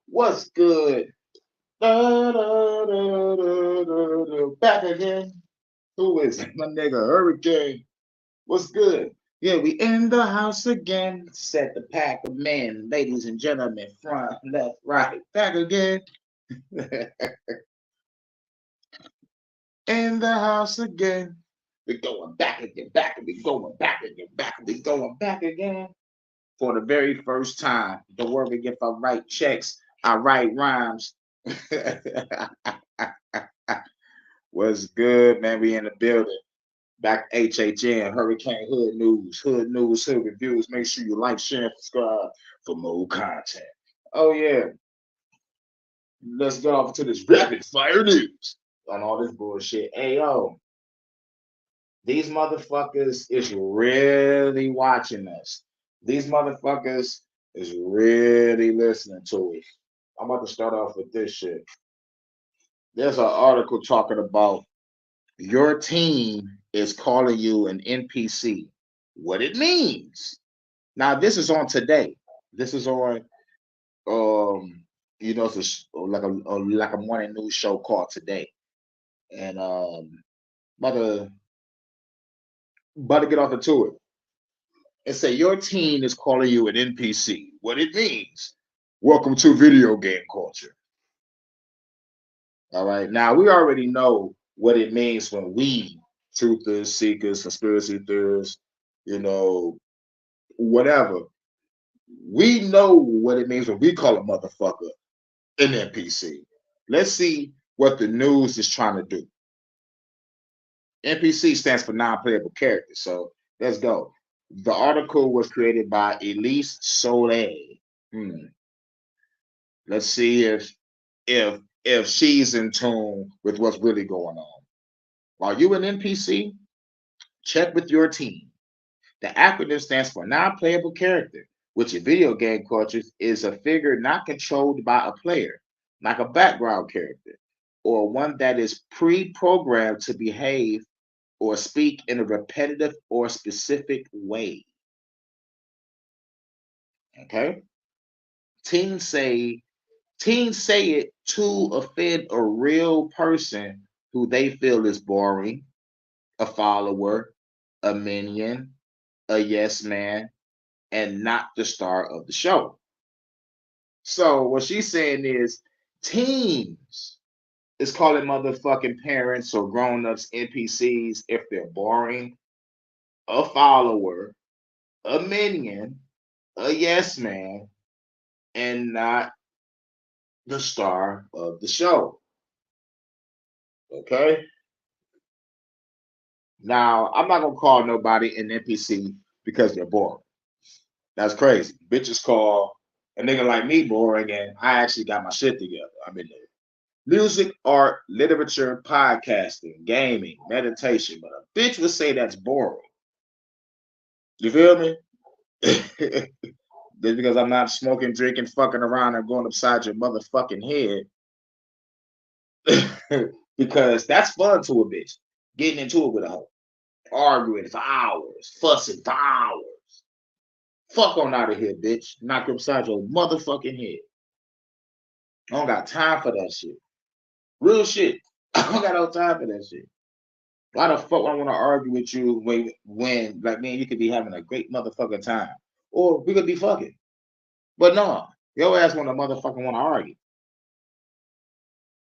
What's good? Da, da, da, da, da, da. Back again. Who is it? My nigga Hurricane. What's good? Yeah, we in the house again. Set the pack of men, ladies and gentlemen, front, left, right. Back again. In the house again. We going back again, back, and we going back again, back, and we going back again. For the very first time. Don't worry if I write checks, I write rhymes. What's good, man? We in the building. Back to HHN Hurykane Hood News, Hood Reviews. Make sure you like, share, and subscribe for more content. Oh yeah, let's get off to this rapid fire news on all this bullshit. Hey yo, these motherfuckers is really watching us. These motherfuckers is really listening to us. I'm about to start off with this shit. There's an article talking about your team is calling you an NPC. What it means. Now this is on today. This is on it's like a morning news show called Today. And about to about to get off into it and say your team is calling you an NPC. What it means. Welcome to video game culture. All right. Now we already know what it means when we truthers, seekers, conspiracy theorists, you know, whatever. We know what it means when we call a motherfucker an NPC. Let's see what the news is trying to do. NPC stands for non-playable character. So let's go. The article was created by Elise Soleil. Let's see if she's in tune with what's really going on. Are you an NPC? Check with your team. The acronym stands for non-playable character, which in video game culture is a figure not controlled by a player, like a background character, or one that is pre-programmed to behave or speak in a repetitive or specific way. Okay? Teens say teens say it to offend a real person who they feel is boring, a follower, a minion, a yes man, and not the star of the show. So what she's saying is teens is calling motherfucking parents or grown-ups NPCs if they're boring, a follower, a minion, a yes man, and not the star of the show. Okay? Now, I'm not gonna call nobody an NPC because they're boring. That's crazy. Bitches call a nigga like me boring, and I actually got my shit together. I'm in there. Music, art, literature, podcasting, gaming, meditation. But a bitch would say that's boring. You feel me? Just because I'm not smoking, drinking, fucking around, and going upside your motherfucking head. Because that's fun to a bitch. Getting into it with a hoe. Arguing for hours. Fussing for hours. Fuck on out of here, bitch. Knock upside your motherfucking head. I don't got time for that shit. Real shit. I don't got no time for that shit. Why the fuck I want to argue with you when like man, you could be having a great motherfucking time, or we could be fucking. But no, your ass want to motherfucking want to argue.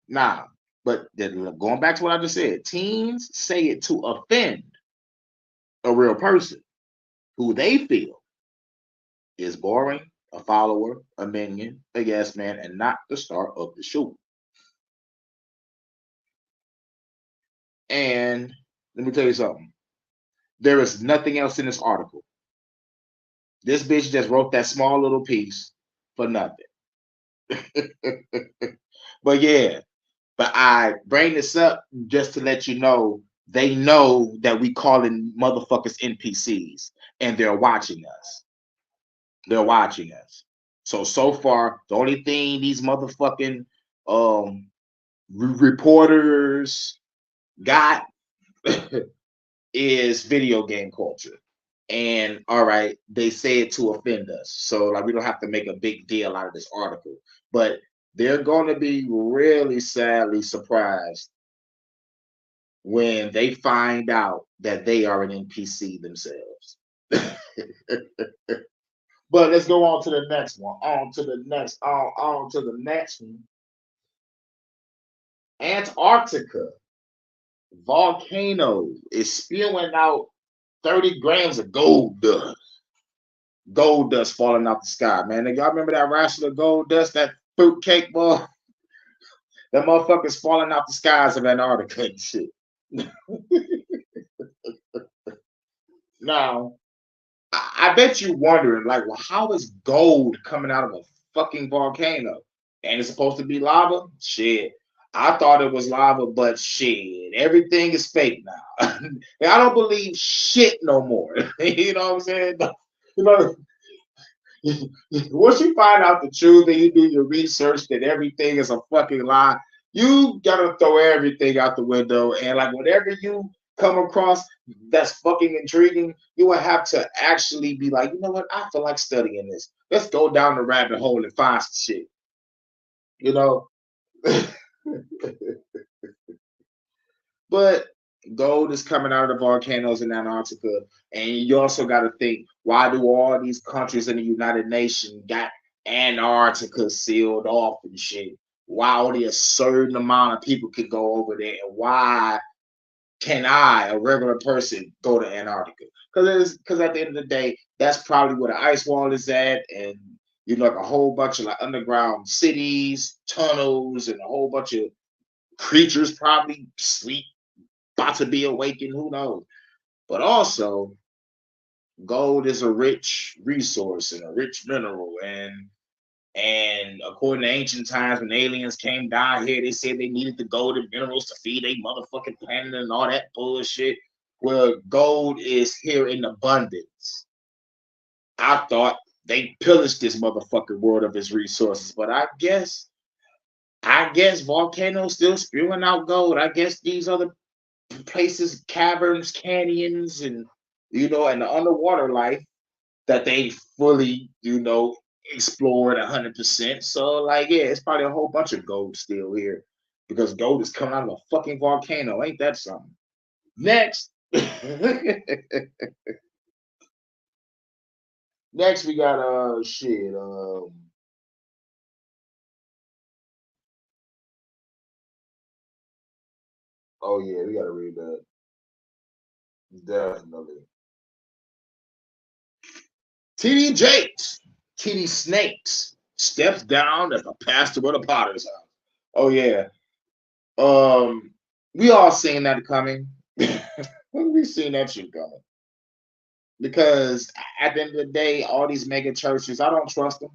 Nah, but going back to what I just said, teens say it to offend a real person who they feel is boring, a follower, a minion, a yes man, and not the star of the show. And let me tell you something. There is nothing else in this article. This bitch just wrote that small little piece for nothing. But yeah, but I bring this up just to let you know they know that we calling motherfuckers NPCs and they're watching us. They're watching us. So far, the only thing these motherfucking reporters got is video game culture. And all right, they say it to offend us. So like we don't have to make a big deal out of this article. But they're going to be really sadly surprised when they find out that they are an NPC themselves. But let's go on to the next one. On to the next. On to the next one. Antarctica volcano is spewing out 30 grams of gold dust. Gold dust falling out the sky, man. Y'all remember that ration of gold dust, that fruit cake ball? That motherfucker's falling out the skies of Antarctica and shit. Now, I bet you wondering, like, well, how is gold coming out of a fucking volcano? And it's supposed to be lava? Shit. I thought it was lava, but shit, everything is fake now. I don't believe shit no more. You know what I'm saying? You know, once you find out the truth and you do your research that everything is a fucking lie, you gotta throw everything out the window. And like whatever you come across that's fucking intriguing, you will have to actually be like, you know what? I feel like studying this. Let's go down the rabbit hole and find some shit. You know? But gold is coming out of the volcanoes in Antarctica, and you also got to think, why do all these countries in the United Nations got Antarctica sealed off and shit? Why only a certain amount of people can go over there, and why can I, a regular person, go to Antarctica? Because at the end of the day, that's probably where the ice wall is at, and you know, like a whole bunch of like underground cities, tunnels, and a whole bunch of creatures probably sleep about to be awakened, who knows? But also, gold is a rich resource and a rich mineral. And according to ancient times, when aliens came down here, they said they needed the gold and minerals to feed a motherfucking planet and all that bullshit. Well, gold is here in abundance. I thought they pillaged this motherfucking world of its resources, but I guess volcanoes still spewing out gold. I guess these other places, caverns, canyons, and and the underwater life that they fully, explored 100%. So, like, yeah, it's probably a whole bunch of gold still here because gold is coming out of a fucking volcano. Ain't that something? Next, next we got shit. Oh yeah, we gotta read that definitely. TD Jakes, TD Snakes steps down as a pastor of the Potter's house. Oh yeah. We all seen that coming. We seen that shit coming. Because at the end of the day, all these mega churches, I don't trust them.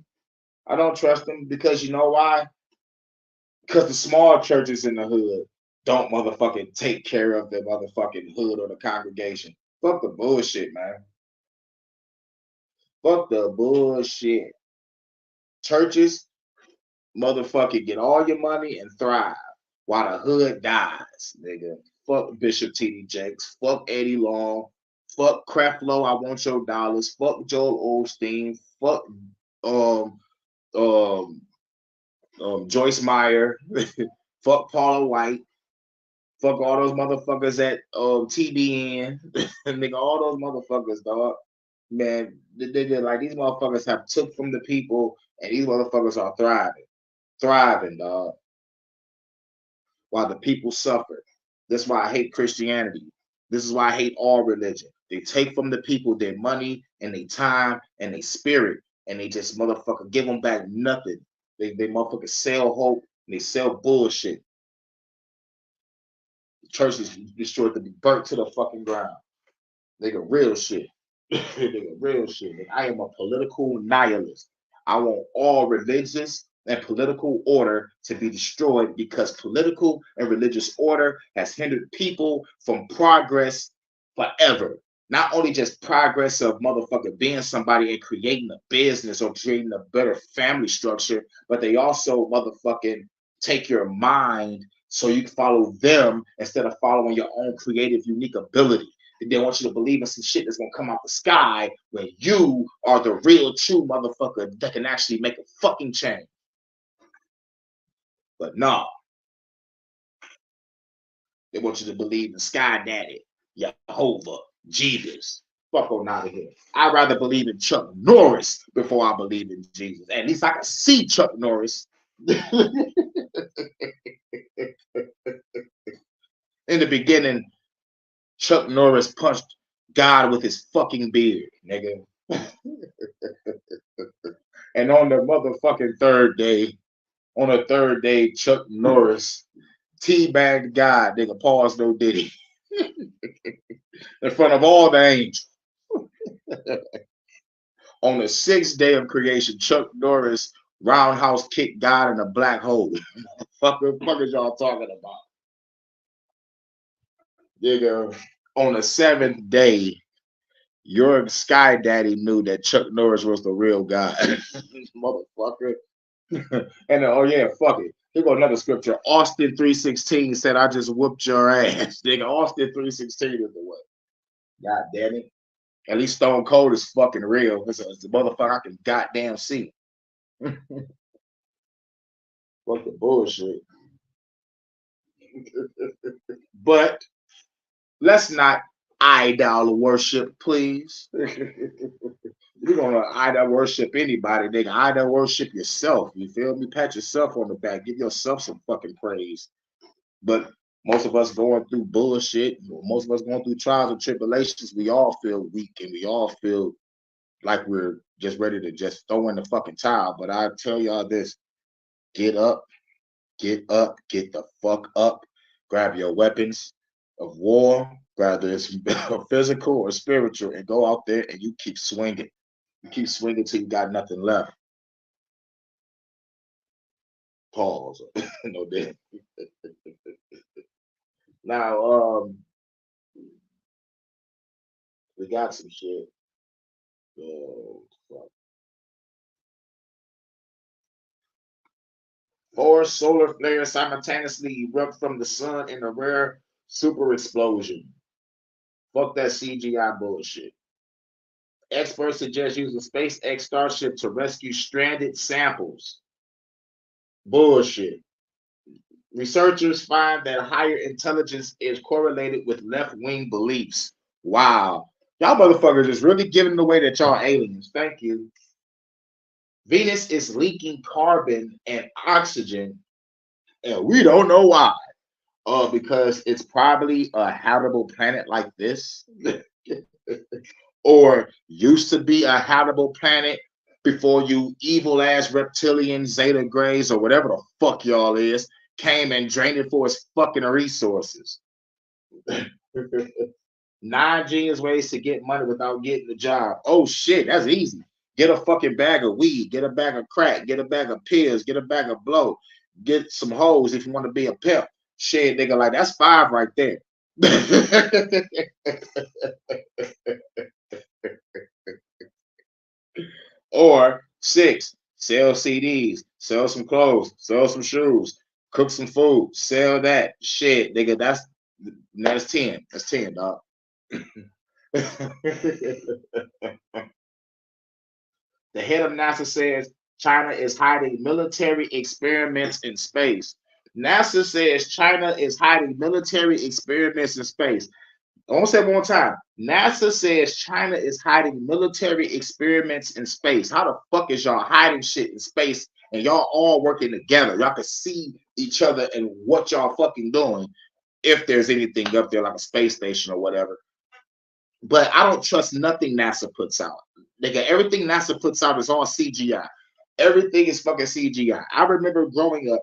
I don't trust them because you know why? Because the small churches in the hood don't motherfucking take care of the motherfucking hood or the congregation. Fuck the bullshit, man. Fuck the bullshit. Churches motherfucking get all your money and thrive while the hood dies, nigga. Fuck Bishop T.D. Jakes. Fuck Eddie Long. Fuck Creflo, I want your dollars. Fuck Joel Osteen. Fuck um um Joyce Meyer. Fuck Paula White. Fuck all those motherfuckers at TBN. Nigga, all those motherfuckers, dog. Man, they like these motherfuckers have took from the people, and these motherfuckers are thriving, dog. While the people suffer. That's why I hate Christianity. This is why I hate all religion. They take from the people their money and their time and their spirit, and they just motherfucker give them back nothing. They motherfucker sell hope and they sell bullshit. The church is destroyed to be burnt to the fucking ground. Nigga, real shit. Nigga, real shit. Nigga, I am a political nihilist. I want all religious and political order to be destroyed because political and religious order has hindered people from progress forever. Not only just progress of motherfucker being somebody and creating a business or creating a better family structure, but they also motherfucking take your mind so you can follow them instead of following your own creative, unique ability. They want you to believe in some shit that's gonna come out the sky when you are the real true motherfucker that can actually make a fucking change. But nah, they want you to believe in Sky Daddy, Jehovah, Jesus. Fuck on out of here. I'd rather believe in Chuck Norris before I believe in Jesus. At least I can see Chuck Norris. In the beginning, Chuck Norris punched God with his fucking beard, nigga. And on the motherfucking third day, Chuck Norris teabagged God, nigga. Pause, no diddy. In front of all the angels. On the sixth day of creation, Chuck Norris roundhouse kicked God in a black hole. Fuck is y'all talking about? Nigga, on the seventh day, your Sky Daddy knew that Chuck Norris was the real God. Motherfucker. And oh yeah, fuck it. Here go another scripture. Austin 3:16 said, I just whooped your ass. Nigga, Austin 3:16 is the way. God damn it. At least Stone Cold is fucking real. It's the motherfucker I can goddamn see. Fuck the bullshit. But let's not idol worship, please. You're gonna idol worship anybody, nigga. Idol worship yourself. You feel me? Pat yourself on the back. Give yourself some fucking praise. But most of us going through bullshit, most of us going through trials and tribulations, we all feel weak and we all feel like we're just ready to just throw in the fucking towel. But I tell y'all this, get up, get the fuck up, grab your weapons of war, whether it's physical or spiritual, and go out there and you keep swinging. You keep swinging till you got nothing left. Pause. No damn. Now, we got some shit. Oh, fuck. 4 solar flares simultaneously erupt from the sun in a rare super explosion. Fuck that CGI bullshit. Experts suggest using SpaceX Starship to rescue stranded samples. Bullshit. Researchers find that higher intelligence is correlated with left-wing beliefs. Wow. Y'all motherfuckers is really giving away that y'all aliens. Thank you. Venus is leaking carbon and oxygen, and we don't know why. Because it's probably a habitable planet like this, or used to be a habitable planet before you evil ass reptilian Zeta Grays or whatever the fuck y'all is came and drained it for its fucking resources. 9 genius ways to get money without getting a job. Oh shit, that's easy. Get a fucking bag of weed, get a bag of crack, get a bag of pills, get a bag of blow, get some hoes if you want to be a pimp. Shit, nigga, like that's 5 right there. Or 6, sell CDs, sell some clothes, sell some shoes, cook some food, sell that shit, nigga. That's 10. That's 10, dog. The head of NASA says China is hiding military experiments in space. NASA says China is hiding military experiments in space. I want to say it one more time. NASA says China is hiding military experiments in space. How the fuck is y'all hiding shit in space and y'all all working together? Y'all can see each other and what y'all fucking doing if there's anything up there like a space station or whatever. But I don't trust nothing NASA puts out. Nigga, everything NASA puts out is all CGI. Everything is fucking CGI. I remember growing up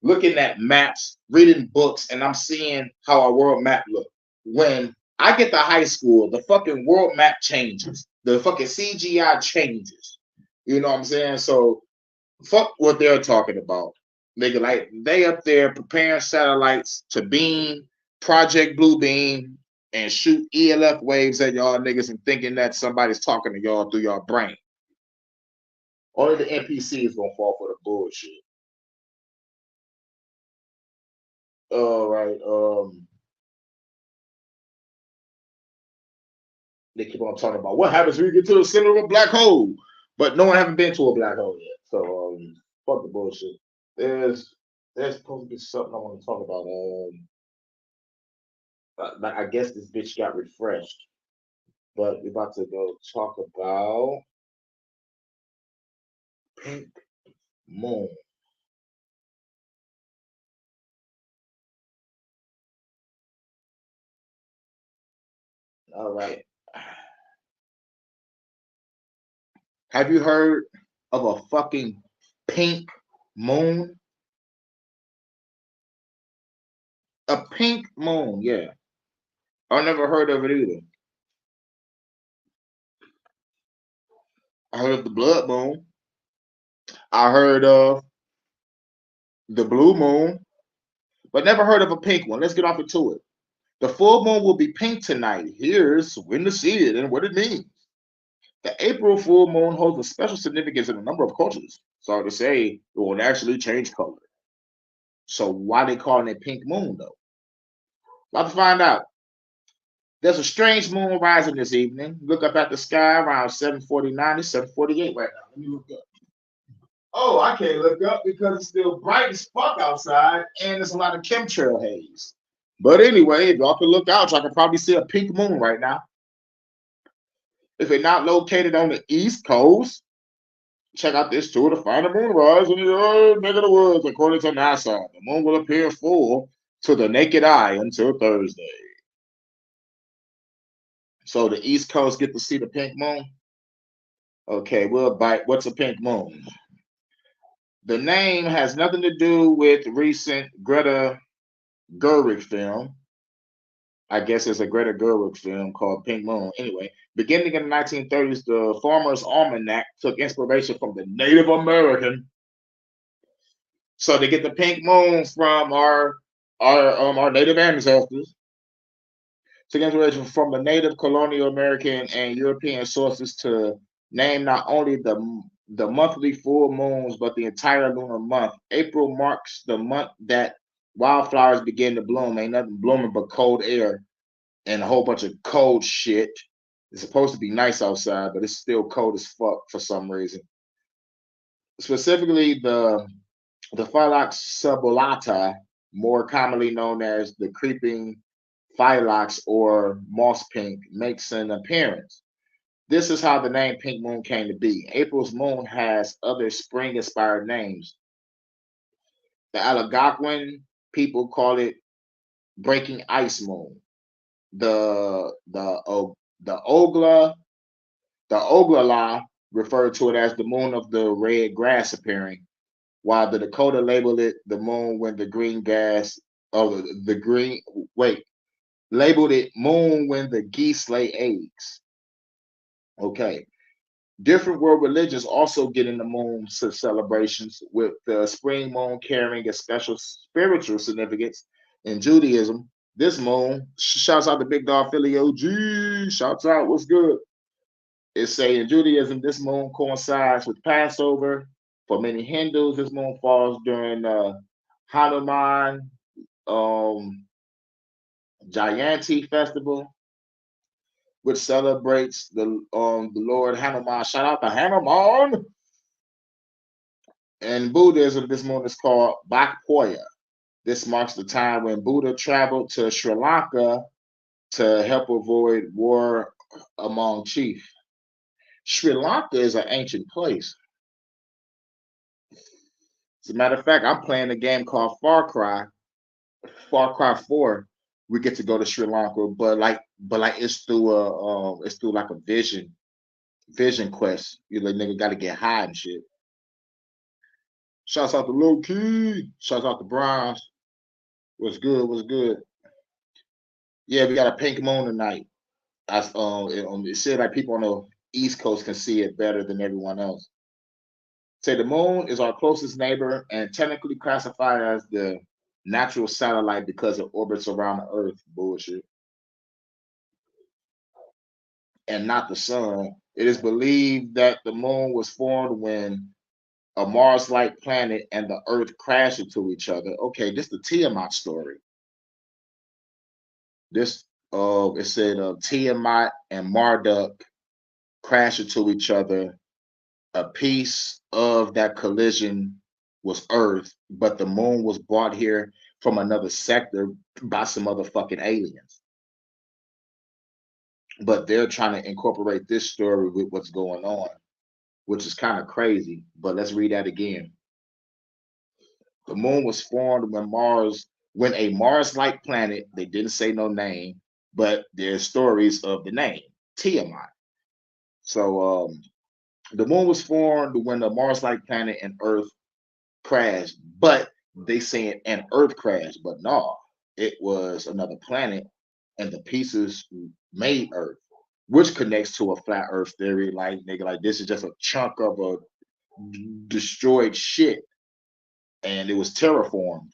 looking at maps, reading books, and I'm seeing how our world map looked. When I get to high school, the fucking world map changes. The fucking CGI changes. You know what I'm saying? So fuck what they're talking about. Nigga, like they up there preparing satellites to beam Project Blue Beam and shoot ELF waves at y'all niggas and thinking that somebody's talking to y'all through your brain. Only the NPCs gonna fall for the bullshit. All right. They keep on talking about what happens when you get to the center of a black hole, but no one haven't been to a black hole yet. So fuck the bullshit. There's supposed to be something I want to talk about. Like I guess this bitch got refreshed, but we're about to go talk about pink moon. All right. Have you heard of a fucking pink moon? A pink moon, yeah. I never heard of it either. I heard of the blood moon. I heard of the blue moon, but never heard of a pink one. Let's get off into it. The full moon will be pink tonight. Here's when to see it and what it means. The April full moon holds a special significance in a number of cultures. Sorry to say, it will naturally change color. So why they calling it pink moon though? About to find out. There's a strange moon rising this evening. Look up at the sky around 7:49 to 7:48 right now. Let me look up. Oh, I can't look up because it's still bright as fuck outside and there's a lot of chemtrail haze. But anyway, if y'all can look out, y'all can probably see a pink moon right now. If you're not located on the East Coast, check out this tour to find the moonrise in your neck of the woods. According to NASA, the moon will appear full to the naked eye until Thursday. So the East Coast get to see the pink moon. Okay, we'll bite. What's a pink moon? The name has nothing to do with recent Greta Gerwig film. I guess it's a Greta Gerwig film called Pink Moon. Anyway, beginning in the 1930s, the Farmer's Almanac took inspiration from the Native American. So they get the pink moon from our Native ancestors. Took inspiration from the Native, colonial American, and European sources to name not only the monthly full moons, but the entire lunar month. April marks the month that wildflowers begin to bloom. Ain't nothing blooming but cold air and a whole bunch of cold shit. It's supposed to be nice outside, but it's still cold as fuck for some reason. Specifically, the Phyllox subulata, more commonly known as the creeping phyllox or moss pink, makes an appearance. This is how the name Pink Moon came to be. April's moon has other spring-inspired names. The Algonquin people call it breaking ice moon. The Oglala referred to it as the moon of the red grass appearing, while the Dakota labeled it the moon when the green gas oh the green wait labeled it moon when the geese lay eggs. Okay. Different world religions also get in the moon celebrations, with the spring moon carrying a special spiritual significance in Judaism. This moon, shouts out to Big Dog Philly OG, shouts out, what's good? It's say in Judaism, this moon coincides with Passover. For many Hindus, this moon falls during Hanuman um, Jayanti festival, which celebrates the Lord Hanuman. Shout out to Hanuman. In Buddhism, this moon is called Bakpoya. This marks the time when Buddha traveled to Sri Lanka to help avoid war among chiefs. Sri Lanka is an ancient place. As a matter of fact, I'm playing a game called Far Cry 4. We get to go to Sri Lanka, but like it's through like a vision quest. You like nigga gotta get high and shit. Shouts out to Low Key. Shouts out to Bronze. What's good? What's good? Yeah, we got a pink moon tonight. It said like people on the East Coast can see it better than everyone else. Say the moon is our closest neighbor and technically classified as the natural satellite because it orbits around the Earth. Bullshit. And not the sun. It is believed that the moon was formed when a Mars-like planet and the Earth crashed into each other. Okay, this is the Tiamat story. This It said Tiamat and Marduk crash into each other. A piece of that collision was Earth, but the moon was brought here from another sector by some motherfucking aliens. But they're trying to incorporate this story with what's going on, which is kind of crazy. But let's read that again. The moon was formed when a Mars-like planet, they didn't say no name, but there's stories of the name, Tiamat. So the moon was formed when a Mars-like planet and Earth crashed, but they saying an Earth crash, but no, it was another planet, and the pieces made Earth, which connects to a flat Earth theory. Like nigga, like this is just a chunk of a destroyed shit, and it was terraformed.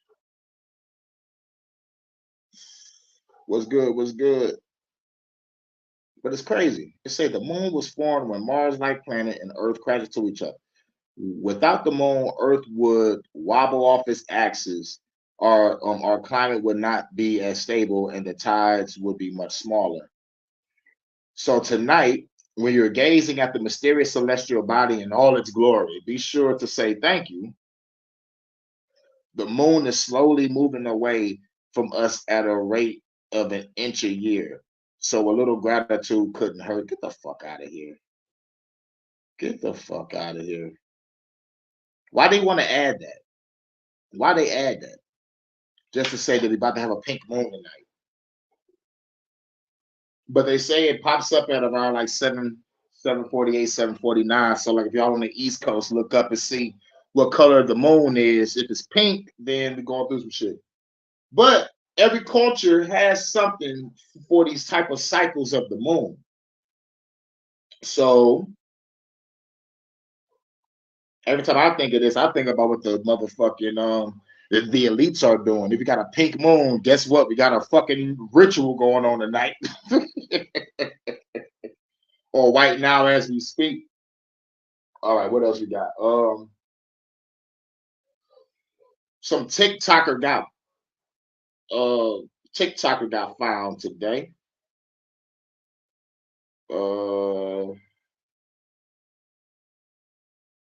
What's good? What's good? But it's crazy. It said the moon was formed when Mars-like planet and Earth crashed into each other. Without the moon, Earth would wobble off its axis, our climate would not be as stable, and the tides would be much smaller. So tonight, when you're gazing at the mysterious celestial body in all its glory, be sure to say thank you. The moon is slowly moving away from us at a rate of an inch a year. So a little gratitude couldn't hurt. Get the fuck out of here. Get the fuck out of here. Why they want to add that? Why they add that? Just to say that they're about to have a pink moon tonight. But they say it pops up at around like 7:48, 7:49. So like if y'all on the East Coast, look up and see what color the moon is. If it's pink, then we're going through some shit. But every culture has something for these type of cycles of the moon. So every time I think of this, I think about what the motherfucking the elites are doing. If you got a pink moon, guess what? We got a fucking ritual going on tonight. Or right now as we speak. All right, what else we got? Some TikToker got found today. Uh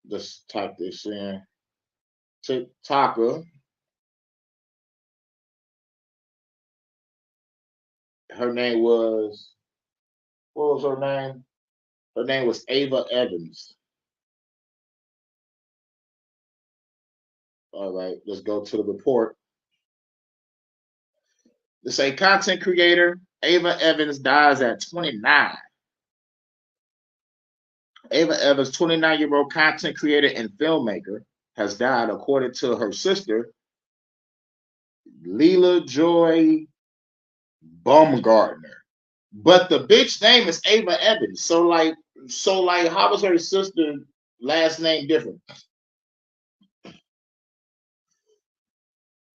let's type this in. TikToker. Her name was what was her name? Her name was Ava Evans. All right, let's go to the report. They say content creator Ava Evans dies at 29. Ava Evans, 29-year-old content creator and filmmaker, has died, according to her sister, Leela Joy Baumgartner. But the bitch name is Ava Evans. So like, how was her sister last name different?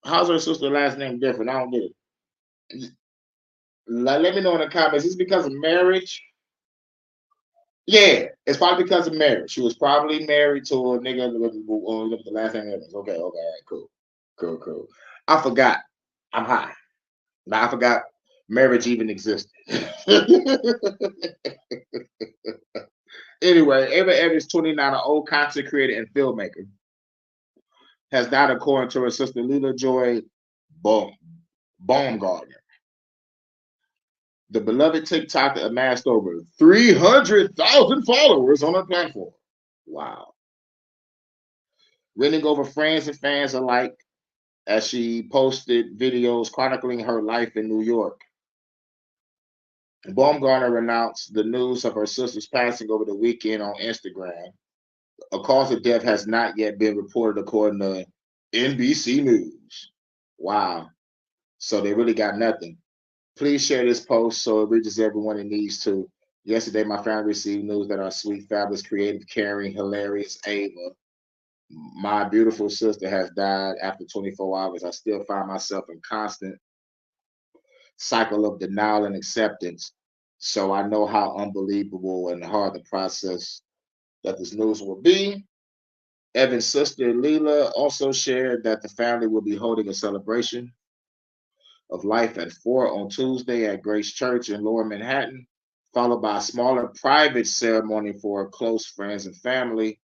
How's her sister last name different? I don't get it. Like, let me know in the comments. Is it because of marriage? Yeah, it's probably because of marriage. She was probably married to a nigga with the last name Evans. Okay, all right, cool. I forgot. I'm high. Now I forgot marriage even existed. Anyway, Ava Evans, 29, an old content creator and filmmaker, has died, according to her sister Leela Joy Baumgartner. The beloved TikToker amassed over 300,000 followers on her platform. Wow. Winning over friends and fans alike as she posted videos chronicling her life in New York. Baumgartner announced the news of her sister's passing over the weekend on Instagram. A cause of death has not yet been reported, according to NBC News. Wow. So they really got nothing. Please share this post so it reaches everyone it needs to. Yesterday, my family received news that our sweet, fabulous, creative, caring, hilarious Ava, my beautiful sister, has died after 24 hours. I still find myself in constant cycle of denial and acceptance. So I know how unbelievable and hard the process that this news will be. Evan's sister Leela also shared that the family will be holding a celebration of life at 4 on Tuesday at Grace Church in Lower Manhattan, followed by a smaller private ceremony for close friends and family.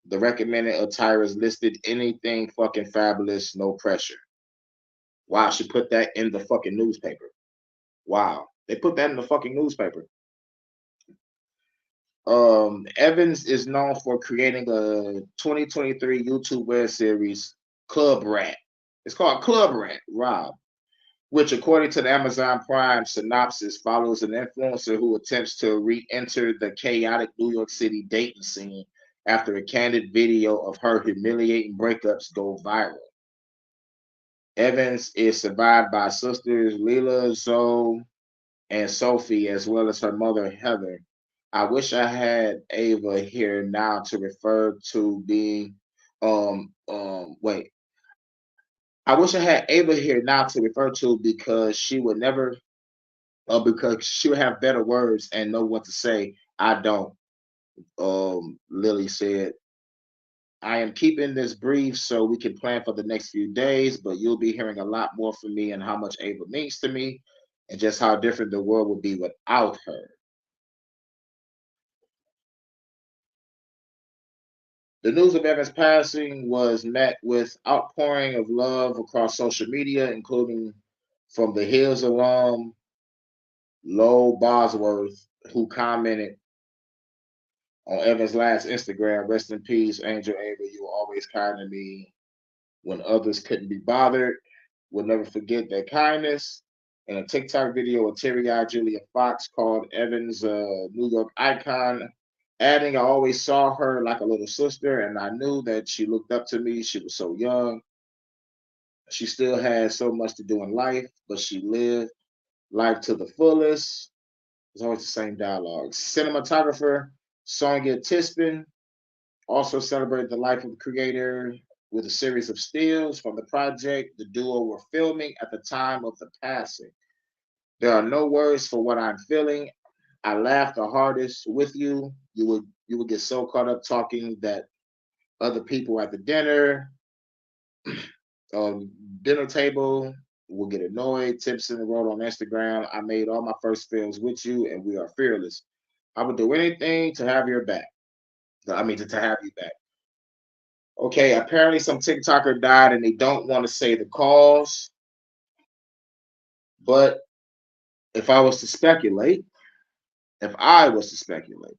The recommended attire is listed anything fucking fabulous, no pressure. Wow, she put that in the fucking newspaper. Wow, they put that in the fucking newspaper. Evans is known for creating a 2023 YouTube web series, Club Rat. It's called Club Rat, Rob, which, according to the Amazon Prime synopsis, follows an influencer who attempts to re-enter the chaotic New York City dating scene after a candid video of her humiliating breakups go viral. Evans is survived by sisters Leela, Zoe, and Sophie, as well as her mother Heather. I wish I had Ava here now to refer to being wait. I wish I had Ava here now to refer to because she would never because she would have better words and know what to say. I don't. Lily said, I am keeping this brief so we can plan for the next few days, but you'll be hearing a lot more from me and how much Ava means to me and just how different the world would be without her. The news of Evan's passing was met with outpouring of love across social media, including from the Hills alum Lowell Bosworth, who commented on Evan's last Instagram, rest in peace, Angel Ava, you were always kind to me when others couldn't be bothered. We'll never forget that kindness. In a TikTok video, a teary-eyed Julia Fox called Evans a New York icon, adding, I always saw her like a little sister, and I knew that she looked up to me. She was so young. She still had so much to do in life, but she lived life to the fullest. It's always the same dialogue. Cinematographer Sonia Tispin also celebrated the life of the creator with a series of stills from the project the duo were filming at the time of the passing. There are no words for what I'm feeling. I laughed the hardest with you. You would get so caught up talking that other people at the dinner table will get annoyed. Tipson wrote on Instagram, I made all my first films with you and we are fearless. I would do anything to have your back. I mean, to have you back. Okay, apparently some TikToker died and they don't want to say the cause. But if I was to speculate, if I was to speculate,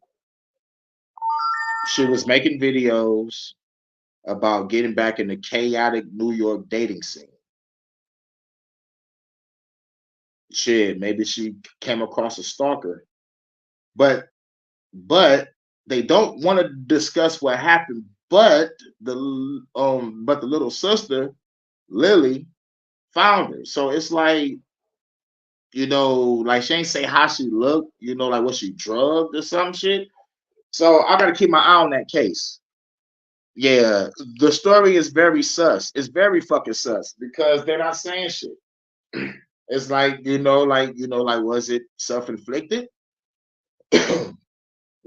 she was making videos about getting back in the chaotic New York dating scene. Shit, maybe she came across a stalker. But they don't want to discuss what happened. But the little sister, Lily, found her. So it's like, like she ain't say how she looked, like was she drugged or some shit. So I gotta keep my eye on that case. Yeah, the story is very sus. It's very fucking sus because they're not saying shit. It's like, like was it self-inflicted?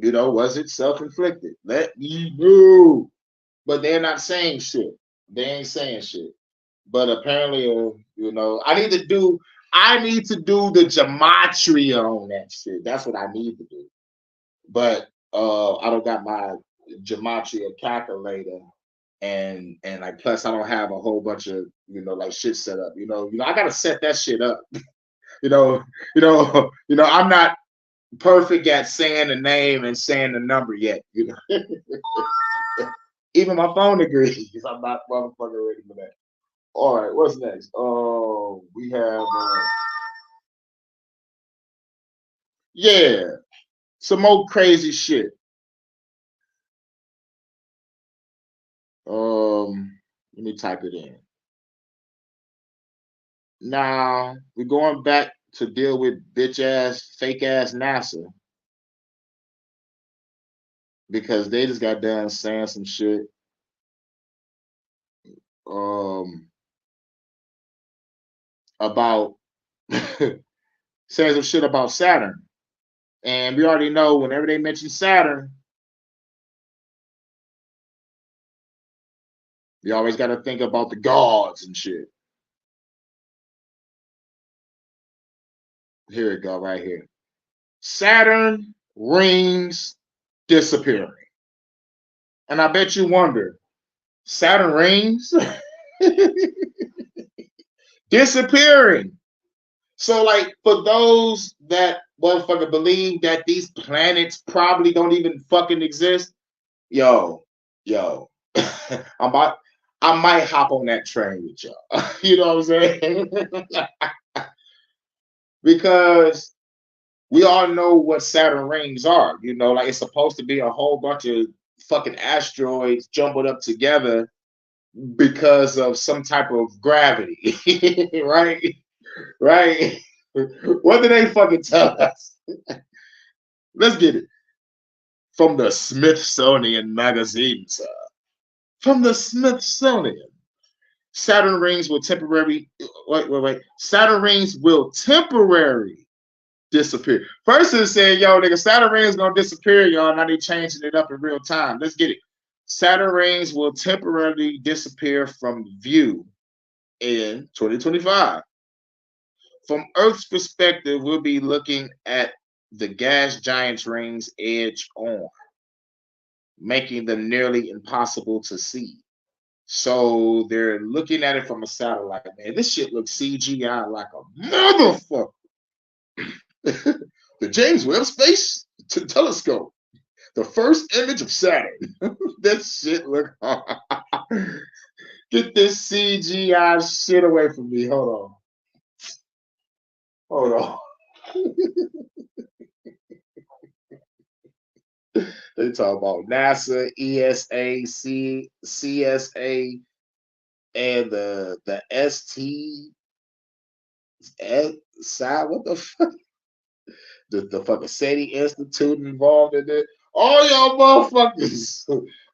Was it self-inflicted? Let me know. But they're not saying shit. They ain't saying shit. But apparently, I need to do the gematria on that shit. That's what I need to do. But I don't got my gematria calculator, and like plus I don't have a whole bunch of like shit set up. I gotta set that shit up. I'm not perfect at saying the name and saying the number yet. Even my phone agrees. I'm not motherfucking ready for that. All right, what's next? Oh, we have yeah, some more crazy shit. Let me type it in. Now we're going back to deal with bitch ass, fake ass NASA because they just got done saying some shit. About saying some shit about Saturn. And we already know whenever they mention Saturn, you always got to think about the gods and shit. Here we go, right here. Saturn rings disappearing. And I bet you wonder, Saturn rings disappearing. So, like, for those that motherfucker believe that these planets probably don't even fucking exist, yo, yo, I might hop on that train with y'all. You know what I'm saying? Because we all know what Saturn rings are. You know, like it's supposed to be a whole bunch of fucking asteroids jumbled up together because of some type of gravity, right? Right? What did they fucking tell us? Let's get it from the Smithsonian magazine, sir. From the Smithsonian. Saturn rings will temporarily wait. Saturn rings will temporarily disappear. First it said, yo, nigga, Saturn rings gonna disappear, y'all. Now they changing it up in real time. Let's get it. Saturn rings will temporarily disappear from view in 2025. From Earth's perspective, we'll be looking at the gas giant's rings edge on, making them nearly impossible to see. So they're looking at it from a satellite. Man, this shit looks CGI like a motherfucker. The James Webb Space Telescope, the first image of Saturn. That shit look hard. Get this CGI shit away from me. Hold on. Hold on. They talk about NASA, ESA, CSA, and the ST side. What the fuck? The fucking SETI Institute involved in it. All y'all motherfuckers,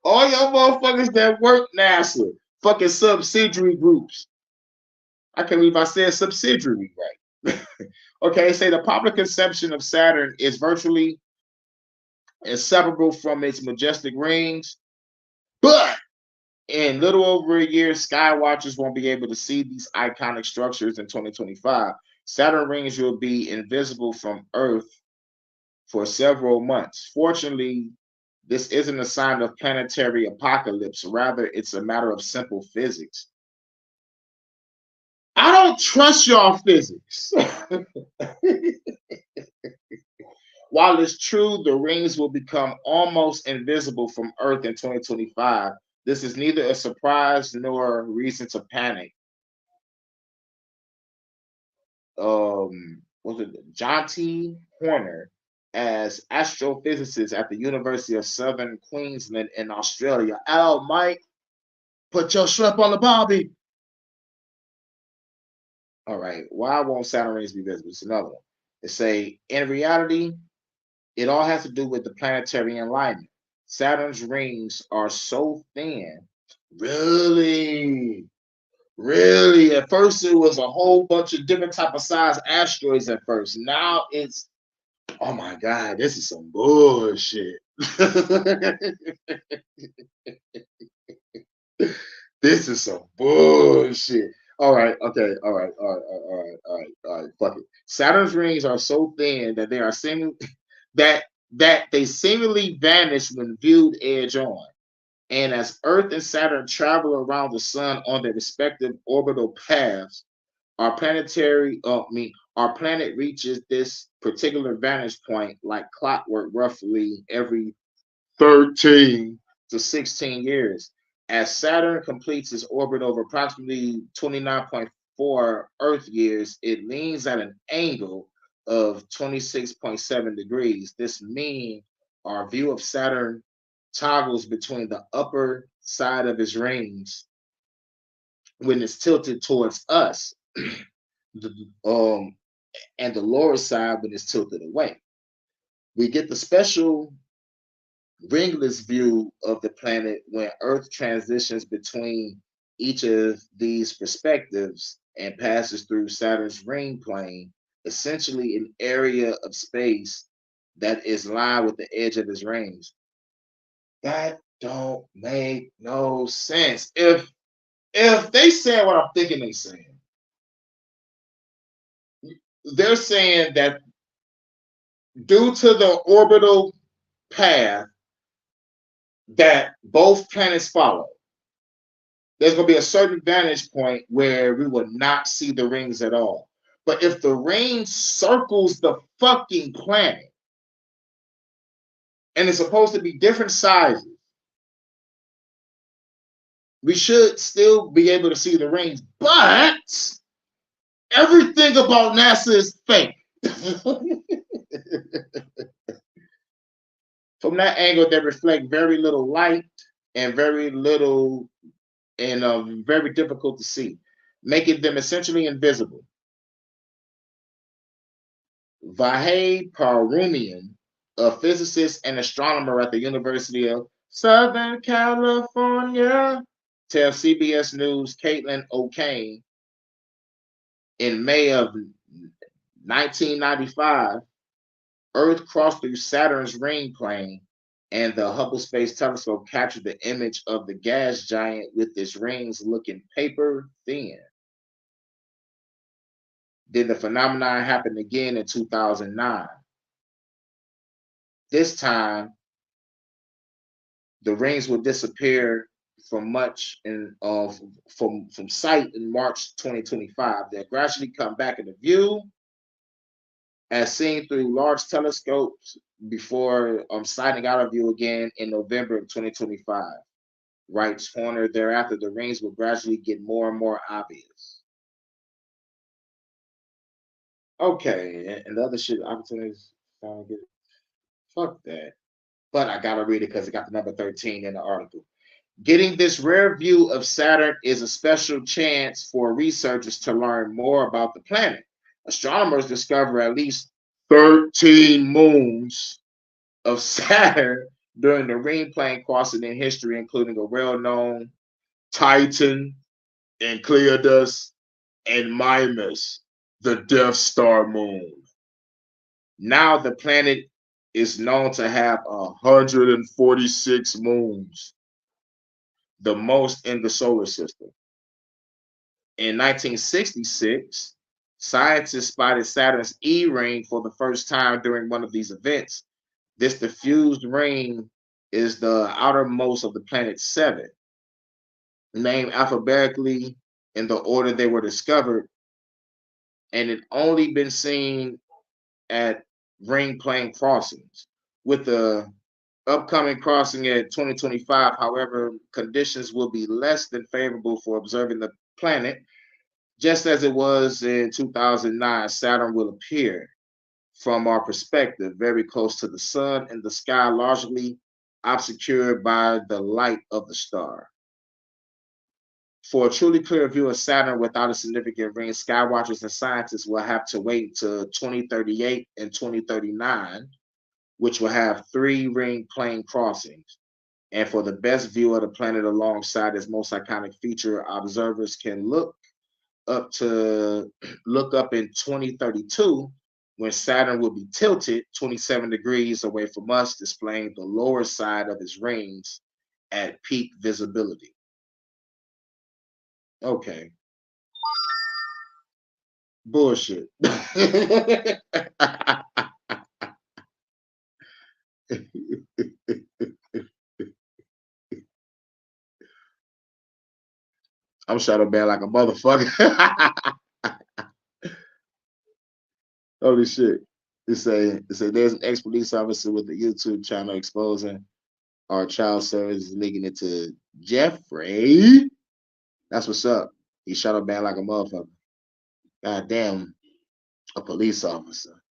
all y'all motherfuckers that work NASA, fucking subsidiary groups. I can't believe I said subsidiary right. Okay, say the popular conception of Saturn is virtually inseparable from its majestic rings, but in little over a year, sky watchers won't be able to see these iconic structures in 2025. Saturn rings will be invisible from Earth for several months. Fortunately, this isn't a sign of planetary apocalypse. Rather, it's a matter of simple physics. I don't trust y'all physics. While it's true the rings will become almost invisible from Earth in 2025, this is neither a surprise nor a reason to panic. Was it John T. Horner, as astrophysicist at the University of Southern Queensland in Australia? Oh, Mike, put your shrimp on the barbie. All right, why won't Saturn rings be visible? It's another one. They say, in reality, it all has to do with the planetary alignment. Saturn's rings are so thin. Really? Really? At first, it was a whole bunch of different type of size asteroids at first. Now it's, oh my God, this is some bullshit. This is some bullshit. All right, okay, all right, fuck it. Saturn's rings are so thin that they are that they seemingly vanish when viewed edge on. And as Earth and Saturn travel around the sun on their respective orbital paths, our planet reaches this particular vantage point like clockwork roughly every 13 to 16 years. As Saturn completes its orbit over approximately 29.4 Earth years, it leans at an angle of 26.7 degrees. This means our view of Saturn toggles between the upper side of its rings when it's tilted towards us, um, and the lower side when it's tilted away. We get the special ringless view of the planet when Earth transitions between each of these perspectives and passes through Saturn's ring plane, essentially an area of space that is lined with the edge of its rings. That don't make no sense. If they said what I'm thinking they saying, they're saying that due to the orbital path that both planets follow, there's going to be a certain vantage point where we will not see the rings at all. But if the ring circles the fucking planet, and it's supposed to be different sizes, we should still be able to see the rings. But everything about NASA is fake. From that angle, they reflect very little light and very little and very difficult to see, making them essentially invisible. Vahid Parumian, a physicist and astronomer at the University of Southern California, tells CBS News Caitlin O'Kane in May of 1995, Earth crossed through Saturn's ring plane, and the Hubble Space Telescope captured the image of the gas giant with its rings looking paper thin. Then the phenomenon happened again in 2009. This time, the rings will disappear from from sight in March 2025. They'll gradually come back into view as seen through large telescopes before sighting out of view again in November of 2025. Writes Horner. Thereafter, the rings will gradually get more and more obvious. Okay, and the other shit opportunities. Fuck that. But I gotta read it because it got the number 13 in the article. Getting this rare view of Saturn is a special chance for researchers to learn more about the planet. Astronomers discover at least 13 moons of Saturn during the ring plane crossing in history, including a well-known Titan, Enceladus, and Mimas, the Death Star moon. Now the planet is known to have 146 moons, the most in the solar system. In 1966, scientists spotted Saturn's E ring for the first time during one of these events. This diffused ring is the outermost of the planet's seven, named alphabetically in the order they were discovered, and it only been seen at ring plane crossings. With the upcoming crossing at 2025, however, conditions will be less than favorable for observing the planet. Just as it was in 2009, Saturn will appear, from our perspective, very close to the sun and the sky, largely obscured by the light of the star. For a truly clear view of Saturn without a significant ring, skywatchers and scientists will have to wait until 2038 and 2039, which will have 3 ring plane crossings. And for the best view of the planet alongside its most iconic feature, observers can look up in 2032, when Saturn will be tilted 27 degrees away from us, displaying the lower side of its rings at peak visibility. Okay. Bullshit. I'm shadow banned like a motherfucker. Holy shit. It say there's an ex-police officer with a YouTube channel exposing our child services linking it to Jeffrey. That's what's up. He shadow banned like a motherfucker. God damn, a police officer.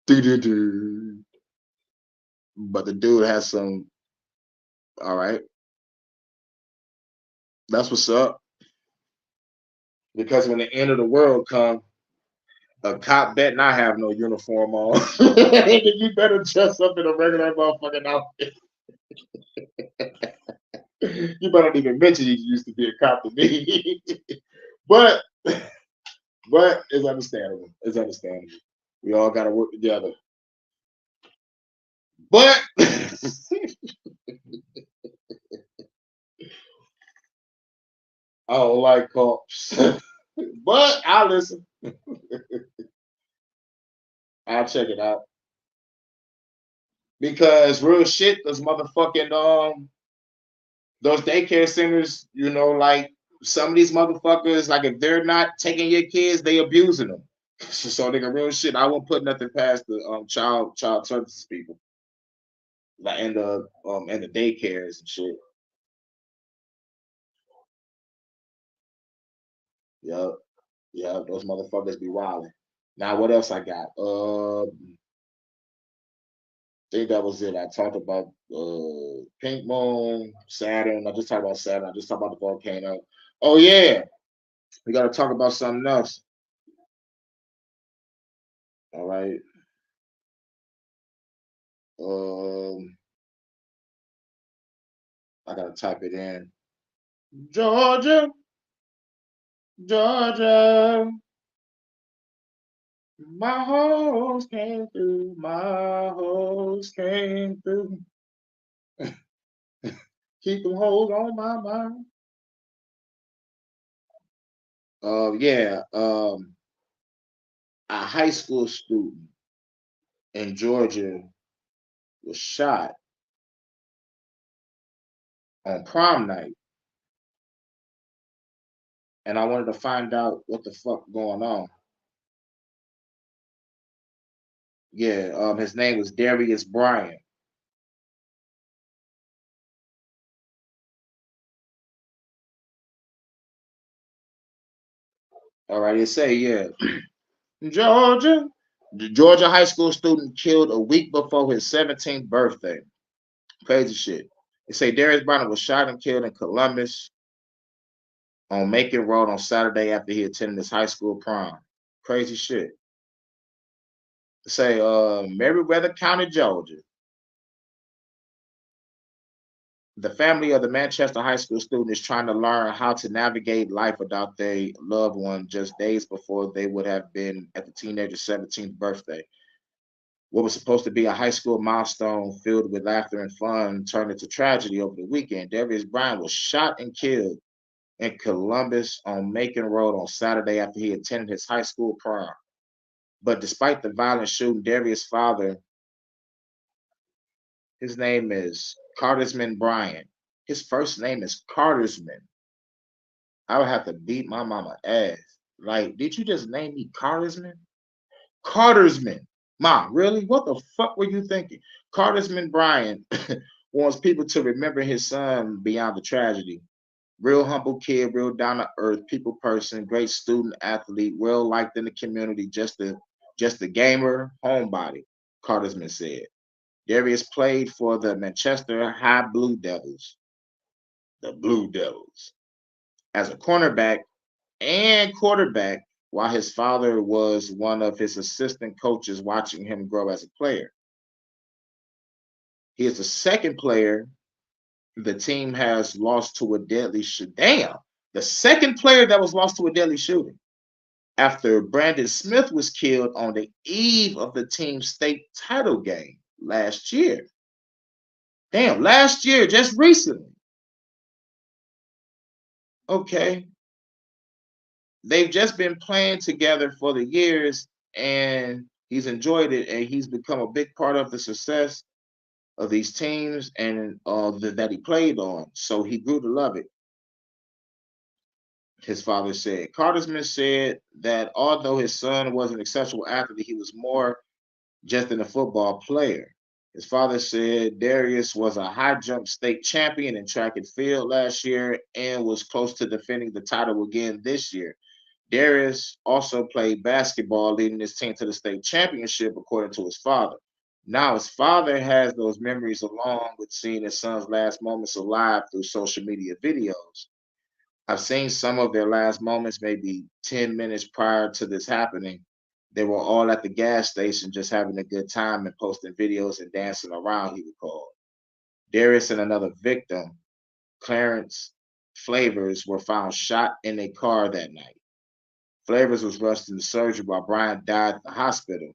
Doo-doo-doo. But the dude has some. All right. That's what's up. Because when the end of the world comes, a cop bet not have no uniform on. You better dress up in a regular motherfucking outfit. You better not even mention you used to be a cop to me. but it's understandable. It's understandable. We all gotta work together. But I don't like cops. But I'll listen. I'll check it out. Because real shit, those motherfucking those daycare centers, like some of these motherfuckers, like if they're not taking your kids, they abusing them. So nigga, real shit. I won't put nothing past the child services people, like in the daycares and shit. Yup, yup, those motherfuckers be wilding. Now what else I got? I think that was it. I talked about Pink Moon, Saturn. I just talked about Saturn. I just talked about the volcano. Oh yeah, we gotta talk about something else. All right. Um, I gotta type it in. Georgia, Georgia, my hoes came through. My hoes came through. Keep them hoes on my mind. Yeah. A high school student in Georgia was shot on prom night, and I wanted to find out what the fuck going on. Yeah. His name was Darius Bryant. All right. It say yeah. Georgia. The Georgia high school student killed a week before his 17th birthday. Crazy shit. They say Darius Bryant was shot and killed in Columbus on Macon Road on Saturday after he attended his high school prom. Crazy shit. They say Meriwether County, Georgia. The family of the Manchester high school student is trying to learn how to navigate life without their loved one just days before they would have been at the teenager's 17th birthday. What was supposed to be a high school milestone filled with laughter and fun turned into tragedy over the weekend. Darius Bryant was shot and killed in Columbus on Macon Road on Saturday after he attended his high school prom. But despite the violent shooting, Darius' father, his name is Cartersman Bryant. His first name is Cartersman. I would have to beat my mama ass. Like, did you just name me Cartersman? Cartersman. Mom, really? What the fuck were you thinking? Cartersman Bryant wants people to remember his son beyond the tragedy. Real humble kid, real down to earth, people person, great student, athlete, well liked in the community, just a gamer, homebody, Cartersman said. Darius played for the Manchester High Blue Devils, the Blue Devils, as a cornerback and quarterback, while his father was one of his assistant coaches watching him grow as a player. He is the second player the team has lost to a deadly shooting. Damn, the second player that was lost to a deadly shooting after Brandon Smith was killed on the eve of the team's state title game last year. Damn, last year, just recently. Okay. They've just been playing together for the years and he's enjoyed it and he's become a big part of the success of these teams and that he played on. So he grew to love it, his father said. Cartersman said that although his son was an exceptional athlete, he was more just than a football player. His father said Darius was a high jump state champion in track and field last year and was close to defending the title again this year. Darius also played basketball, leading his team to the state championship, according to his father. Now, his father has those memories along with seeing his son's last moments alive through social media videos. I've seen some of their last moments, maybe 10 minutes prior to this happening. They were all at the gas station just having a good time and posting videos and dancing around, he recalled. Darius and another victim, Clarence Flavors, were found shot in a car that night. Flavors was rushed into surgery while Bryant died at the hospital.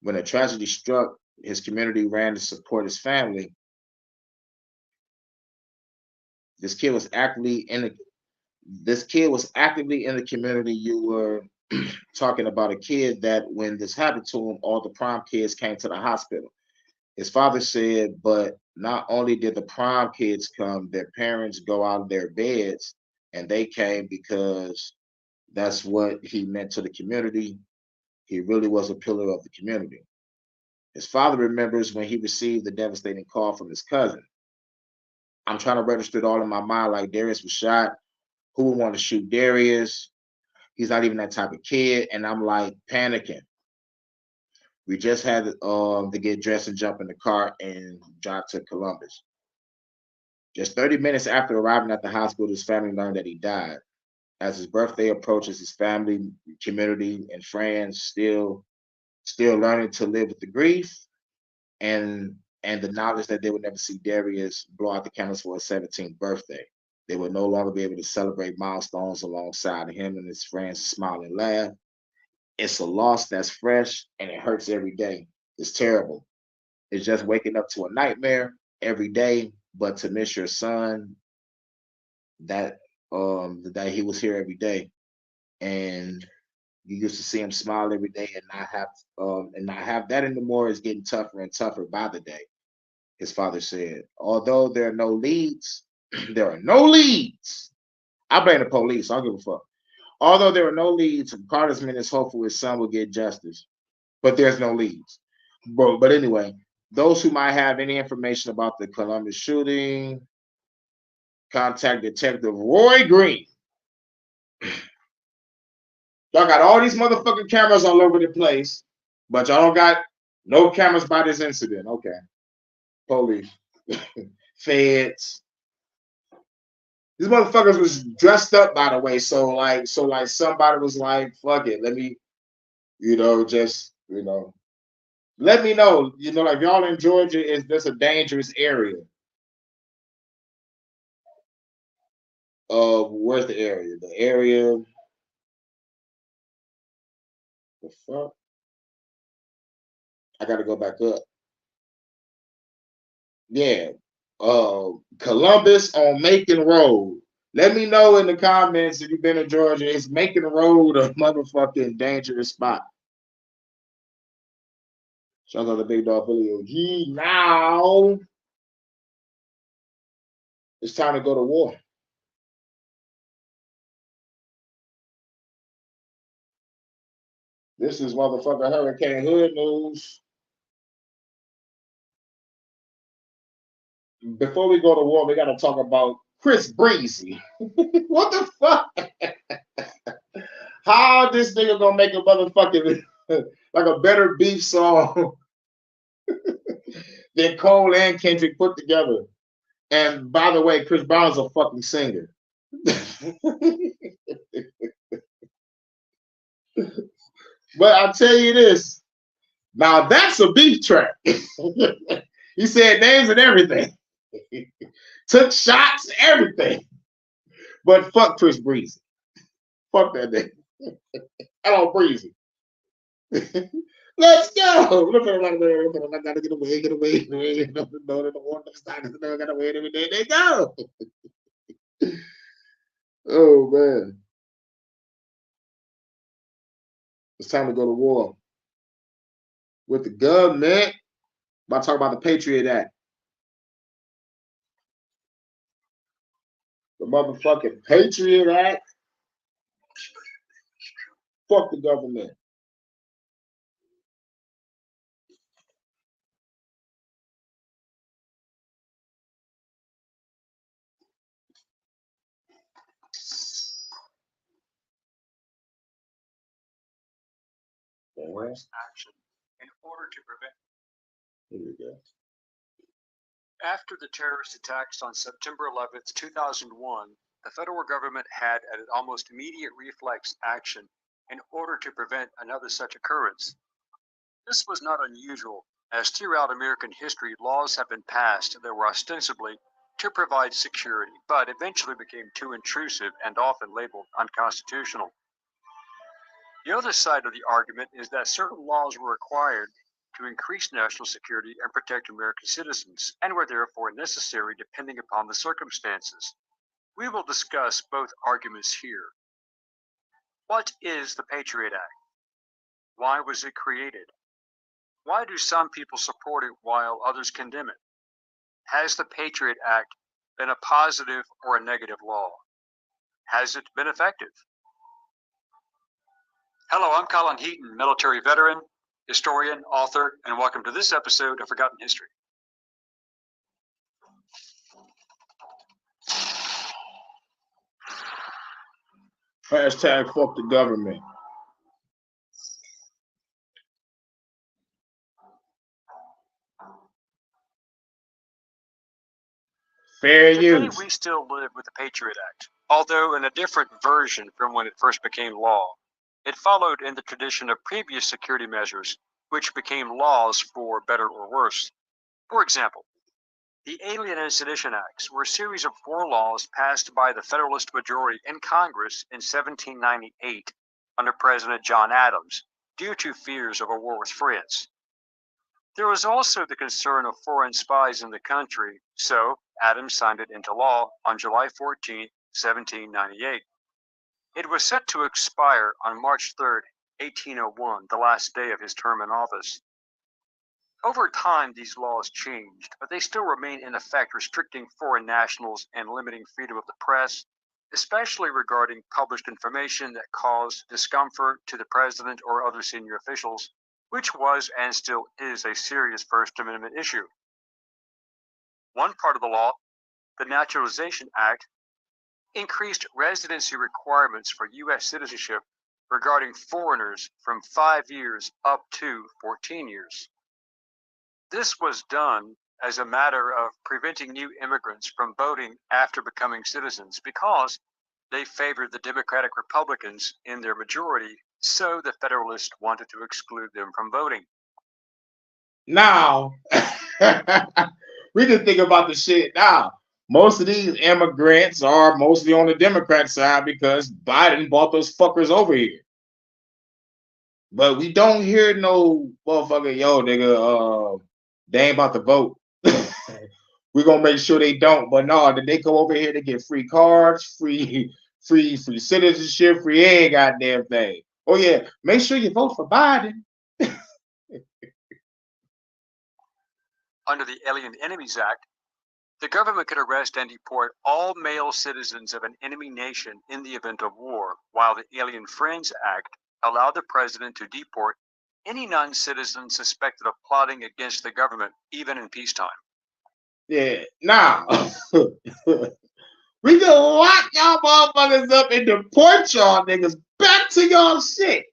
When the tragedy struck, his community ran to support his family. This kid was actively in the This kid was actively in the community. You were talking about a kid that when this happened to him, all the prom kids came to the hospital. His father said, but not only did the prom kids come, their parents go out of their beds and they came because that's what he meant to the community. He really was a pillar of the community. His father remembers when he received the devastating call from his cousin. I'm trying to register it all in my mind like Darius was shot. Who would want to shoot Darius? He's not even that type of kid. And I'm like panicking. We just had to get dressed and jump in the car and drive to Columbus. Just 30 minutes after arriving at the hospital, his family learned that he died. As his birthday approaches, his family, community, and friends still learning to live with the grief and the knowledge that they would never see Darius blow out the candles for his 17th birthday. They would no longer be able to celebrate milestones alongside him and his friends smile and laugh. It's a loss that's fresh and it hurts every day. It's terrible. It's just waking up to a nightmare every day, but to miss your son, that that he was here every day. And you used to see him smile every day and not have that anymore is getting tougher and tougher by the day, his father said. Although there are no leads, there are no leads. I blame the police. I don't give a fuck. Although there are no leads, Carter's men is hopeful his son will get justice. But there's no leads. But anyway, those who might have any information about the Columbus shooting, contact Detective Roy Green. Y'all got all these motherfucking cameras all over the place, but y'all don't got no cameras by this incident. Okay. Police. Feds. These motherfuckers was dressed up, by the way. So like somebody was like, fuck it, let me, just, let me know. Like y'all in Georgia, is this a dangerous area? Where's the area? The area. The fuck? I gotta go back up. Yeah. Columbus on Macon Road. Let me know in the comments if you've been to Georgia. Is Macon Road a motherfucking dangerous spot? Shout out to Big Dog Billy OG. Now it's time to go to war. This is motherfucker Hurykane Hood news. Before we go to war, we gotta talk about Chris Breezy. What the fuck? How this nigga gonna make a motherfucking like a better beef song than Cole and Kendrick put together? And by the way, Chris Brown's a fucking singer. But I'll tell you this. Now that's a beef track. He said names and everything. Took shots, everything. But fuck Chris Breezy. Fuck that nigga. I don't Breezy. Let's go. Look at it. I gotta get away, get away, get away. No, they don't want to stop. I gotta wait every day. They go. Oh man. It's time to go to war with the government. About to talk about the Patriot Act. The motherfucking Patriot Act. Fuck the government. Action in order to prevent. Here we go. After the terrorist attacks on September 11th, 2001, the federal government had an almost immediate reflex action in order to prevent another such occurrence. This was not unusual, as throughout American history, laws have been passed that were ostensibly to provide security, but eventually became too intrusive and often labeled unconstitutional. The other side of the argument is that certain laws were required to increase national security and protect American citizens, and were therefore necessary depending upon the circumstances. We will discuss both arguments here. What is the Patriot Act? Why was it created? Why do some people support it while others condemn it? Has the Patriot Act been a positive or a negative law? Has it been effective? Hello, I'm Colin Heaton, military veteran, historian, author, and welcome to this episode of Forgotten History. Hashtag fuck the government. Fair Today use. we still live with the Patriot Act, although in a different version from when it first became law. It followed in the tradition of previous security measures, which became laws for better or worse. For example, the Alien and Sedition Acts were a series of 4 laws passed by the Federalist majority in Congress in 1798 under President John Adams, due to fears of a war with France. There was also the concern of foreign spies in the country, so Adams signed it into law on July 14, 1798. It was set to expire on March 3, 1801, the last day of his term in office. Over time, these laws changed, but they still remain in effect, restricting foreign nationals and limiting freedom of the press, especially regarding published information that caused discomfort to the president or other senior officials, which was and still is a serious First Amendment issue. One part of the law, the Naturalization Act, increased residency requirements for U.S. citizenship regarding foreigners from 5 years up to 14 years. This was done as a matter of preventing new immigrants from voting after becoming citizens because they favored the Democratic Republicans in their majority, so the Federalists wanted to exclude them from voting. Now, we can think about the shit now. Most of these immigrants are mostly on the Democrat side because Biden brought those fuckers over here. But we don't hear no motherfucker, yo, nigga, they ain't about to vote. We're gonna make sure they don't. But no, they come over here to get free cards, free citizenship, free every goddamn thing. Oh yeah, make sure you vote for Biden. Under the Alien Enemies Act, the government could arrest and deport all male citizens of an enemy nation in the event of war, while the Alien Friends Act allowed the president to deport any non-citizen suspected of plotting against the government, even in peacetime. Yeah, now we can lock y'all motherfuckers up and deport y'all niggas back to y'all shit.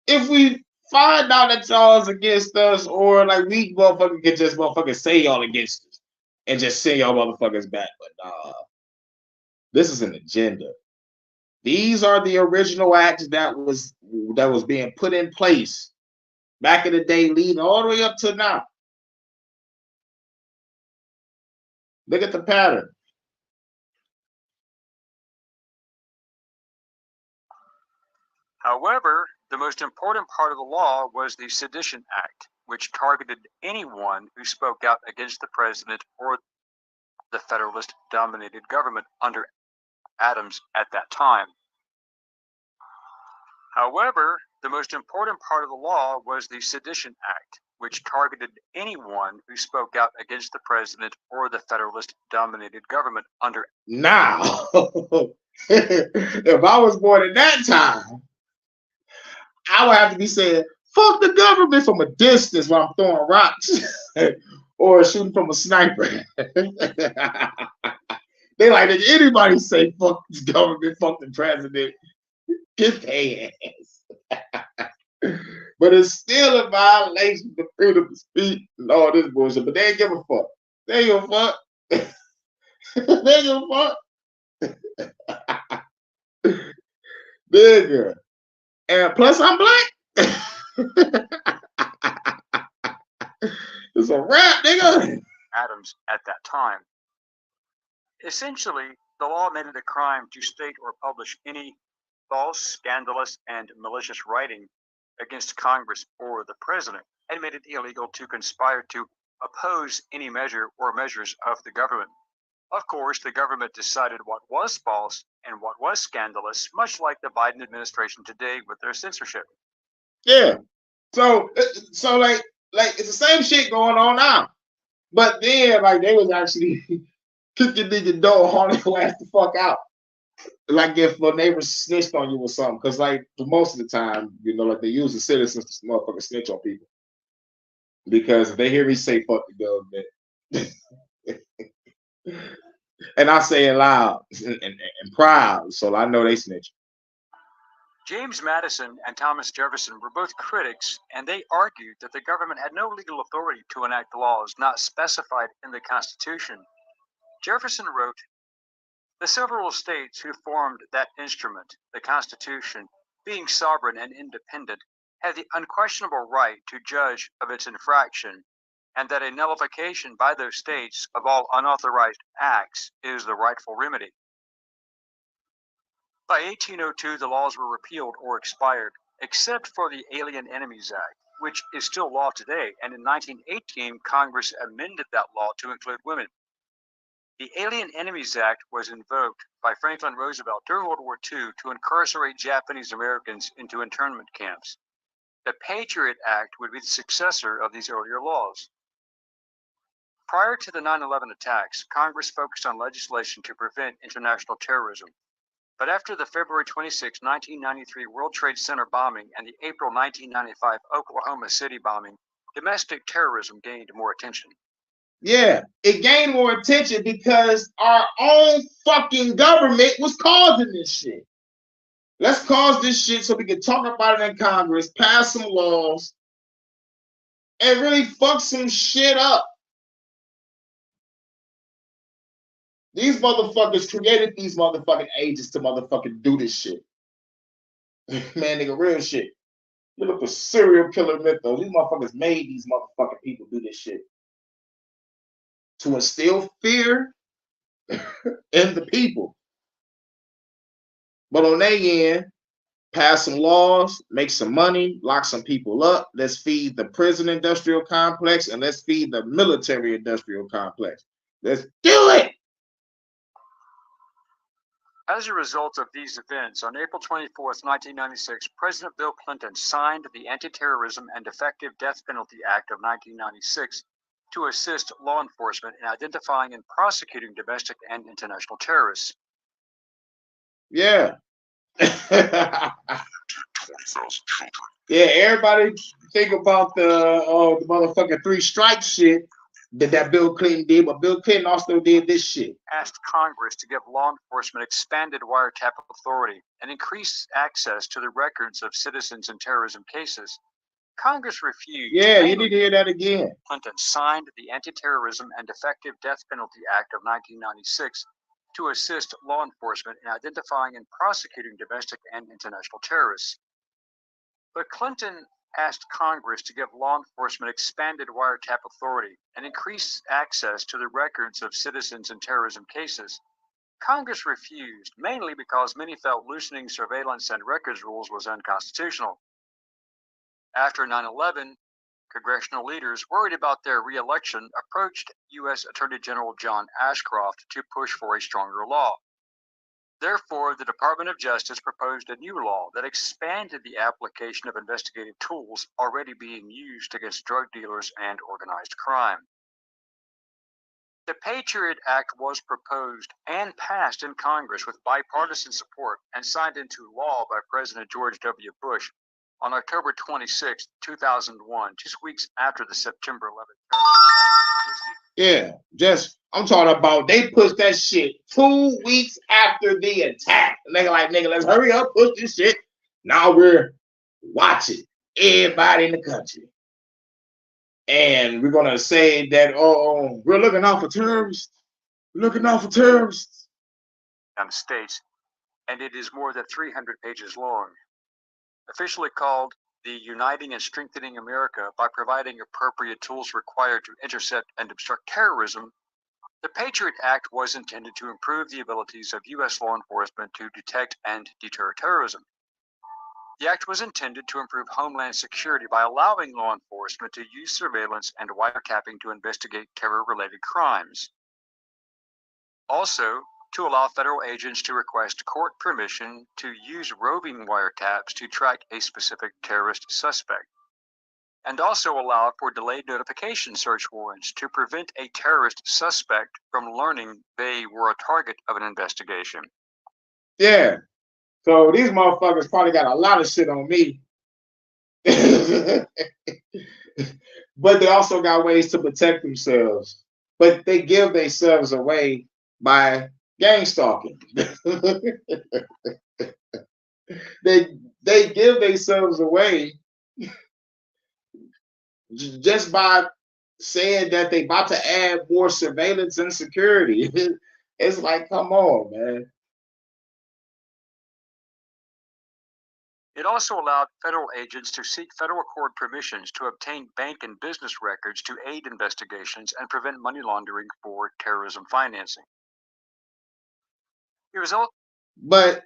If we find out that y'all is against us, or like we motherfuckers can just motherfuckers say y'all against us and just send y'all motherfuckers back. But nah, this is an agenda. These are the original acts that was being put in place back in the day, leading all the way up to now. Look at the pattern. However, the most important part of the law was the Sedition Act, which targeted anyone who spoke out against the president or the Federalist-dominated government under Adams at that time. However, the most important part of the law was the Sedition Act, which targeted anyone who spoke out against the president or the Federalist-dominated government under. Now, if I was born in that time, I would have to be saying, fuck the government from a distance while I'm throwing rocks or shooting from a sniper. They like, if anybody say fuck this government, fuck the president, get their ass. But it's still a violation of freedom of speech and all this bullshit. But they ain't give a fuck. They ain't give a fuck. They ain't give a fuck. Nigga. And plus, I'm black. It's a rap, nigga. Adams at that time. Essentially, the law made it a crime to state or publish any false, scandalous, and malicious writing against Congress or the president, and made it illegal to conspire to oppose any measure or measures of the government. Of course, the government decided what was false and what was scandalous, much like the Biden administration today with their censorship. Yeah. So like it's the same shit going on now. But then like they was actually kicking the door, hauling your ass the fuck out. Like if a neighbor snitched on you or something, because like for most of the time, you know, like they use the citizens to motherfucker snitch on people. Because if they hear me say fuck the government, and I say it loud and proud, so I know they snitch. James Madison and Thomas Jefferson were both critics, and they argued that the government had no legal authority to enact laws not specified in the Constitution. Jefferson wrote, "The several states who formed that instrument, the Constitution, being sovereign and independent, have the unquestionable right to judge of its infraction, and that a nullification by those states of all unauthorized acts is the rightful remedy." By 1802, the laws were repealed or expired, except for the Alien Enemies Act, which is still law today, and in 1918, Congress amended that law to include women. The Alien Enemies Act was invoked by Franklin Roosevelt during World War II to incarcerate Japanese Americans into internment camps. The Patriot Act would be the successor of these earlier laws. Prior to the 9/11 attacks, Congress focused on legislation to prevent international terrorism. But after the February 26, 1993 World Trade Center bombing and the April 1995 Oklahoma City bombing, domestic terrorism gained more attention. Yeah, it gained more attention because our own fucking government was causing this shit. Let's cause this shit so we can talk about it in Congress, pass some laws, and really fuck some shit up. These motherfuckers created these motherfucking agents to motherfucking do this shit. Man, nigga, real shit. Look up the serial killer mythos. These motherfuckers made these motherfucking people do this shit to instill fear in the people. But on their end, pass some laws, make some money, lock some people up. Let's feed the prison industrial complex and let's feed the military industrial complex. Let's do it. As a result of these events, on April 24, 1996, President Bill Clinton signed the Anti-Terrorism and Effective Death Penalty Act of 1996 to assist law enforcement in identifying and prosecuting domestic and international terrorists. Yeah. Yeah, everybody think about the motherfucking three strikes shit that Bill Clinton did, but Bill Clinton also did this shit. Asked Congress to give law enforcement expanded wiretap authority and increase access to the records of citizens in terrorism cases. Congress refused. Yeah, you need to hear that again. Clinton signed the Anti-Terrorism and Effective Death Penalty Act of 1996 to assist law enforcement in identifying and prosecuting domestic and international terrorists. But Clinton asked Congress to give law enforcement expanded wiretap authority and increase access to the records of citizens in terrorism cases. Congress refused, mainly because many felt loosening surveillance and records rules was unconstitutional. After 9/11, congressional leaders worried about their re-election approached U.S. Attorney General John Ashcroft to push for a stronger law. Therefore, the Department of Justice proposed a new law that expanded the application of investigative tools already being used against drug dealers and organized crime. The Patriot Act was proposed and passed in Congress with bipartisan support and signed into law by President George W. Bush on October 26, 2001, just weeks after the September 11th terrorist attack. Yeah, I'm talking about they pushed that shit 2 weeks after the attack. Nigga, let's hurry up, push this shit. Now we're watching everybody in the country. And we're gonna say that, oh, we're looking out for terrorists. We're looking out for terrorists. States, and it is more than 300 pages long. Officially called the Uniting and Strengthening America by providing appropriate tools required to intercept and obstruct terrorism, the Patriot Act was intended to improve the abilities of U.S. law enforcement to detect and deter terrorism. The act was intended to improve homeland security by allowing law enforcement to use surveillance and wiretapping to investigate terror-related crimes. Also, to allow federal agents to request court permission to use roving wiretaps to track a specific terrorist suspect, and also allow for delayed notification search warrants to prevent a terrorist suspect from learning they were a target of an investigation. Yeah. So these motherfuckers probably got a lot of shit on me. But they also got ways to protect themselves. But they give themselves away by gang stalking. they give themselves away just by saying that they about to add more surveillance and security. It's like, come on, man. It also allowed federal agents to seek federal court permissions to obtain bank and business records to aid investigations and prevent money laundering for terrorism financing. The result? But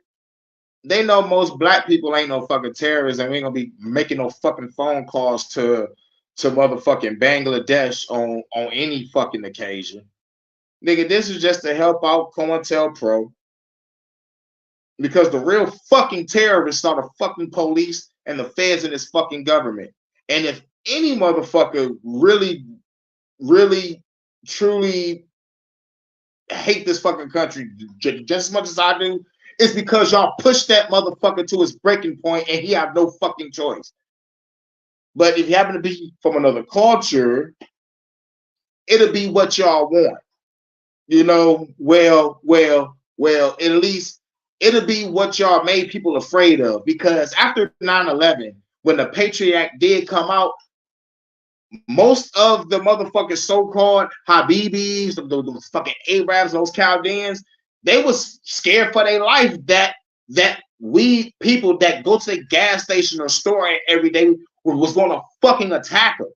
they know most black people ain't no fucking terrorists, and we ain't gonna be making no fucking phone calls to motherfucking Bangladesh on any fucking occasion. Nigga, this is just to help out COINTELPRO. Because the real fucking terrorists are the fucking police and the feds in this fucking government. And if any motherfucker really, really, truly hate this fucking country just as much as I do, it's because y'all push that motherfucker to his breaking point and he have no fucking choice. But if you happen to be from another culture, it'll be what y'all want. You know, well, at least it'll be what y'all made people afraid of. Because after 9/11, when the Patriot Act did come out, most of the motherfucking so-called Habibis, the fucking Arabs, those Chaldeans, they was scared for their life that we people that go to the gas station or store every day was going to fucking attack them.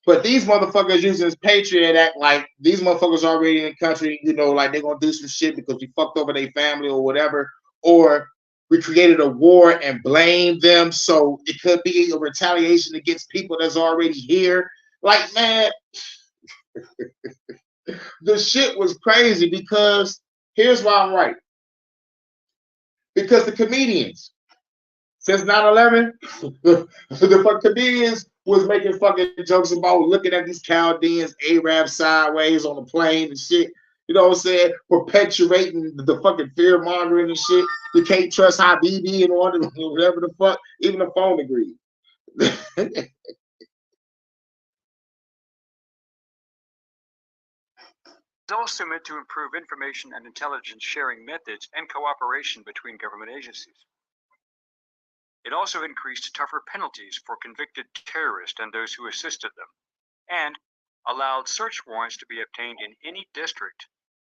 But these motherfuckers using this Patriot Act like these motherfuckers already in the country, you know, like they're going to do some shit because we fucked over their family or whatever, or we created a war and blamed them, so it could be a retaliation against people that's already here. Like, man, the shit was crazy because here's why I'm right. Because the comedians, since 9/11, the fucking comedians was making fucking jokes about looking at these Chaldeans, Arabs sideways on the plane and shit. You know what I'm saying? Perpetuating the fucking fear mongering and shit. You can't trust Habibi and all the whatever the fuck. Even the phone agreed. It's also meant to improve information and intelligence sharing methods and cooperation between government agencies. It also increased tougher penalties for convicted terrorists and those who assisted them, and allowed search warrants to be obtained in any district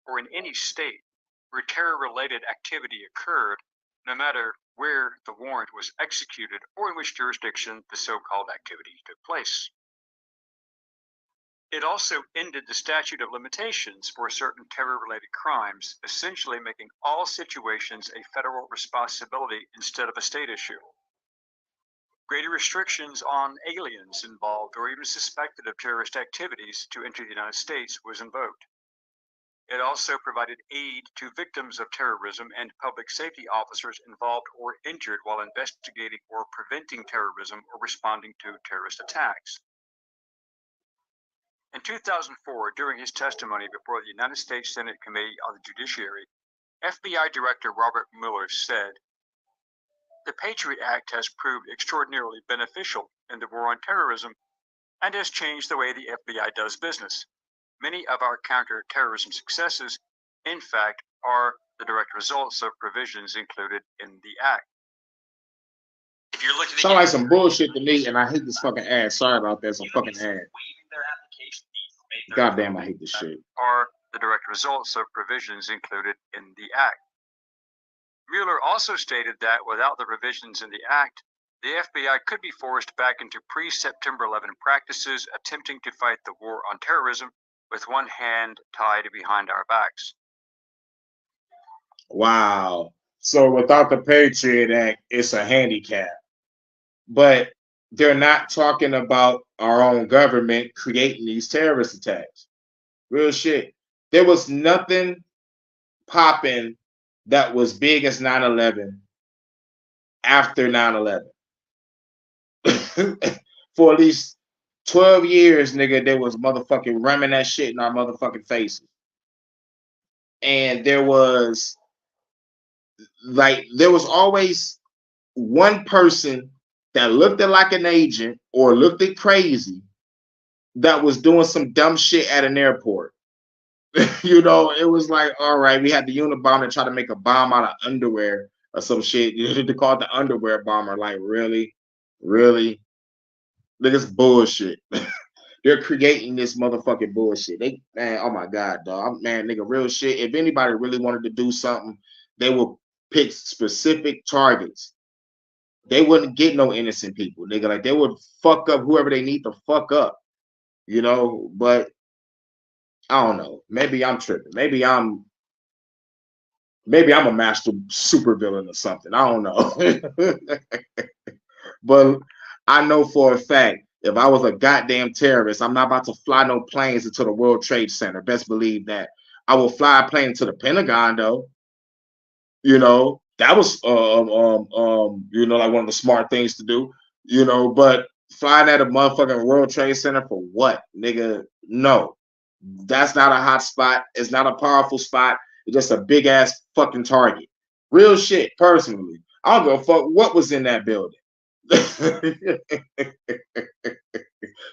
or in any state where terror-related activity occurred, no matter where the warrant was executed or in which jurisdiction the so-called activity took place. It also ended the statute of limitations for certain terror-related crimes, essentially making all situations a federal responsibility instead of a state issue. Greater restrictions on aliens involved or even suspected of terrorist activities to enter the United States was invoked. It also provided aid to victims of terrorism and public safety officers involved or injured while investigating or preventing terrorism or responding to terrorist attacks. In 2004, during his testimony before the United States Senate Committee on the Judiciary, FBI Director Robert Mueller said, "The Patriot Act has proved extraordinarily beneficial in the war on terrorism and has changed the way the FBI does business. Many of our counterterrorism successes, in fact, are the direct results of provisions included in the Act." If you're looking sound like some bullshit to me, and I hate this fucking ad. Sorry about that. Some fucking ad. Goddamn, I hate this shit. Are the direct results of provisions included in the Act. Mueller also stated that without the provisions in the Act, the FBI could be forced back into pre-September 11 practices attempting to fight the war on terrorism with one hand tied behind our backs. Wow. So without the Patriot Act, it's a handicap. But they're not talking about our own government creating these terrorist attacks. Real shit. There was nothing popping that was big as 9/11 after 9/11. For at least 12 years, nigga, there was motherfucking ramming that shit in our motherfucking faces. And there was always one person that looked at like an agent or looked at crazy that was doing some dumb shit at an airport. You know, it was like, all right, we had the Unabomber try to make a bomb out of underwear or some shit. They call it the underwear bomber. Like, really? Really? Niggas bullshit. They're creating this motherfucking bullshit. Man, oh my God, dog. Man, nigga, real shit. If anybody really wanted to do something, they will pick specific targets. They wouldn't get no innocent people, nigga. Like, they would fuck up whoever they need to fuck up, you know? But I don't know. Maybe I'm tripping. Maybe I'm a master supervillain or something. I don't know. But I know for a fact, if I was a goddamn terrorist, I'm not about to fly no planes into the World Trade Center. Best believe that. I will fly a plane to the Pentagon, though. You know, that was you know, like one of the smart things to do. You know, but flying at a motherfucking World Trade Center for what, nigga? No, that's not a hot spot. It's not a powerful spot. It's just a big ass fucking target. Real shit. Personally, I don't give a fuck what was in that building.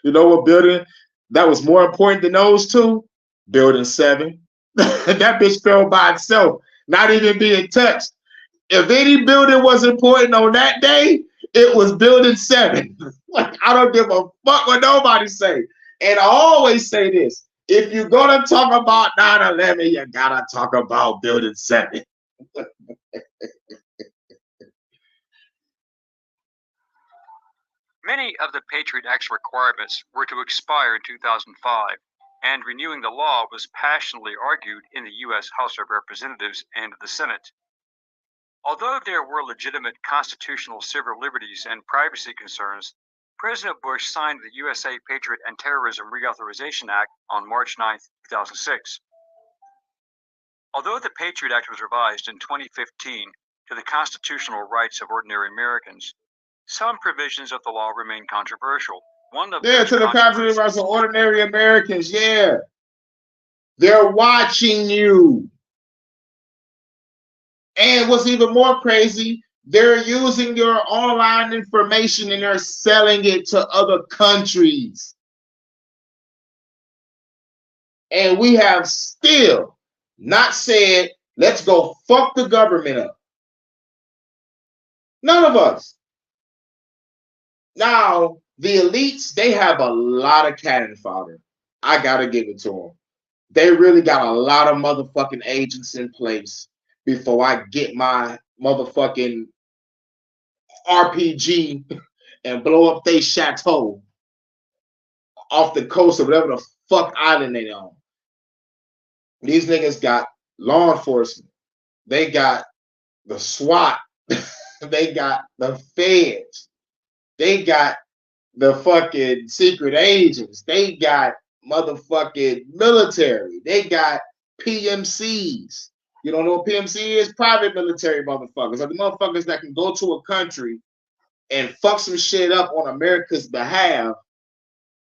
You know what building that was more important than those two? Building 7. That bitch fell by itself, not even being touched. If any building was important on that day, it was building 7. Like, I don't give a fuck what nobody say. And I always say this: if you're gonna talk about 9/11, you gotta talk about building 7. Many of the Patriot Act's requirements were to expire in 2005, and renewing the law was passionately argued in the U.S. House of Representatives and the Senate. Although there were legitimate constitutional civil liberties and privacy concerns, President Bush signed the USA Patriot and Terrorism Reauthorization Act on March 9, 2006. Although the Patriot Act was revised in 2015 to the constitutional rights of ordinary Americans, some provisions of the law remain controversial. One of to the constitutional rights of ordinary Americans. Yeah, they're watching you. And what's even more crazy, they're using your online information and they're selling it to other countries. And we have still not said, let's go fuck the government up. None of us. Now, the elites, they have a lot of cannon fodder. I gotta give it to them. They really got a lot of motherfucking agents in place before I get my motherfucking RPG and blow up their chateau off the coast of whatever the fuck island they on. These niggas got law enforcement. They got the SWAT. They got the feds. They got the fucking secret agents. They got motherfucking military. They got PMCs. You don't know what PMC is? Private military motherfuckers. Like the motherfuckers that can go to a country and fuck some shit up on America's behalf.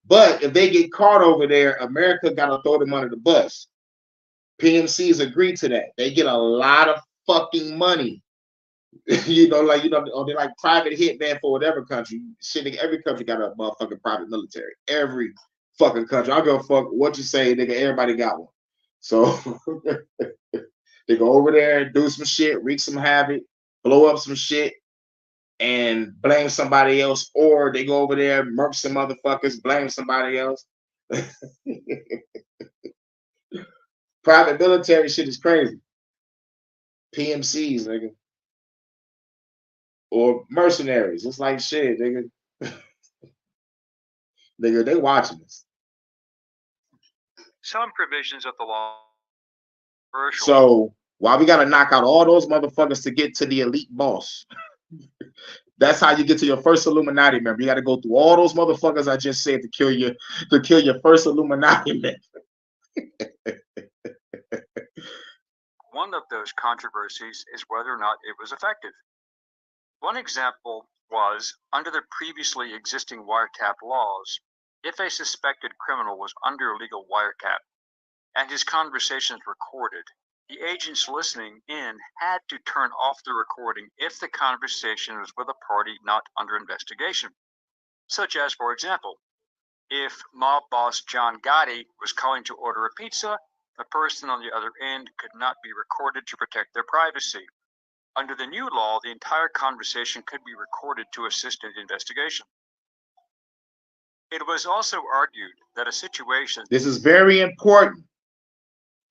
But if they get caught over there, America got to throw them under the bus. PMCs agree to that. They get a lot of fucking money. You know, like, you know, they're like private hitman for whatever country. Shit, nigga, every country got a motherfucking private military. Every fucking country. I don't give a fuck what you say, nigga. Everybody got one. So they go over there, do some shit, wreak some havoc, blow up some shit, and blame somebody else. Or they go over there, murk some motherfuckers, blame somebody else. Private military shit is crazy. PMCs, nigga. Or mercenaries. It's like shit, nigga. Nigga, they watching us. Some provisions of the law. So why we gotta knock out all those motherfuckers to get to the elite boss? That's how you get to your first Illuminati member. You gotta go through all those motherfuckers I just said to kill your first Illuminati member. One of those controversies is whether or not it was effective. One example was, under the previously existing wiretap laws, if a suspected criminal was under legal wiretap and his conversations recorded, the agents listening in had to turn off the recording if the conversation was with a party not under investigation. Such as, for example, if mob boss John Gotti was calling to order a pizza, the person on the other end could not be recorded to protect their privacy. Under the new law, the entire conversation could be recorded to assist in the investigation. It was also argued that a situation... This is very important.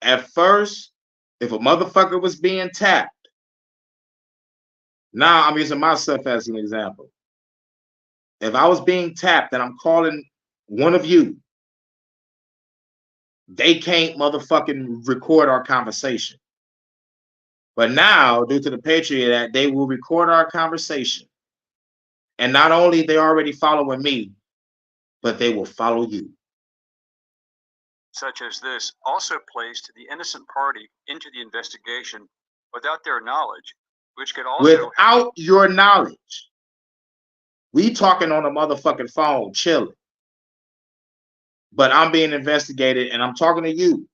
At first, if a motherfucker was being tapped, now I'm using myself as an example. If I was being tapped and I'm calling one of you, they can't motherfucking record our conversation. But now, due to the Patriot Act, they will record our conversation. And not only they already following me, but they will follow you. Such as this also placed the innocent party into the investigation without their knowledge, which could also... Without your knowledge. We talking on a motherfucking phone, chilling. But I'm being investigated and I'm talking to you.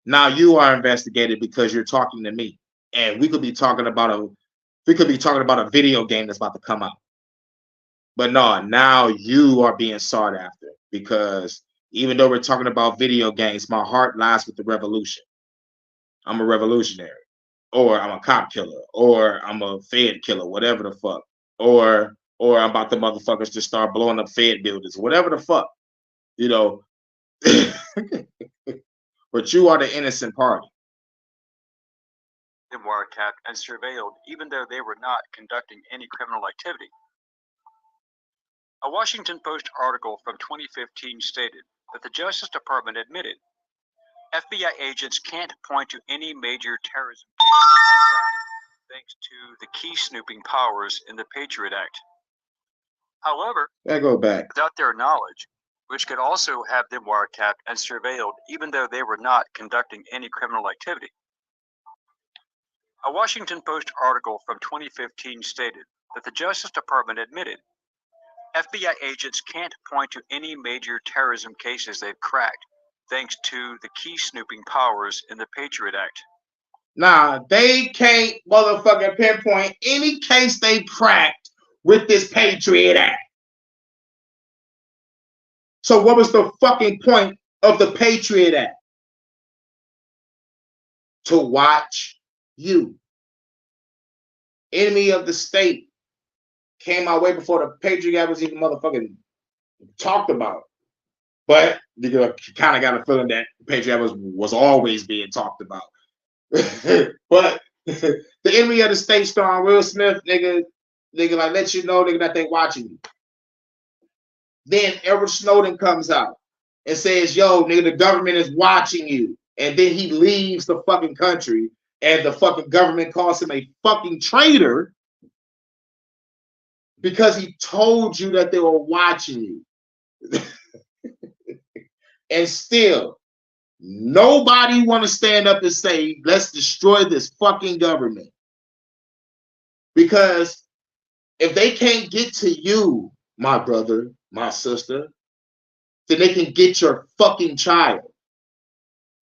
Now you are investigated because you're talking to me. And we could be talking about a video game that's about to come out. But no, now you are being sought after, because even though we're talking about video games, my heart lies with the revolution. I'm a revolutionary, or I'm a cop killer, or I'm a Fed killer, whatever the fuck. Or I'm about the motherfuckers to start blowing up Fed buildings, whatever the fuck, you know. But you are the innocent party. Them wiretapped and surveilled, even though they were not conducting any criminal activity. A Washington Post article from 2015 stated that the Justice Department admitted FBI agents can't point to any major terrorism cases thanks to the key snooping powers in the Patriot Act. However, without their knowledge, which could also have them wiretapped and surveilled even though they were not conducting any criminal activity. A Washington Post article from 2015 stated that the Justice Department admitted FBI agents can't point to any major terrorism cases they've cracked thanks to the key snooping powers in the Patriot Act. Nah, they can't motherfucking pinpoint any case they cracked with this Patriot Act. So what was the fucking point of the Patriot Act? To watch you. Enemy of the state came our way before the Patriot Act was even motherfucking talked about. But you kind of got a feeling that the Patriot Act was always being talked about. But the enemy of the state starring Will Smith, nigga like let you know, nigga, that they watching you. Then Edward Snowden comes out and says, yo, nigga, the government is watching you. And then he leaves the fucking country and the fucking government calls him a fucking traitor because he told you that they were watching you. And still, nobody want to stand up and say, let's destroy this fucking government. Because if they can't get to you, my brother, my sister, then they can get your fucking child.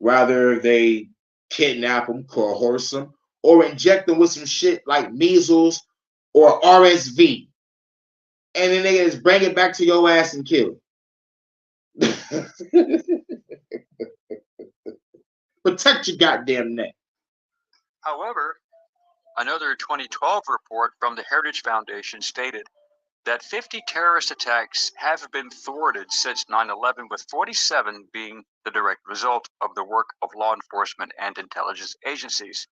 Rather they kidnap them, coerce them, or inject them with some shit like measles or RSV. And then they just bring it back to your ass and kill it. Protect your goddamn neck. However, another 2012 report from the Heritage Foundation stated that 50 terrorist attacks have been thwarted since 9/11, with 47 being the direct result of the work of law enforcement and intelligence agencies.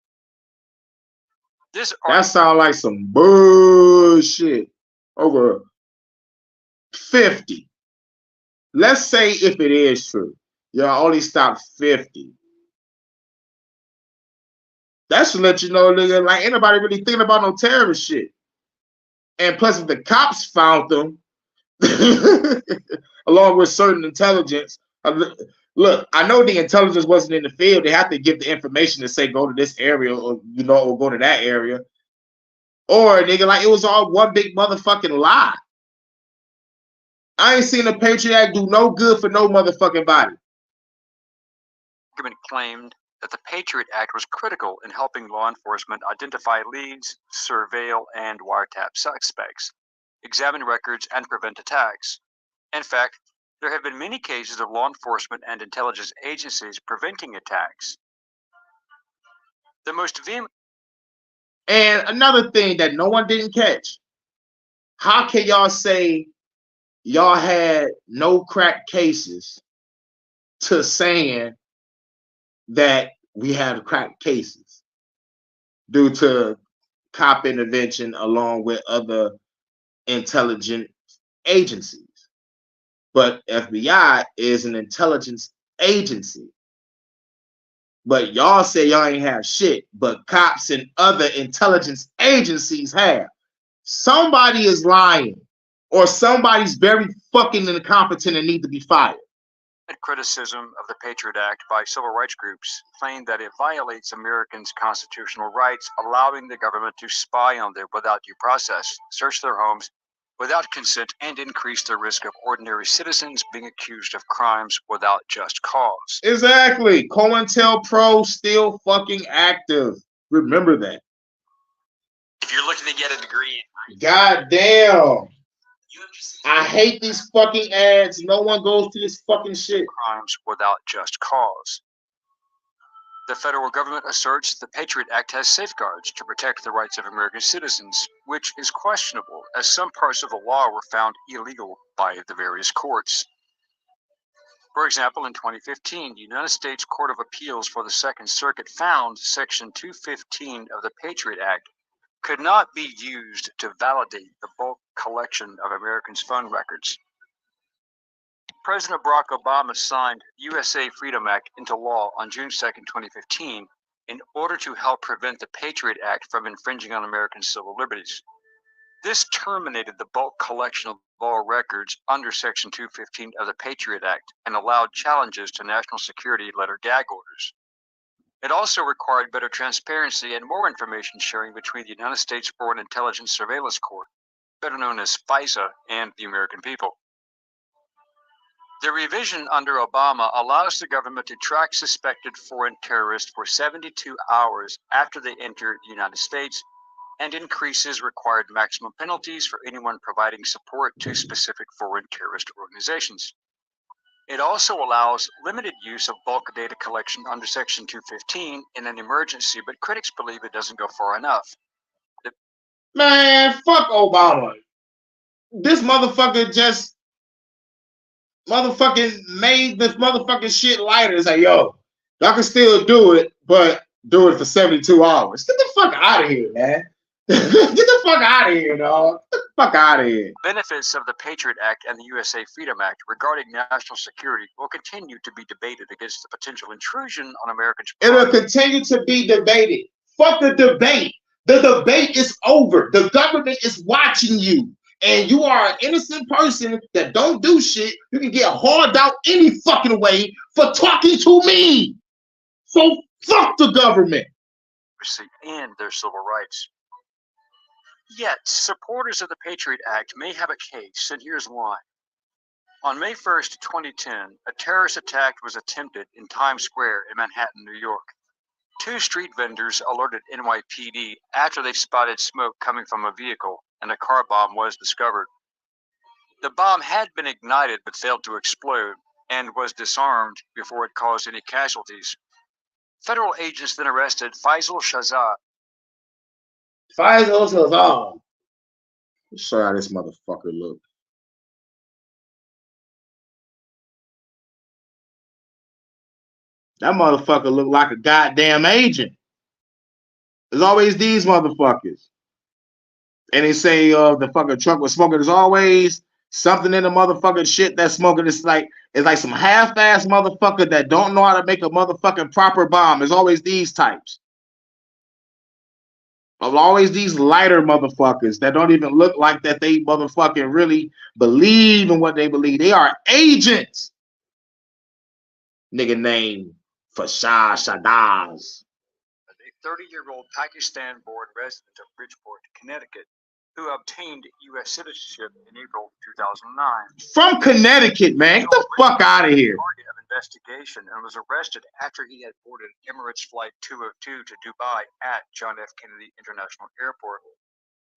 That sounds like some bullshit. Over 50. Let's say if it is true, y'all only stopped 50. That should let you know, nigga, like ain't nobody really thinking about no terrorist shit. And plus, if the cops found them, along with certain intelligence, Look, I know the intelligence wasn't in the field. They have to give the information to say go to this area or or go to that area. Or nigga, like it was all one big motherfucking lie. I ain't seen the Patriot Act do no good for no motherfucking body. The government claimed that the Patriot Act was critical in helping law enforcement identify leads, surveil, and wiretap suspects, examine records, and prevent attacks. In fact, there have been many cases of law enforcement and intelligence agencies preventing attacks. The most vehement. And another thing that no one didn't catch, how can y'all say y'all had no crack cases to saying that we had crack cases due to cop intervention along with other intelligence agencies? But FBI is an intelligence agency. But y'all say y'all ain't have shit, but cops and other intelligence agencies have. Somebody is lying, or somebody's very fucking incompetent and need to be fired. Criticism of the Patriot Act by civil rights groups claim that it violates Americans' constitutional rights, allowing the government to spy on them without due process, search their homes without consent, and increase the risk of ordinary citizens being accused of crimes without just cause. Exactly. COINTELPRO still fucking active. Remember that. If you're looking to get a degree, God damn. I hate these fucking ads. No one goes to this fucking shit. Crimes without just cause. The federal government asserts the Patriot Act has safeguards to protect the rights of American citizens, which is questionable, as some parts of the law were found illegal by the various courts. For example, in 2015, the United States Court of Appeals for the Second Circuit found Section 215 of the Patriot Act could not be used to validate the bulk collection of Americans' phone records. President Barack Obama signed the USA Freedom Act into law on June 2, 2015, in order to help prevent the Patriot Act from infringing on American civil liberties. This terminated the bulk collection of all records under Section 215 of the Patriot Act and allowed challenges to national security letter gag orders. It also required better transparency and more information sharing between the United States Foreign Intelligence Surveillance Court, better known as FISA, and the American people. The revision under Obama allows the government to track suspected foreign terrorists for 72 hours after they enter the United States and increases required maximum penalties for anyone providing support to specific foreign terrorist organizations. It also allows limited use of bulk data collection under Section 215 in an emergency, but critics believe it doesn't go far enough. Man, fuck Obama. This motherfucker just motherfucking made this motherfucking shit lighter. It's like, yo, y'all can still do it, but do it for 72 hours. Get the fuck out of here, man. Get the fuck out of here, dog. Get the fuck out of here. Benefits of the Patriot Act and the USA Freedom Act regarding national security will continue to be debated against the potential intrusion on Americans' privacy. It will continue to be debated. Fuck the debate. The debate is over. The government is watching you. And you are an innocent person that don't do shit. You can get hauled out any fucking way for talking to me. So fuck the government. And their civil rights. Yet, supporters of the Patriot Act may have a case, and here's why. On May 1st, 2010, a terrorist attack was attempted in Times Square in Manhattan, New York. 2 street vendors alerted NYPD after they spotted smoke coming from a vehicle, and a car bomb was discovered. The bomb had been ignited but failed to explode and was disarmed before it caused any casualties. Federal agents then arrested Faisal Shahzad. Faisal Shahzad. Let's show you how this motherfucker look. That motherfucker look like a goddamn agent. There's always these motherfuckers. And they say the fucking truck was smoking. There's always something in the motherfucking shit that's smoking. It's like some half-ass motherfucker that don't know how to make a motherfucking proper bomb. There's always these types. There's always these lighter motherfuckers that don't even look like that they motherfucking really believe in what they believe. They are agents. Nigga named Fashad Shadaz. A 30-year-old Pakistan-born resident of Bridgeport, Connecticut, who obtained U.S. citizenship in April 2009. From Connecticut, man. Get the fuck out of here. Target of investigation and was arrested after he had boarded Emirates Flight 202 to Dubai at John F. Kennedy International Airport.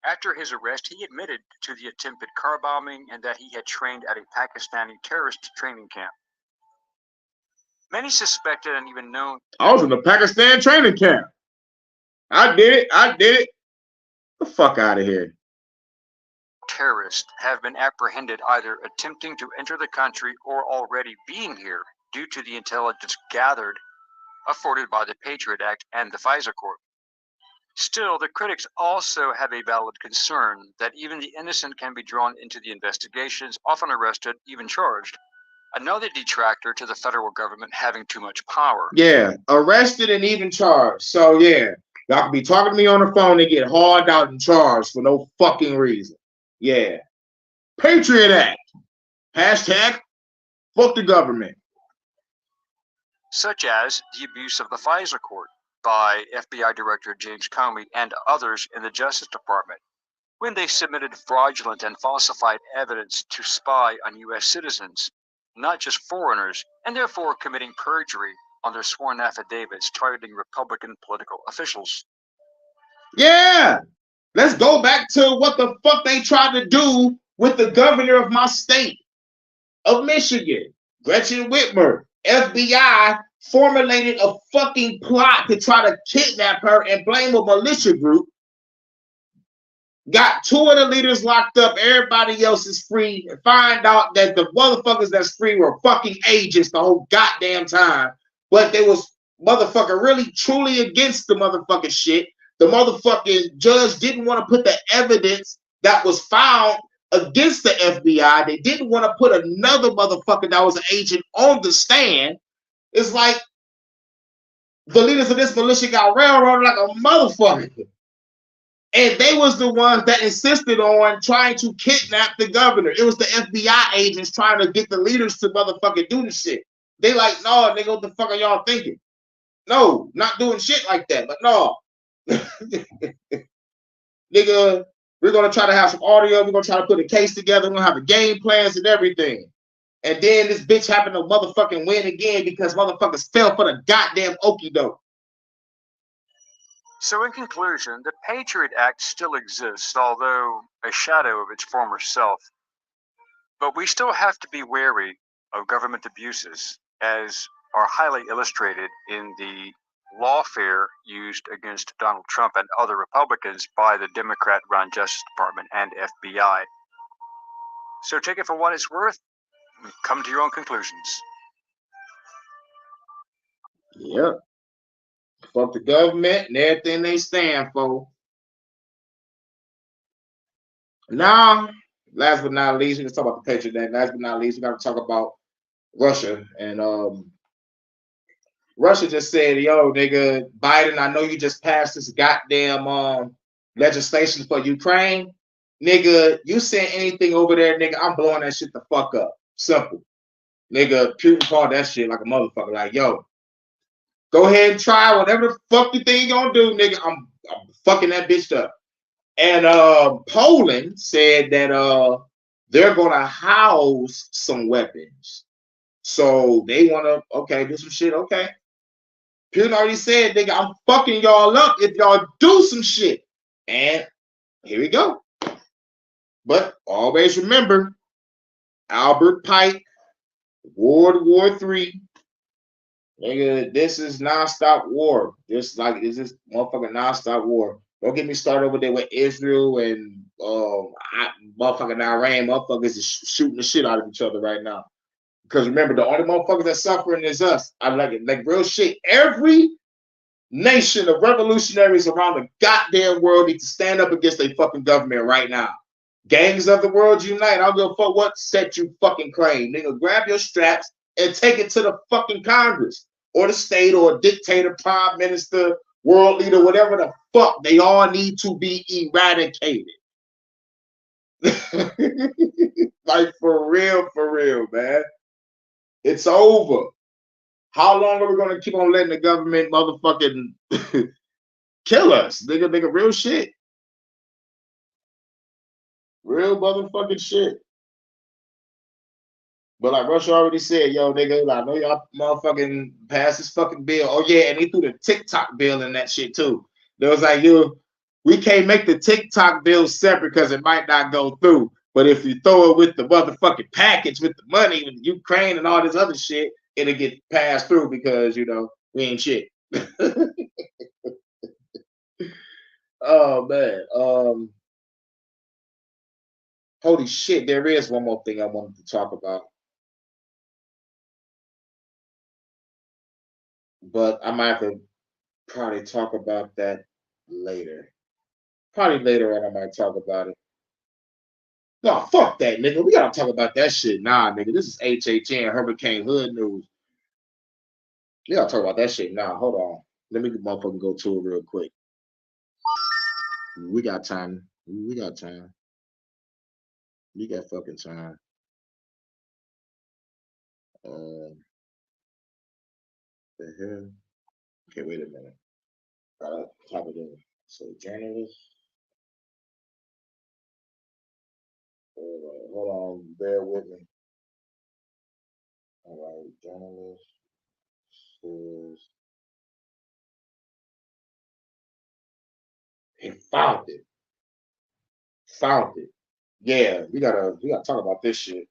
After his arrest, he admitted to the attempted car bombing and that he had trained at a Pakistani terrorist training camp. Many suspected and even known. I was in the Pakistan training camp. I did it. Get the fuck out of here. Terrorists have been apprehended either attempting to enter the country or already being here due to the intelligence gathered afforded by the Patriot Act and the FISA court. Still, the critics also have a valid concern that even the innocent can be drawn into the investigations, often arrested, even charged. Another detractor to the federal government having too much power. Yeah, arrested and even charged. So yeah, y'all can be talking to me on the phone and get hauled out and charged for no fucking reason. Yeah. Patriot Act. Hashtag fuck the government. Such as the abuse of the FISA court by FBI Director James Comey and others in the Justice Department when they submitted fraudulent and falsified evidence to spy on U.S. citizens, not just foreigners, and therefore committing perjury on their sworn affidavits targeting Republican political officials. Yeah, let's go back to what the fuck they tried to do with the governor of my state of Michigan, Gretchen Whitmer. FBI formulated a fucking plot to try to kidnap her and blame a militia group. Got two of the leaders locked up. Everybody else is free. And find out that the motherfuckers that's free were fucking agents the whole goddamn time. But they was motherfucker really truly against the motherfucking shit. The motherfucking judge didn't want to put the evidence that was found against the FBI. They didn't want to put another motherfucker that was an agent on the stand. It's like the leaders of this militia got railroaded like a motherfucker. And they was the ones that insisted on trying to kidnap the governor. It was the FBI agents trying to get the leaders to motherfucking do the shit. They like, no, nigga, what the fuck are y'all thinking? No, not doing shit like that. But no. Nigga, we're going to try to have some audio. We're going to try to put a case together. We're going to have a game plans and everything. And then this bitch happened to motherfucking win again because motherfuckers fell for the goddamn okie doke. So in conclusion, the Patriot Act still exists, although a shadow of its former self. But we still have to be wary of government abuses, as are highly illustrated in the lawfare used against Donald Trump and other Republicans by the Democrat-run Justice Department and FBI. So take it for what it's worth and come to your own conclusions. Yep. Fuck the government and everything they stand for. Now, last but not least, we can talk about the Patriot Act. Last but not least, we got to talk about Russia. And Russia just said, yo, nigga, Biden, I know you just passed this goddamn legislation for Ukraine. Nigga, you send anything over there, nigga, I'm blowing that shit the fuck up. Simple. Nigga, Putin called that shit like a motherfucker. Like, yo, go ahead and try whatever the fuck you think you're gonna do, nigga. I'm fucking that bitch up. And Poland said that they're gonna house some weapons. So they wanna, okay, do some shit, okay. Putin already said, nigga, I'm fucking y'all up if y'all do some shit. And here we go. But always remember, Albert Pike, World War III. Nigga, this is nonstop war. This motherfucking nonstop war. Don't get me started over there with Israel and motherfucking Iran. Motherfuckers is shooting the shit out of each other right now. Because remember, the only motherfuckers that's suffering is us. I like it, like real shit. Every nation of revolutionaries around the goddamn world need to stand up against their fucking government right now. Gangs of the world unite. I don't give a fuck what set you fucking claim. Nigga, grab your straps and take it to the fucking Congress or the state or a dictator, prime minister, world leader, whatever the fuck. They all need to be eradicated. Like for real, man. It's over. How long are we gonna keep on letting the government motherfucking kill us? Nigga, real shit. Real motherfucking shit. But like Russia already said, yo, nigga, I know y'all motherfucking passed this fucking bill. Oh yeah, and they threw the TikTok bill in that shit too. There was like, yo, we can't make the TikTok bill separate because it might not go through. But if you throw it with the motherfucking package with the money with Ukraine and all this other shit, it'll get passed through because you know we ain't shit. Oh man. Holy shit, there is one more thing I wanted to talk about. But I might have to probably talk about that later. Probably later on I might talk about it. No, fuck that, nigga. We gotta talk about that shit. Nah, nigga. This is HHN Hurykane Hood news. We gotta talk about that shit. Nah, hold on. Let me motherfucking go to it real quick. We got time. We got time. We got fucking time. The hell? Okay, wait a minute. Gotta type it in. So journalist. Hold on, bear with me. All right, journalist says he found it. Found it. Yeah, we gotta talk about this shit.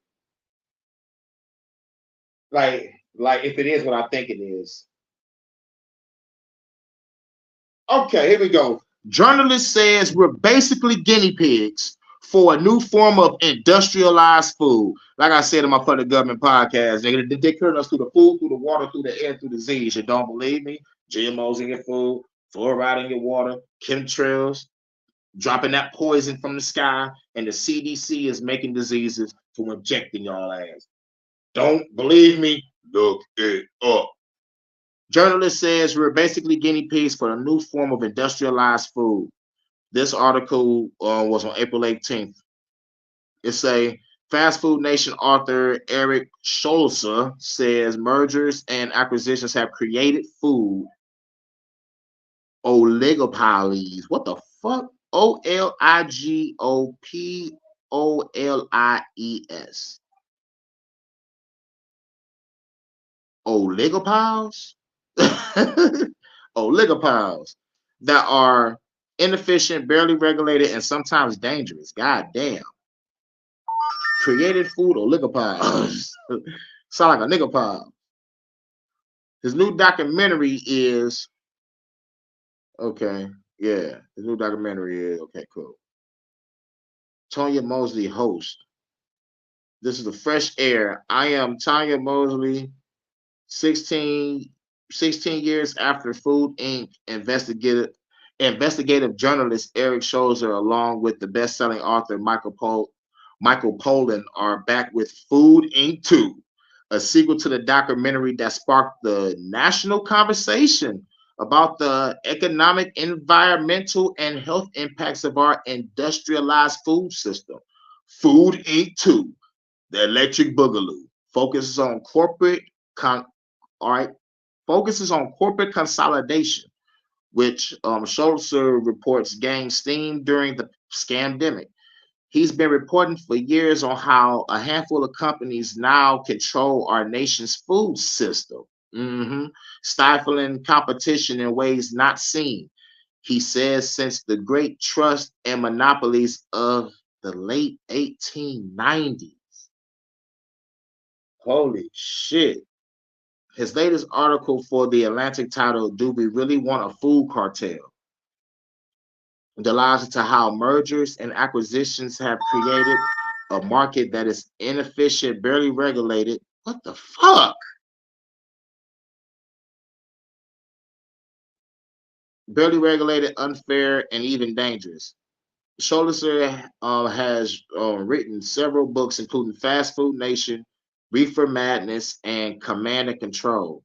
Like if it is what I think it is. Okay, here we go. Journalist says we're basically guinea pigs for a new form of industrialized food. Like I said in my public government podcast, they killing us through the food, through the water, through the air, through the disease. You don't believe me? GMOs in your food, fluoride in your water, chemtrails, dropping that poison from the sky, and the CDC is making diseases to injecting y'all ass. Don't believe me? Look it up. Journalist says we're basically guinea pigs for a new form of industrialized food. This article was on April 18th. It's a Fast Food Nation author Eric Scholzer says mergers and acquisitions have created food oligopolies. What the fuck? Oligopolies. Oligopiles? Oligopiles that are inefficient, barely regulated, and sometimes dangerous. God damn. Created food oligopiles. Sound like a nigga pile. His new documentary is okay. Yeah, his new documentary is okay, cool. Tanya Mosley host. This is the Fresh Air. I am Tanya Mosley, 16, 16 years after Food Inc. Investigative journalist Eric Scholzer, along with the best-selling author Michael Pollan, are back with Food Inc. 2, a sequel to the documentary that sparked the national conversation about the economic, environmental, and health impacts of our industrialized food system. Food Inc. 2, The Electric Boogaloo, focuses on corporate consolidation, which Schultzer reports gained steam during the scandemic. He's been reporting for years on how a handful of companies now control our nation's food system, stifling competition in ways not seen. He says since the great trust and monopolies of the late 1890s. Holy shit. His latest article for The Atlantic titled, Do We Really Want a Food Cartel? Delves into how mergers and acquisitions have created a market that is inefficient, barely regulated. What the fuck? Barely regulated, unfair, and even dangerous. Scholzer has written several books, including Fast Food Nation, Reefer Madness, and Command and Control.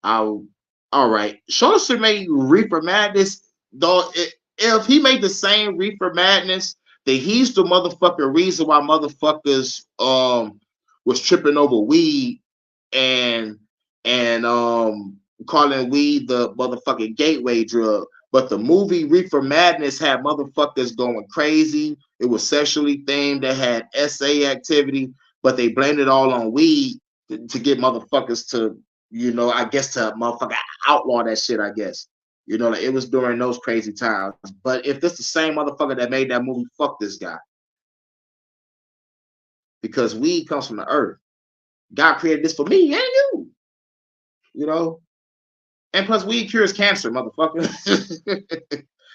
All right. Scholzer made Reefer Madness, though. If he made the same Reefer Madness, then he's the motherfucking reason why motherfuckers was tripping over weed and calling weed the motherfucking gateway drug. But the movie Reefer Madness had motherfuckers going crazy. It was sexually themed. They had SA activity, but they blamed it all on weed to get motherfuckers to, you know, I guess to motherfucker outlaw that shit, I guess. You know, like it was during those crazy times. But if this the same motherfucker that made that movie, fuck this guy. Because weed comes from the earth. God created this for me and you. You know? And plus, weed cures cancer, motherfucker.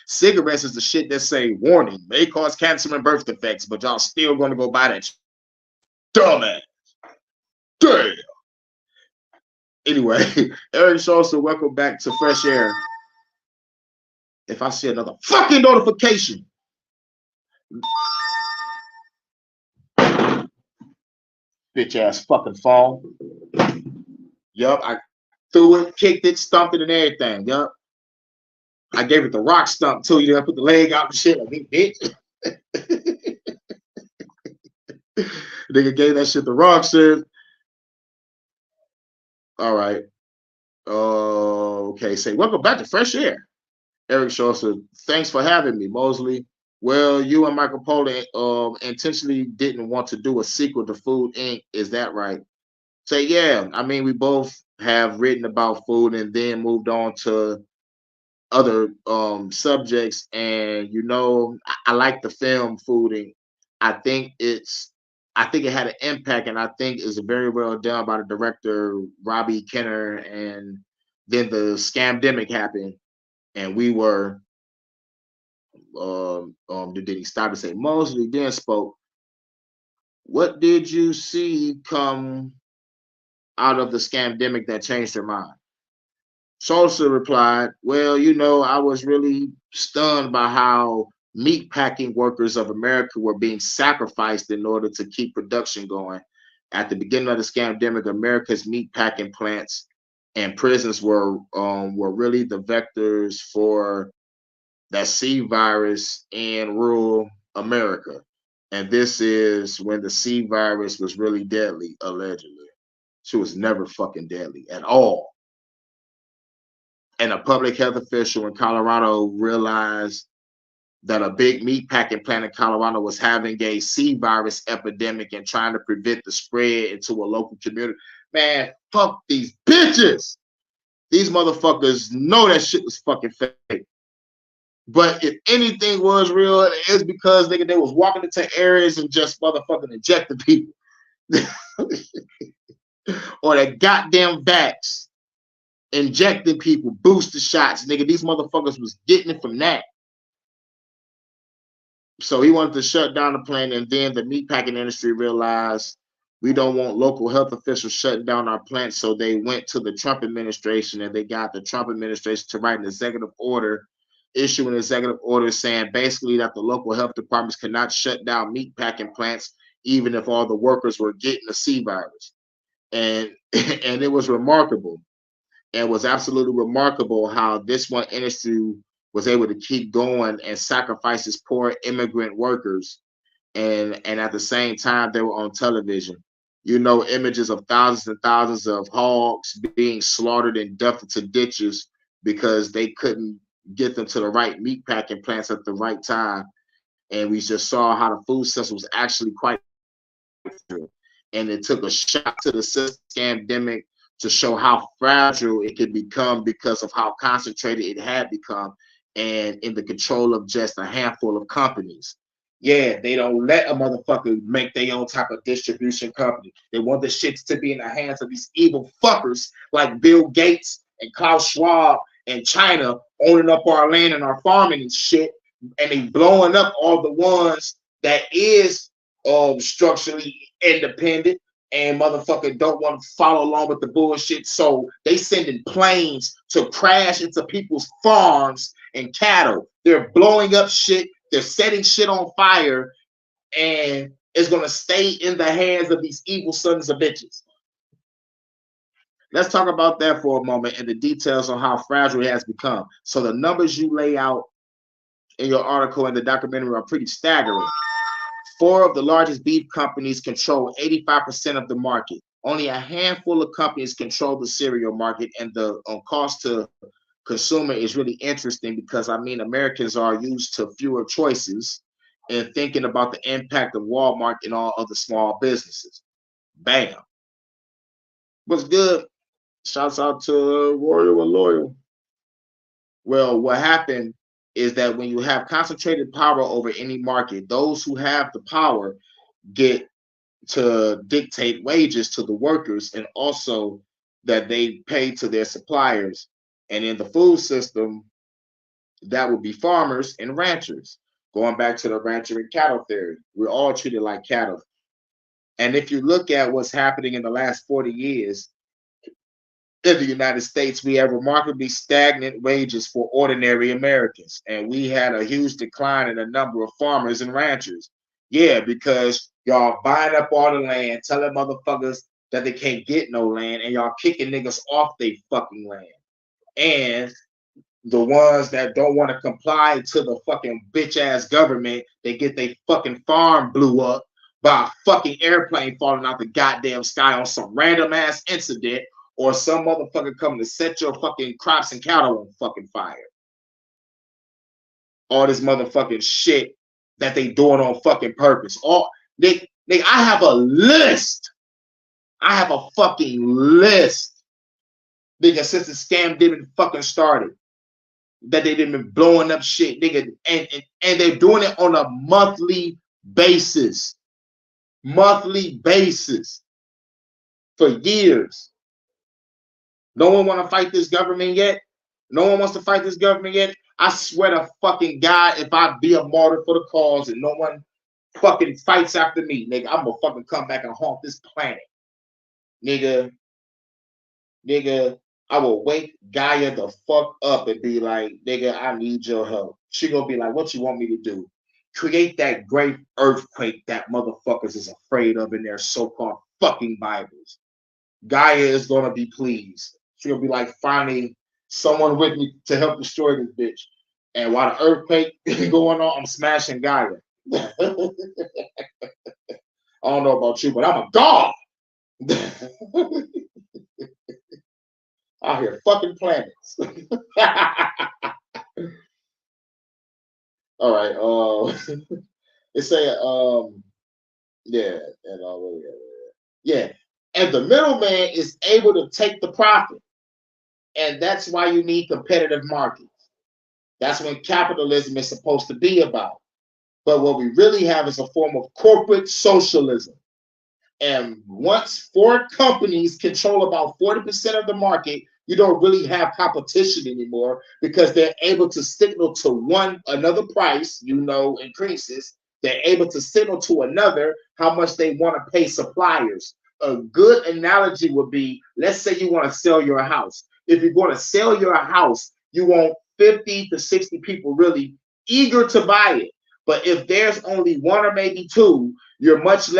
Cigarettes is the shit that say, warning, may cause cancer and birth defects, but y'all still gonna go buy that dumbass. Damn. Anyway, Eric Schultz, welcome back to Fresh Air. If I see another fucking notification, bitch ass fucking phone. Yup, I threw it, kicked it, stumped it, and everything. Yup. I gave it the rock stump too. You know, I put the leg out and shit. Like, bitch. Nigga gave that shit the rock shit. All right. Okay. Say, welcome back to Fresh Air. Eric Schultz, thanks for having me, Mosley. Well, you and Michael Pollan intentionally didn't want to do a sequel to Food Inc. Is that right? Say, yeah. I mean, we both have written about food and then moved on to other subjects. And you know, I like the film Food Inc. I think it had an impact, and I think it's very well done by the director Robbie Kenner. And then the scamdemic happened, and we were did he stop to say Mosley then spoke. What did you see come out of the scamdemic that changed your mind? Salsa replied, well, you know, I was really stunned by how meatpacking workers of America were being sacrificed in order to keep production going. At the beginning of the scamdemic, America's meatpacking plants and prisons were really the vectors for that C virus in rural America. And this is when the C virus was really deadly, allegedly. She was never fucking deadly at all. And a public health official in Colorado realized that a big meatpacking plant in Colorado was having a C virus epidemic and trying to prevent the spread into a local community. Man, fuck these bitches. These motherfuckers know that shit was fucking fake. But if anything was real, it's because they was walking into areas and just motherfucking injecting people. Or that goddamn vax injecting people, booster shots, nigga. These motherfuckers was getting it from that. So he wanted to shut down the plant, and then the meatpacking industry realized we don't want local health officials shutting down our plants. So they went to the Trump administration, and they got the Trump administration to write an executive order, issue an executive order saying basically that the local health departments cannot shut down meatpacking plants, even if all the workers were getting the C virus. And it was remarkable. And was absolutely remarkable how this one industry was able to keep going and sacrifice its poor immigrant workers. And at the same time, they were on television. You know, images of thousands and thousands of hogs being slaughtered and dumped into ditches because they couldn't get them to the right meat packing plants at the right time. And we just saw how the food system was actually quite fragile. And it took a shot to the scamdemic to show how fragile it could become because of how concentrated it had become and in the control of just a handful of companies. Yeah, they don't let a motherfucker make their own type of distribution company. They want the shits to be in the hands of these evil fuckers like Bill Gates and Klaus Schwab and China owning up our land and our farming and shit, and they blowing up all the ones that is structurally independent and motherfucker don't want to follow along with the bullshit. So they sending planes to crash into people's farms and cattle. They're blowing up shit. They're setting shit on fire, and it's going to stay in the hands of these evil sons of bitches. Let's talk about that for a moment and the details on how fragile it has become. So the numbers you lay out in your article and the documentary are pretty staggering. 4 of the largest beef companies control 85% of the market. Only a handful of companies control the cereal market, and the cost to consumer is really interesting because I mean Americans are used to fewer choices and thinking about the impact of Walmart and all other small businesses. Bam. What's good? Shouts out to Royal and Loyal. Well, what happened is that when you have concentrated power over any market, those who have the power get to dictate wages to the workers and also that they pay to their suppliers. And in the food system, that would be farmers and ranchers. Going back to the rancher and cattle theory, we're all treated like cattle. And if you look at what's happening in the last 40 years, in the United States, we have remarkably stagnant wages for ordinary Americans. And we had a huge decline in the number of farmers and ranchers. Yeah, because y'all buying up all the land, telling motherfuckers that they can't get no land, and y'all kicking niggas off they fucking land. And the ones that don't want to comply to the fucking bitch ass government, they get their fucking farm blew up by a fucking airplane falling out the goddamn sky on some random ass incident, or some motherfucker coming to set your fucking crops and cattle on fucking fire. All this motherfucking shit that they doing on fucking purpose. I have a list. I have a fucking list. Nigga, since the scam didn't fucking started. That they didn't been blowing up shit, nigga, and they're doing it on a monthly basis. Monthly basis. For years. No one want to fight this government yet? No one wants to fight this government yet? I swear to fucking God, if I be a martyr for the cause and no one fucking fights after me, nigga, I'm gonna fucking come back and haunt this planet. Nigga, I will wake Gaia the fuck up and be like, nigga, I need your help. She gonna be like, what you want me to do? Create that great earthquake that motherfuckers is afraid of in their so-called fucking Bibles. Gaia is gonna be pleased. She gonna be like, finally, someone with me to help destroy this bitch. And while the earthquake is going on, I'm smashing Gaia. I don't know about you, but I'm a god. Out here fucking planets. All right. It say yeah, and yeah. And the middleman is able to take the profit. And that's why you need competitive markets. That's what capitalism is supposed to be about. But what we really have is a form of corporate socialism. And once 4 companies control about 40% of the market, you don't really have competition anymore because they're able to signal to another price, increases. They're able to signal to another how much they want to pay suppliers. A good analogy would be, let's say you want to sell your house. If you're going to sell your house, you want 50 to 60 people really eager to buy it. But if there's only 1 or maybe 2, you're much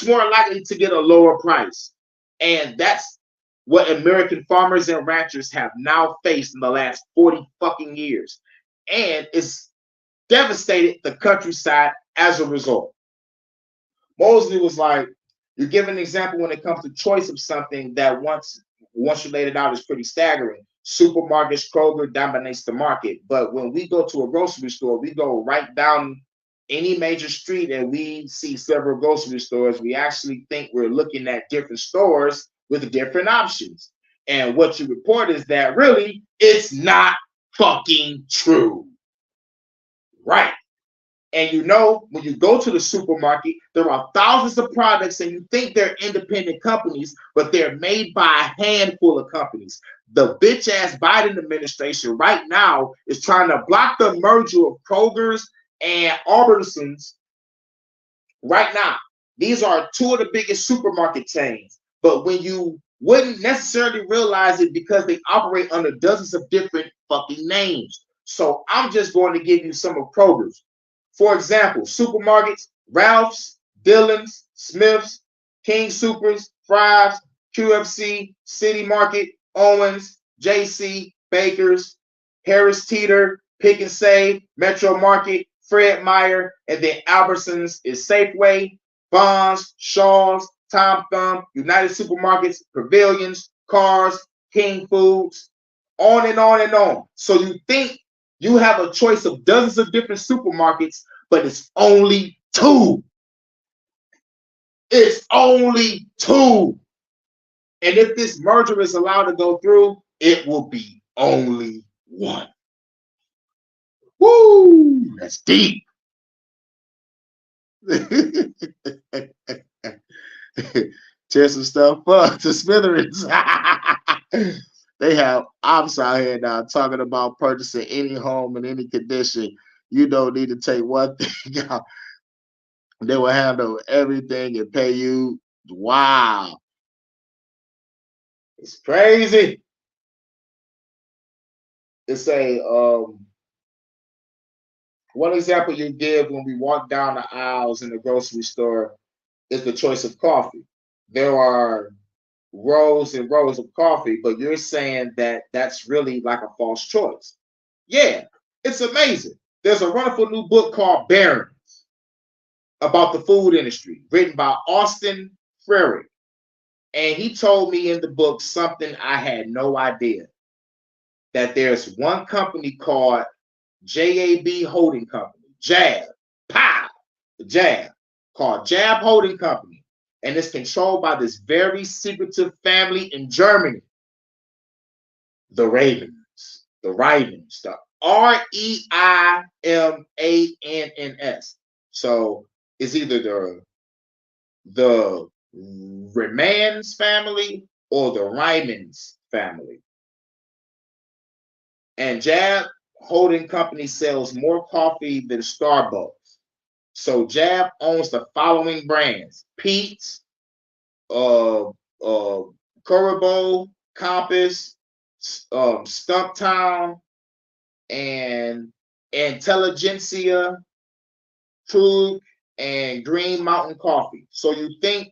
more likely to get a lower price. And that's what American farmers and ranchers have now faced in the last 40 fucking years. And it's devastated the countryside as a result. Mosley was like, you give an example when it comes to choice of something that once you laid it out is pretty staggering. Supermarkets, Kroger dominates the market. But when we go to a grocery store, we go right down any major street and we see several grocery stores. We actually think we're looking at different stores with different options. And what you report is that really it's not fucking true. Right. And when you go to the supermarket, there are thousands of products and you think they're independent companies, but they're made by a handful of companies. The bitch ass Biden administration right now is trying to block the merger of Kroger's and Albertsons right now. These are 2 of the biggest supermarket chains. But when you wouldn't necessarily realize it because they operate under dozens of different fucking names. So I'm just going to give you some of Kroger's. For example, supermarkets, Ralph's, Dillon's, Smith's, King Supers, Fry's, QFC, City Market, Owens, JC, Baker's, Harris Teeter, Pick and Save, Metro Market, Fred Meyer, and then Albertsons is Safeway, Bonds, Shaw's, Tom Thumb, United Supermarkets, Pavilions, Cars, King Foods, on and on and on. So you think you have a choice of dozens of different supermarkets, but it's only two. It's only two. And if this merger is allowed to go through, it will be only one. Woo! That's deep. Tear some stuff up to smithereens. They have ops out here now talking about purchasing any home in any condition. You don't need to take one thing out. They will handle everything and pay you. Wow. It's crazy. It's a one example you give when we walk down the aisles in the grocery store is the choice of coffee. There are rows and rows of coffee, but you're saying that that's really like a false choice. Yeah, it's amazing. There's a wonderful new book called Barons about the food industry, written by Austin Frerick. And he told me in the book something I had no idea, that there's one company called JAB Holding Company, JAB, pow, the JAB, called JAB Holding Company. And it's controlled by this very secretive family in Germany, the Ravens, the Reimanns. So it's either the Reimanns family or the Reimanns family. And JAB Holding Company sells more coffee than Starbucks. So JAB owns the following brands: Pete's, Corribo, Compass, Stumptown, and Intelligentsia, Trug, and Green Mountain Coffee. So you think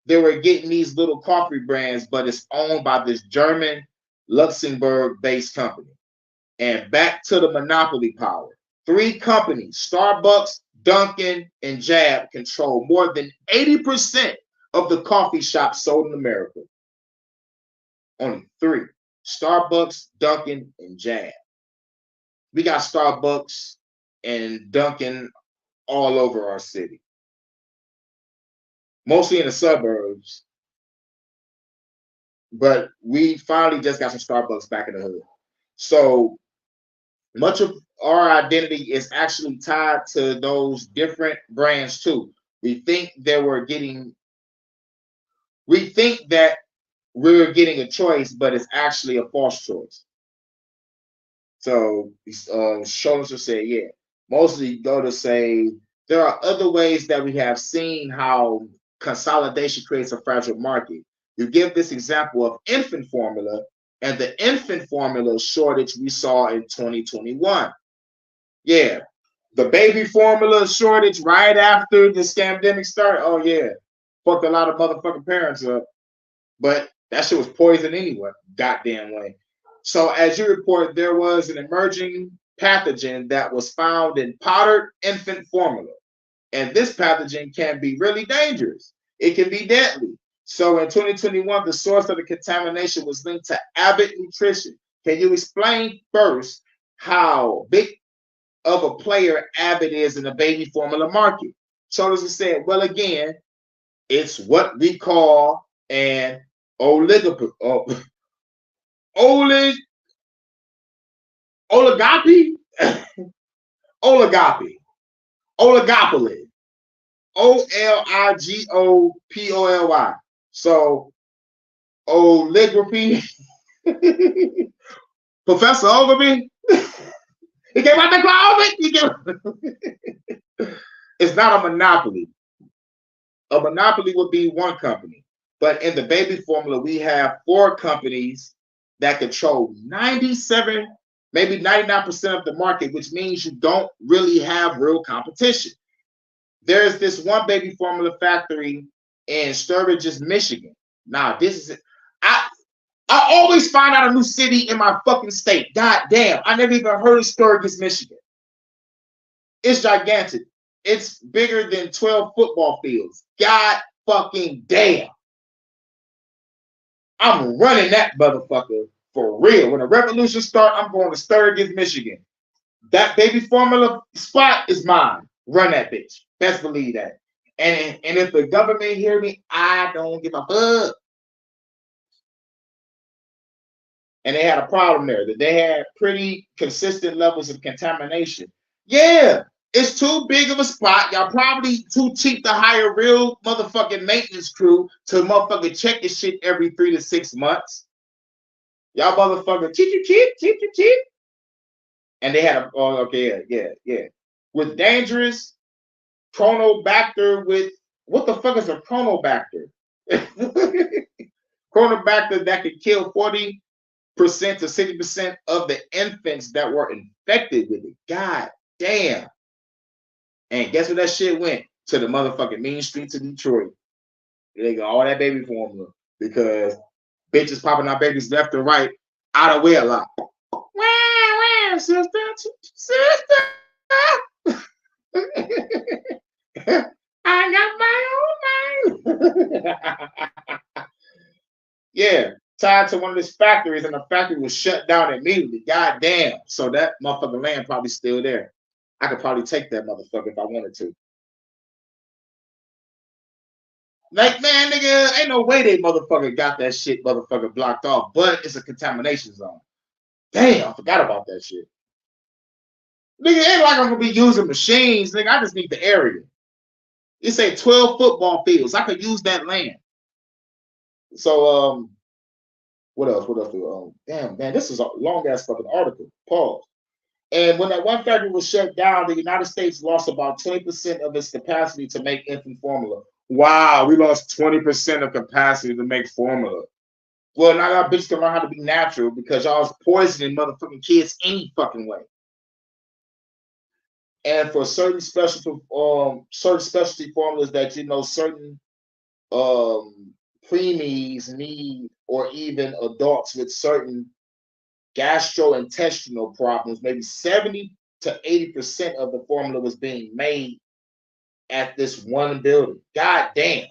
they were getting these little coffee brands, but it's owned by this German Luxembourg-based company. And back to the monopoly power. Three companies, Starbucks, Dunkin', and JAB, control more than 80% of the coffee shops sold in America. Only three: Starbucks, Dunkin', and JAB. We got Starbucks and Dunkin' all over our city, mostly in the suburbs. But we finally just got some Starbucks back in the hood. So much of our identity is actually tied to those different brands too. We think that we're getting a choice, but it's actually a false choice. So Scholars said, yeah, mostly go to say there are other ways that we have seen how consolidation creates a fragile market. You give this example of infant formula and the infant formula shortage we saw in 2021. Yeah, the baby formula shortage right after the scamdemic started. Oh yeah, fucked a lot of motherfucking parents up. But that shit was poison anyway, goddamn way. So as you report, there was an emerging pathogen that was found in powdered infant formula. And this pathogen can be really dangerous. It can be deadly. So in 2021, the source of the contamination was linked to Abbott Nutrition. Can you explain first how big of a player Abbott is in the baby formula market? Shoulders said, well, again, it's what we call an oligopoly. Oligopoly. Oligopoly. So oligopoly. Professor Ogilvy. He came out the closet. It's not a monopoly. A monopoly would be one company. But in the baby formula, we have four companies that control 97, maybe 99% of the market, which means you don't really have real competition. There's this one baby formula factory in Sturgis, Michigan. Now, this is it. I always find out a new city in my fucking state. God damn, I never even heard of Sturgis, Michigan. It's gigantic. It's bigger than 12 football fields. God fucking damn. I'm running that motherfucker for real. When the revolution start, I'm going to Sturgis, Michigan. That baby formula spot is mine. Run that bitch. Best believe that. And if the government hear me, I don't give a fuck. And they had a problem there that they had pretty consistent levels of contamination. Yeah, it's too big of a spot. Y'all probably too cheap to hire real motherfucking maintenance crew to motherfucking check this shit every 3 to 6 months. Y'all motherfucker cheap. And they had a with dangerous chronobacter with what the fuck is a chronobacter? Chronobacter that could kill 40% to 60% of the infants that were infected with it. God damn. And guess where that shit went? To the motherfucking mean streets of Detroit. They got all that baby formula because bitches popping out babies left and right out of wedlock. Sister. I got my own mind. Yeah, tied to one of these factories, and the factory was shut down immediately. God damn. So that motherfucking land probably still there. I could probably take that motherfucker if I wanted to. Like, man, nigga, ain't no way they motherfucker got that shit motherfucker blocked off, but it's a contamination zone. Damn, I forgot about that shit. Nigga, ain't like I'm gonna be using machines, nigga. I just need the area. You say 12 football fields. I could use that land. So, what else? Damn, man, this is a long ass fucking article. Pause. And when that one factory was shut down, the United States lost about 20% of its capacity to make infant formula. Wow, we lost 20% of capacity to make formula. Well, now y'all bitches can learn how to be natural because y'all was poisoning motherfucking kids any fucking way. And for certain specialty formulas that certain preemies need, or even adults with certain gastrointestinal problems, maybe 70 to 80% of the formula was being made at this one building. God damn.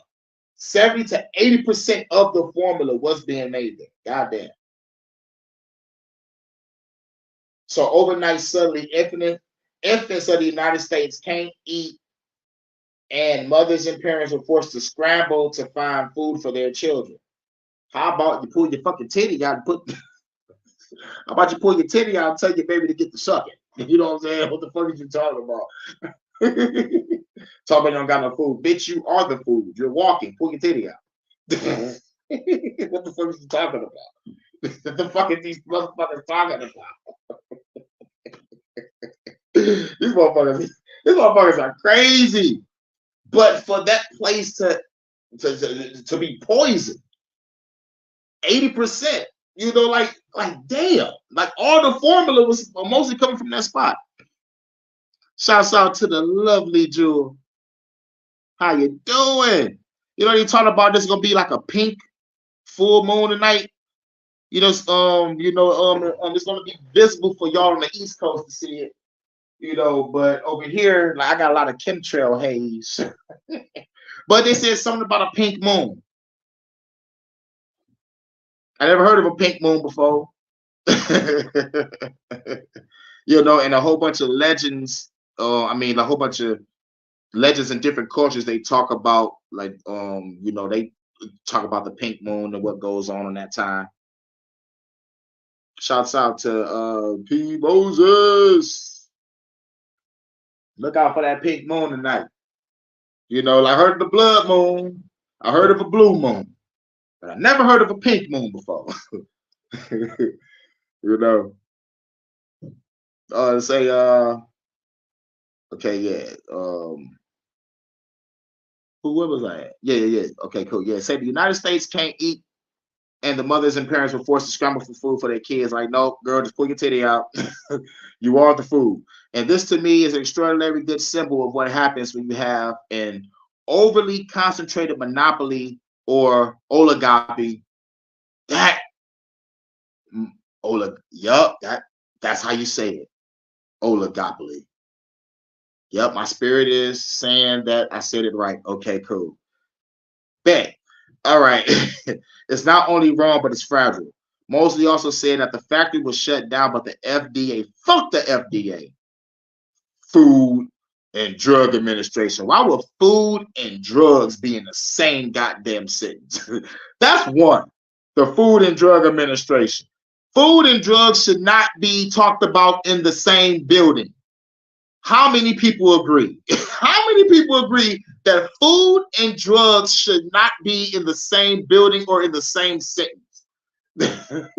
70 to 80% of the formula was being made there. God damn. So overnight, suddenly, infants of the United States can't eat, and mothers and parents were forced to scramble to find food for their children. How about you pull your fucking titty out and put... How about you pull your titty out and tell your baby to get the sucking? You know what I'm saying? What the fuck is you talking about? Talking about you don't got no food. Bitch, you are the food. You're walking. Pull your titty out. What the fuck is you talking about? What the fuck is these motherfuckers talking about? These motherfuckers are crazy. But for that place to be poisoned, 80%, like damn, like all the formula was mostly coming from that spot. Shouts out to the lovely Jewel. How you doing? You talking about this is gonna be like a pink full moon tonight. It's gonna be visible for y'all on the East Coast to see it. But over here, like I got a lot of chemtrail haze. But they said something about a pink moon. I never heard of a pink moon before. And a whole bunch of legends. A whole bunch of legends in different cultures. They talk about they talk about the pink moon and what goes on in that time. Shouts out to P. Moses. Look out for that pink moon tonight. I heard of the blood moon. I heard of a blue moon. But I never heard of a pink moon before. Say okay, yeah. Where was I at? Yeah. Okay, cool. Yeah, say the United States can't eat, and the mothers and parents were forced to scramble for food for their kids. Like, no, girl, just pull your titty out. You are the food. And this to me is an extraordinarily good symbol of what happens when you have an overly concentrated monopoly or oligopoly. That's how you say it. Oligopoly. Yep, my spirit is saying that I said it right. Okay, cool. Bet. All right. It's not only wrong, but it's fragile. Mosley also said that the factory was shut down, but the FDA, fuck the FDA, Food and Drug Administration. Why would food and drugs be in the same goddamn sentence? That's one. The Food and Drug Administration. Food and drugs should not be talked about in the same building. How many people agree? How many people agree that food and drugs should not be in the same building or in the same sentence? The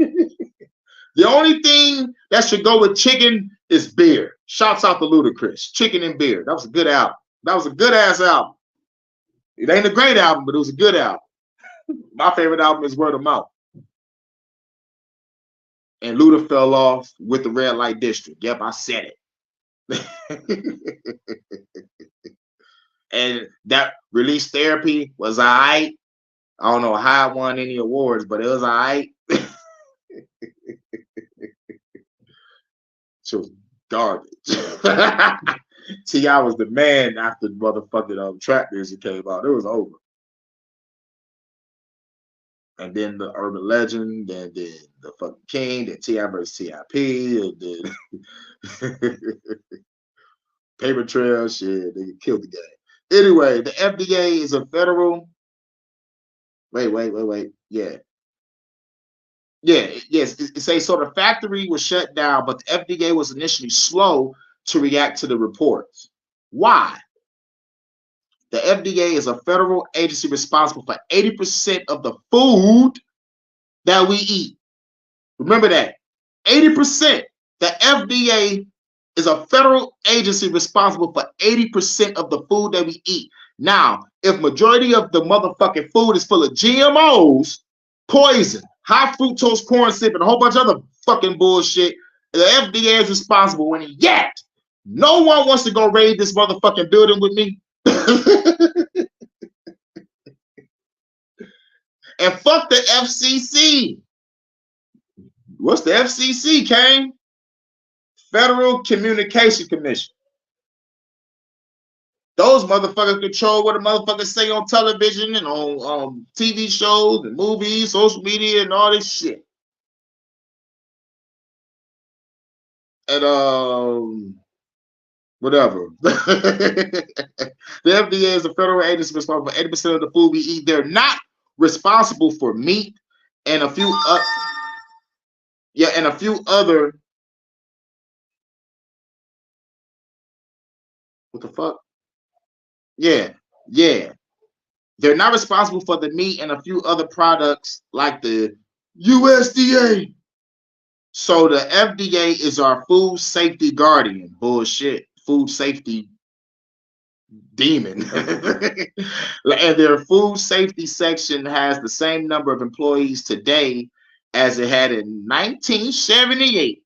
only thing that should go with chicken is beer. Shouts out to Ludacris. Chicken and beer. That was a good album. That was a good ass album. It ain't a great album, but it was a good album. My favorite album is Word of Mouth. And Luda fell off with the Red Light District. Yep, I said it. And that Release Therapy was all right. I don't know how it won any awards, but it was all right. It was garbage. T.I. was the man after the motherfucking trap music came out. It was over. And then the Urban Legend, and then the fucking King, then T.I. versus T.I.P., and then Paper Trail, shit, they killed the game. Anyway, the FDA is a federal. Wait. Yeah. Yes. It says so the factory was shut down, but the FDA was initially slow to react to the reports. Why? The FDA is a federal agency responsible for 80% of the food that we eat. Remember that. 80%. The FDA is a federal agency responsible for 80% of the food that we eat. Now, if majority of the motherfucking food is full of GMOs, poison, high fructose corn syrup, and a whole bunch of other fucking bullshit, the FDA is responsible. And yet, no one wants to go raid this motherfucking building with me. And fuck the FCC. What's the FCC, Kane? Federal Communication Commission. Those motherfuckers control what the motherfuckers say on television and on TV shows and movies, social media, and all this shit. And whatever. The FDA is a federal agency responsible for 80% of the food we eat. They're not responsible for meat and a few other. What the fuck? Yeah. They're not responsible for the meat and a few other products like the USDA. So the FDA is our food safety guardian. Bullshit. Food safety demon. And their food safety section has the same number of employees today as it had in 1978.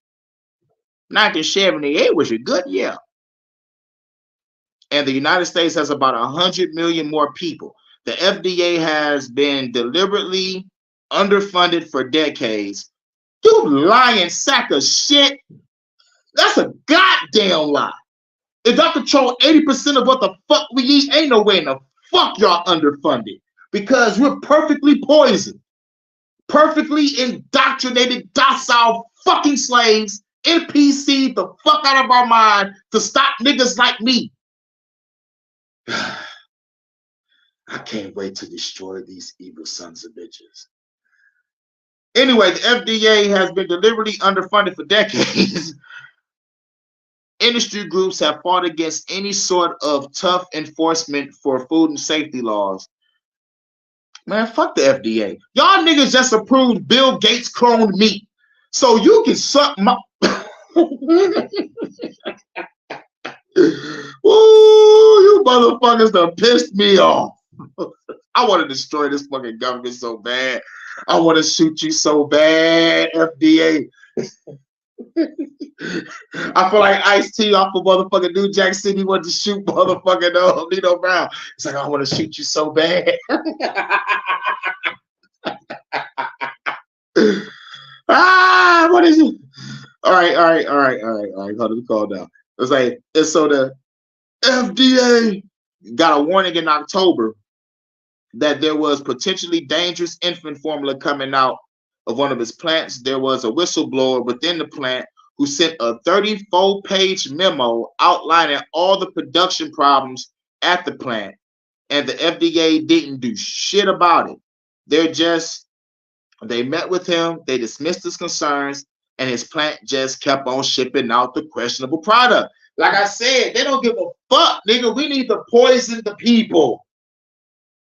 1978 was a good year. And the United States has about 100 million more people. The FDA has been deliberately underfunded for decades. You lying sack of shit. That's a goddamn lie. If y'all control 80% of what the fuck we eat, ain't no way in the fuck y'all underfunded. Because we're perfectly poisoned. Perfectly indoctrinated, docile fucking slaves, NPC the fuck out of our mind to stop niggas like me. I can't wait to destroy these evil sons of bitches. Anyway, the FDA has been deliberately underfunded for decades. Industry groups have fought against any sort of tough enforcement for food and safety laws. Man, fuck the FDA. Y'all niggas just approved Bill Gates cloned meat. So you can suck my... Ooh, you motherfuckers done pissed me off. I want to destroy this fucking government so bad. I want to shoot you so bad, FDA. I feel like Ice-T off of motherfucking New Jack City wanted to shoot motherfucking Nino Brown. It's like, I want to shoot you so bad. What is it? All right. Hold on, calm down. It's like, and so the FDA got a warning in October that there was potentially dangerous infant formula coming out of one of his plants. There was a whistleblower within the plant who sent a 34-page memo outlining all the production problems at the plant, and the FDA didn't do shit about it. They met with him, they dismissed his concerns, and his plant just kept on shipping out the questionable product. Like I said, they don't give a fuck, nigga. We need to poison the people.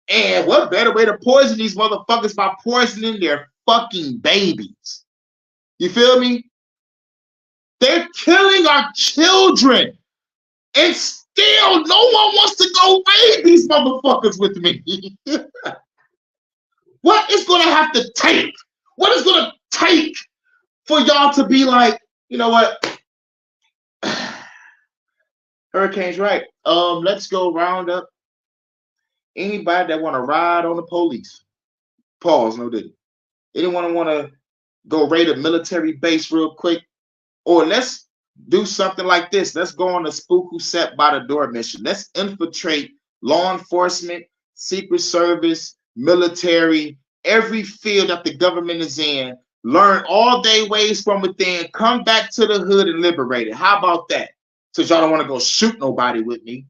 And what better way to poison these motherfuckers by poisoning their fucking babies? You feel me? They're killing our children. And still, no one wants to go raid these motherfuckers with me. What is going to have to take? What is going to take for y'all to be like, you know what? Hurricane's right. Let's go round up anybody that want to ride on the police. Pause, no didn't. Anyone want to go raid a military base real quick? Or let's do something like this. Let's go on a spook who set by the door mission. Let's infiltrate law enforcement, secret service, military, every field that the government is in, learn all their ways from within, come back to the hood and liberate it. How about that? Since y'all don't want to go shoot nobody with me.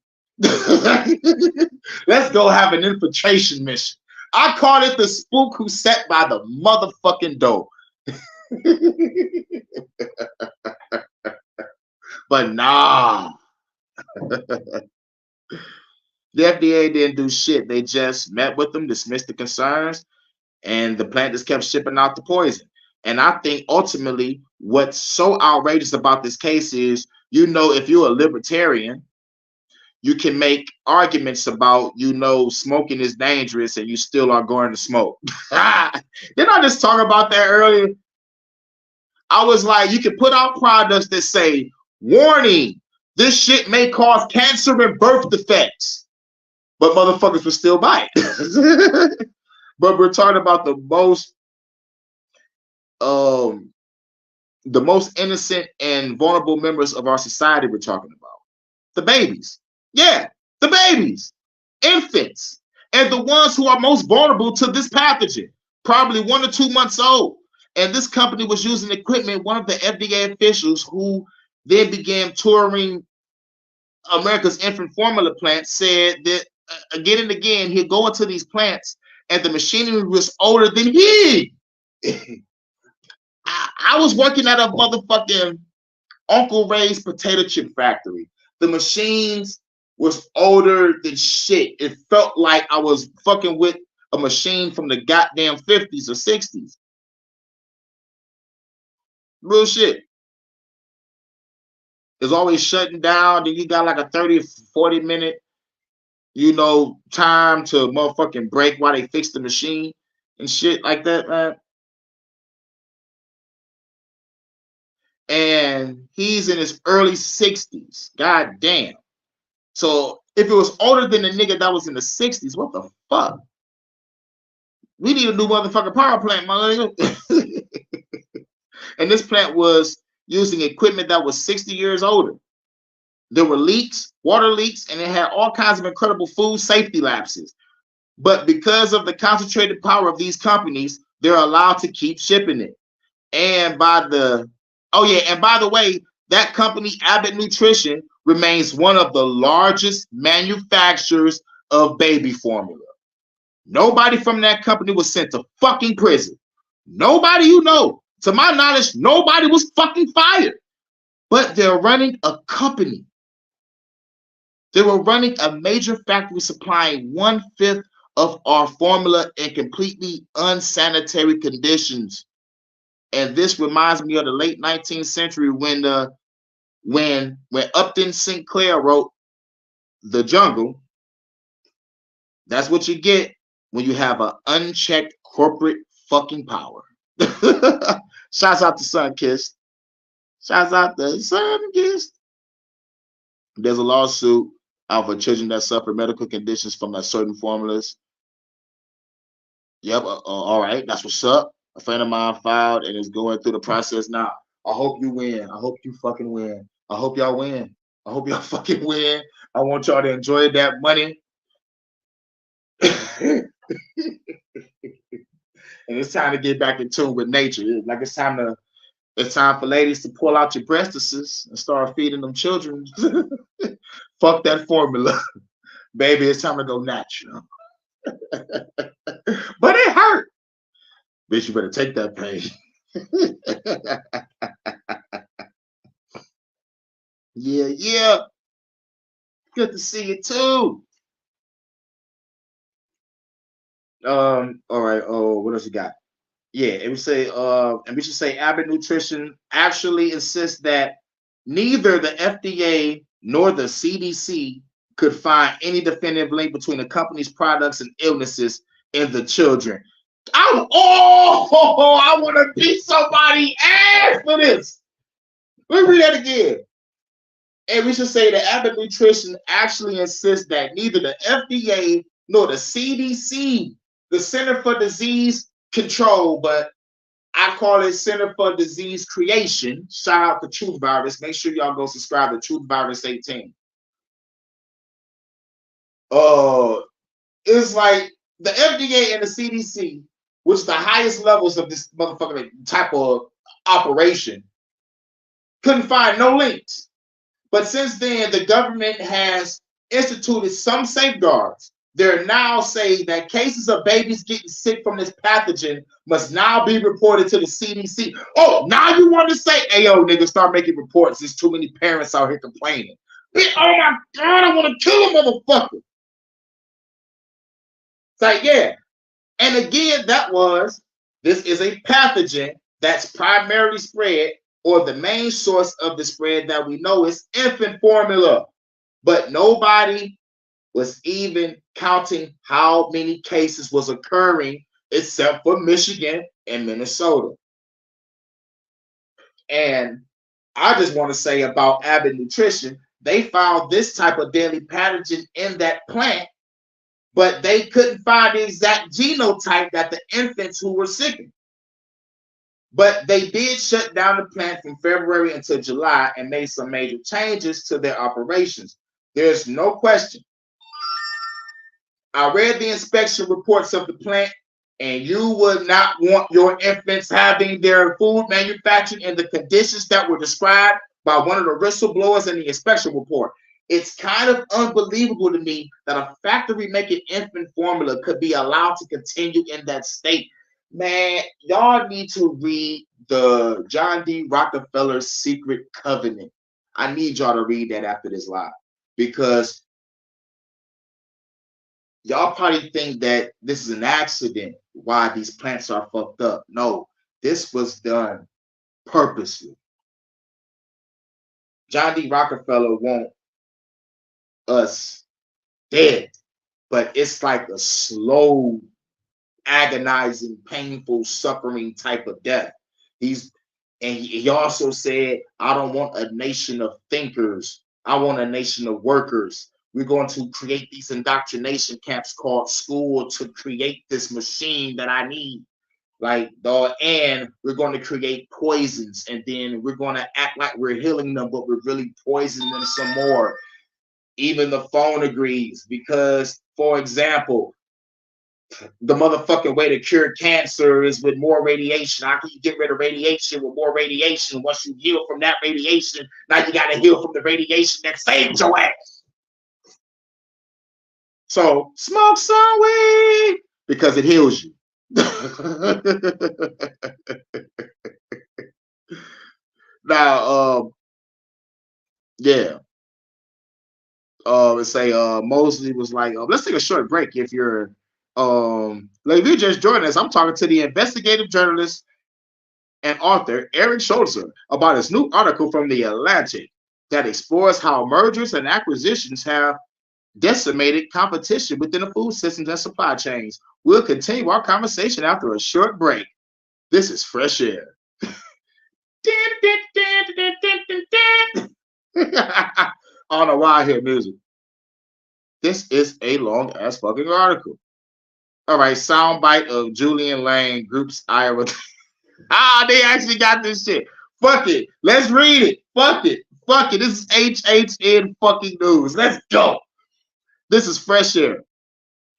Let's go have an infiltration mission. I call it the spook who sat by the motherfucking door. But nah. The FDA didn't do shit. They just met with them, dismissed the concerns, and the plant just kept shipping out the poison. And I think ultimately what's so outrageous about this case is, you know, if you're a libertarian, you can make arguments about, you know, smoking is dangerous and you still are going to smoke. Didn't I just talk about that earlier? I was like, you can put out products that say, warning, this shit may cause cancer and birth defects. But motherfuckers will still buy it. But we're talking about the most innocent and vulnerable members of our society we're talking about. The babies. Yeah, the babies. Infants. And the ones who are most vulnerable to this pathogen. Probably 1 or 2 months old. And this company was using equipment. One of the FDA officials who then began touring America's infant formula plant said that again and again, he'd go into these plants and the machinery was older than he. I was working at a motherfucking Uncle Ray's potato chip factory. The machines was older than shit. It felt like I was fucking with a machine from the goddamn 50s or 60s. Real shit. It's always shutting down. Then you got like a 30 or 40 minute, you know, time to motherfucking break while they fix the machine and shit like that, man. And he's in his early 60s. God damn. So if it was older than the nigga that was in the 60s, what the fuck? We need a new motherfucking power plant, my nigga. And this plant was using equipment that was 60 years older. There were leaks, water leaks, and it had all kinds of incredible food safety lapses. But because of the concentrated power of these companies, they're allowed to keep shipping it. And by the way, that company, Abbott Nutrition, remains one of the largest manufacturers of baby formula. Nobody from that company was sent to fucking prison. Nobody you know. To my knowledge, nobody was fucking fired. But they're running a company. They were running a major factory supplying 1/5 of our formula in completely unsanitary conditions. And this reminds me of the late 19th century when Upton Sinclair wrote The Jungle. That's what you get when you have an unchecked corporate fucking power. Shouts out to Sunkissed. Shouts out to Sunkissed. There's a lawsuit out for children that suffer medical conditions from certain formulas. Yep, all right, that's what's up. A friend of mine filed and is going through the process now. I hope you win. I hope you fucking win. I hope y'all win. I hope y'all fucking win. I want y'all to enjoy that money. And it's time to get back in tune with nature. Like it's time for ladies to pull out your breastises and start feeding them children. Fuck that formula. Baby, it's time to go natural. But it hurt. Bitch, you better take that pain. Yeah. Good to see you too. All right. Oh, what else you got? Yeah, it would say, and we should say Abbott Nutrition actually insists that neither the FDA nor the CDC could find any definitive link between the company's products and illnesses in the children. I want to beat somebody's ass for this. Let me read that again. And we should say that Abbott Nutrition actually insists that neither the FDA nor the CDC, the Center for Disease Control, but I call it Center for Disease Creation. Shout out to Truth Virus. Make sure y'all go subscribe to Truth Virus 18. It's like the FDA and the CDC, which is the highest levels of this motherfucking type of operation, couldn't find no links. But since then, the government has instituted some safeguards. They're now saying that cases of babies getting sick from this pathogen must now be reported to the CDC. Oh, now you want to say, hey, yo, nigga, start making reports. There's too many parents out here complaining. Oh, my God, I want to kill a motherfucker. It's like, yeah. And again, this is a pathogen that's primarily spread, or the main source of the spread that we know is infant formula. But nobody was even counting how many cases was occurring except for Michigan and Minnesota. And I just want to say about Abbott Nutrition, they found this type of deadly pathogen in that plant, but they couldn't find the exact genotype that the infants who were sick. But they did shut down the plant from February until July and made some major changes to their operations. There's no question. I read the inspection reports of the plant, and you would not want your infants having their food manufactured in the conditions that were described by one of the whistleblowers in the inspection report. It's kind of unbelievable to me that a factory making infant formula could be allowed to continue in that state. Man, y'all need to read the John D. Rockefeller's Secret Covenant. I need y'all to read that after this live, because y'all probably think that this is an accident why these plants are fucked up. No, this was done purposely. John D. Rockefeller want us dead, but it's like a slow, agonizing, painful, suffering type of death. He also said, I don't want a nation of thinkers. I want a nation of workers. We're going to create these indoctrination camps called school to create this machine that I need. And we're going to create poisons, and then we're going to act like we're healing them, but we're really poisoning them some more. Even the phone agrees, because, for example, the motherfucking way to cure cancer is with more radiation. How can you get rid of radiation with more radiation? Once you heal from that radiation, now you got to heal from the radiation that saved your ass. So smoke some weed because it heals you. Now, yeah. Let's say Mosley was like, let's take a short break. If you're if you just joined us, I'm talking to the investigative journalist and author Eric Schulzer about his new article from The Atlantic that explores how mergers and acquisitions have decimated competition within the food systems and supply chains. We'll continue our conversation after a short break. This is Fresh Air. I don't know why I hear music. This is a long ass fucking article. All right, soundbite of Julian Lane Group's Iowa. They actually got this shit. Fuck it. Let's read it. Fuck it. This is HHN fucking news. Let's go. This is Fresh Air.